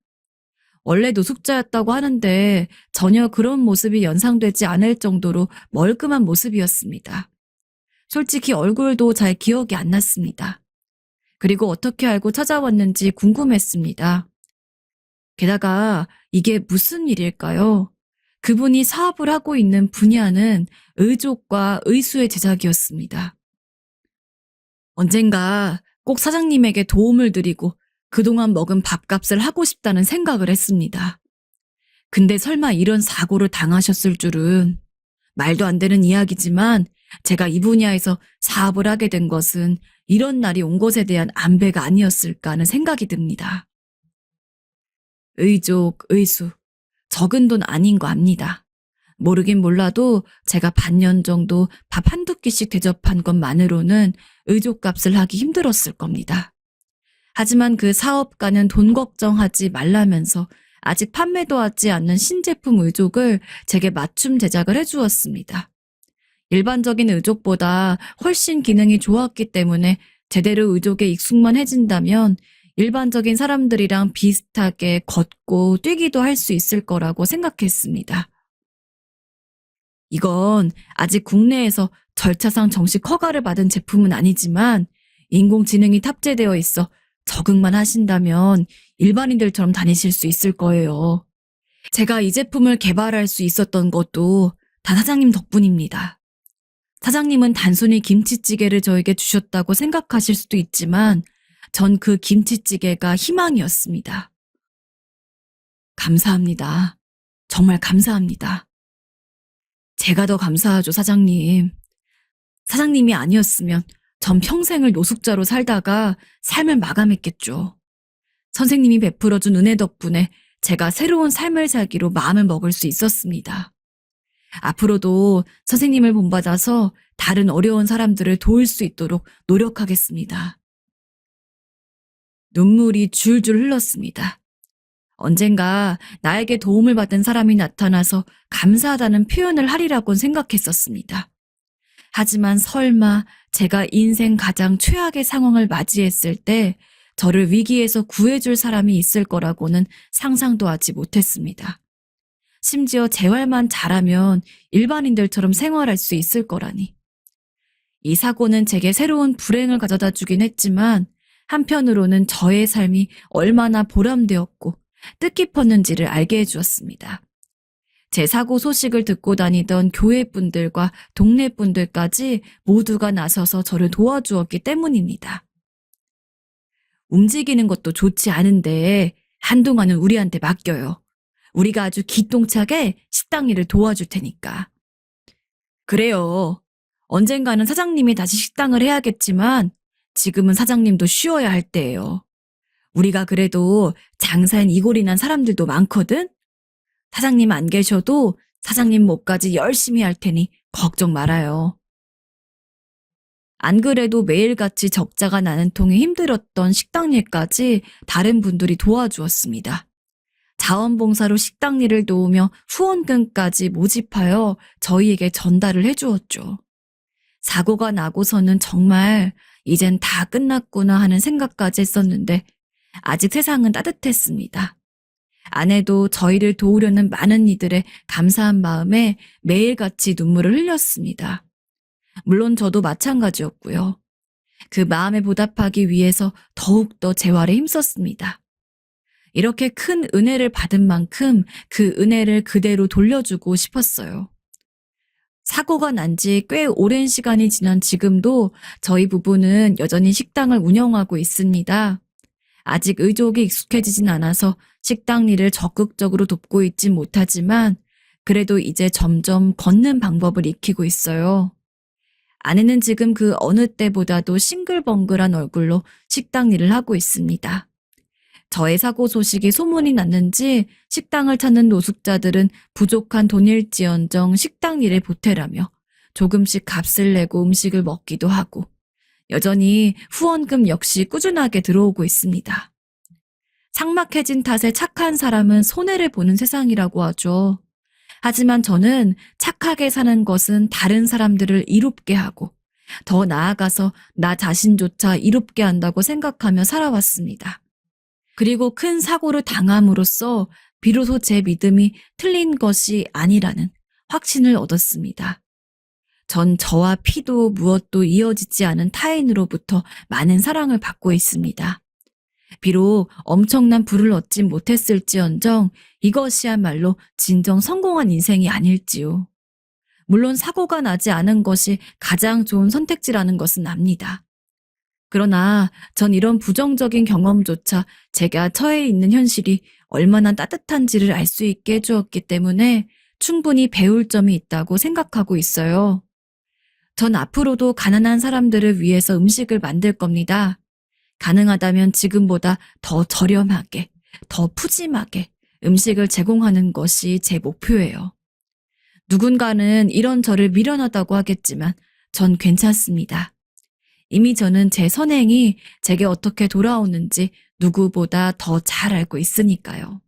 S2: 원래 노숙자였다고 하는데 전혀 그런 모습이 연상되지 않을 정도로 멀끔한 모습이었습니다. 솔직히 얼굴도 잘 기억이 안 났습니다. 그리고 어떻게 알고 찾아왔는지 궁금했습니다. 게다가 이게 무슨 일일까요? 그분이 사업을 하고 있는 분야는 의족과 의수의 제작이었습니다. 언젠가 꼭 사장님에게 도움을 드리고 그동안 먹은 밥값을 하고 싶다는 생각을 했습니다. 근데 설마 이런 사고를 당하셨을 줄은. 말도 안 되는 이야기지만 제가 이 분야에서 사업을 하게 된 것은 이런 날이 온 것에 대한 안배가 아니었을까 하는 생각이 듭니다. 의족, 의수, 적은 돈 아닌 거 압니다. 모르긴 몰라도 제가 반년 정도 밥 한두 끼씩 대접한 것만으로는 의족값을 하기 힘들었을 겁니다. 하지만 그 사업가는 돈 걱정하지 말라면서 아직 판매도 하지 않는 신제품 의족을 제게 맞춤 제작을 해주었습니다. 일반적인 의족보다 훨씬 기능이 좋았기 때문에 제대로 의족에 익숙만 해진다면 일반적인 사람들이랑 비슷하게 걷고 뛰기도 할 수 있을 거라고 생각했습니다. 이건 아직 국내에서 절차상 정식 허가를 받은 제품은 아니지만 인공지능이 탑재되어 있어 적응만 하신다면 일반인들처럼 다니실 수 있을 거예요. 제가 이 제품을 개발할 수 있었던 것도 다 사장님 덕분입니다. 사장님은 단순히 김치찌개를 저에게 주셨다고 생각하실 수도 있지만 전 그 김치찌개가 희망이었습니다. 감사합니다. 정말 감사합니다. 제가 더 감사하죠, 사장님. 사장님이 아니었으면 전 평생을 노숙자로 살다가 삶을 마감했겠죠. 선생님이 베풀어준 은혜 덕분에 제가 새로운 삶을 살기로 마음을 먹을 수 있었습니다. 앞으로도 선생님을 본받아서 다른 어려운 사람들을 도울 수 있도록 노력하겠습니다. 눈물이 줄줄 흘렀습니다. 언젠가 나에게 도움을 받은 사람이 나타나서 감사하다는 표현을 하리라고 생각했었습니다. 하지만 설마 제가 인생 가장 최악의 상황을 맞이했을 때 저를 위기에서 구해줄 사람이 있을 거라고는 상상도 하지 못했습니다. 심지어 재활만 잘하면 일반인들처럼 생활할 수 있을 거라니. 이 사고는 제게 새로운 불행을 가져다 주긴 했지만 한편으로는 저의 삶이 얼마나 보람되었고 뜻깊었는지를 알게 해주었습니다. 제 사고 소식을 듣고 다니던 교회 분들과 동네 분들까지 모두가 나서서 저를 도와주었기 때문입니다. 움직이는 것도 좋지 않은데 한동안은 우리한테 맡겨요. 우리가 아주 기똥차게 식당 일을 도와줄 테니까. 그래요. 언젠가는 사장님이 다시 식당을 해야겠지만 지금은 사장님도 쉬어야 할 때예요. 우리가 그래도 장사엔 이골이 난 사람들도 많거든? 사장님 안 계셔도 사장님 몫까지 열심히 할 테니 걱정 말아요. 안 그래도 매일같이 적자가 나는 통에 힘들었던 식당 일까지 다른 분들이 도와주었습니다. 자원봉사로 식당 일을 도우며 후원금까지 모집하여 저희에게 전달을 해주었죠. 사고가 나고서는 정말 이젠 다 끝났구나 하는 생각까지 했었는데 아직 세상은 따뜻했습니다. 아내도 저희를 도우려는 많은 이들의 감사한 마음에 매일같이 눈물을 흘렸습니다. 물론 저도 마찬가지였고요. 그 마음에 보답하기 위해서 더욱더 재활에 힘썼습니다. 이렇게 큰 은혜를 받은 만큼 그 은혜를 그대로 돌려주고 싶었어요. 사고가 난 지 꽤 오랜 시간이 지난 지금도 저희 부부는 여전히 식당을 운영하고 있습니다. 아직 의족이 익숙해지진 않아서 식당 일을 적극적으로 돕고 있진 못하지만 그래도 이제 점점 걷는 방법을 익히고 있어요. 아내는 지금 그 어느 때보다도 싱글벙글한 얼굴로 식당 일을 하고 있습니다. 저의 사고 소식이 소문이 났는지 식당을 찾는 노숙자들은 부족한 돈일지언정 식당 일에 보태라며 조금씩 값을 내고 음식을 먹기도 하고 여전히 후원금 역시 꾸준하게 들어오고 있습니다. 삭막해진 탓에 착한 사람은 손해를 보는 세상이라고 하죠. 하지만 저는 착하게 사는 것은 다른 사람들을 이롭게 하고 더 나아가서 나 자신조차 이롭게 한다고 생각하며 살아왔습니다. 그리고 큰 사고를 당함으로써 비로소 제 믿음이 틀린 것이 아니라는 확신을 얻었습니다. 전 저와 피도 무엇도 이어지지 않은 타인으로부터 많은 사랑을 받고 있습니다. 비록 엄청난 부를 얻진 못했을지언정 이것이야말로 진정 성공한 인생이 아닐지요. 물론 사고가 나지 않은 것이 가장 좋은 선택지라는 것은 압니다. 그러나 전 이런 부정적인 경험조차 제가 처해 있는 현실이 얼마나 따뜻한지를 알 수 있게 해주었기 때문에 충분히 배울 점이 있다고 생각하고 있어요. 전 앞으로도 가난한 사람들을 위해서 음식을 만들 겁니다. 가능하다면 지금보다 더 저렴하게, 더 푸짐하게 음식을 제공하는 것이 제 목표예요. 누군가는 이런 저를 미련하다고 하겠지만 전 괜찮습니다. 이미 저는 제 선행이 제게 어떻게 돌아오는지 누구보다 더 잘 알고 있으니까요.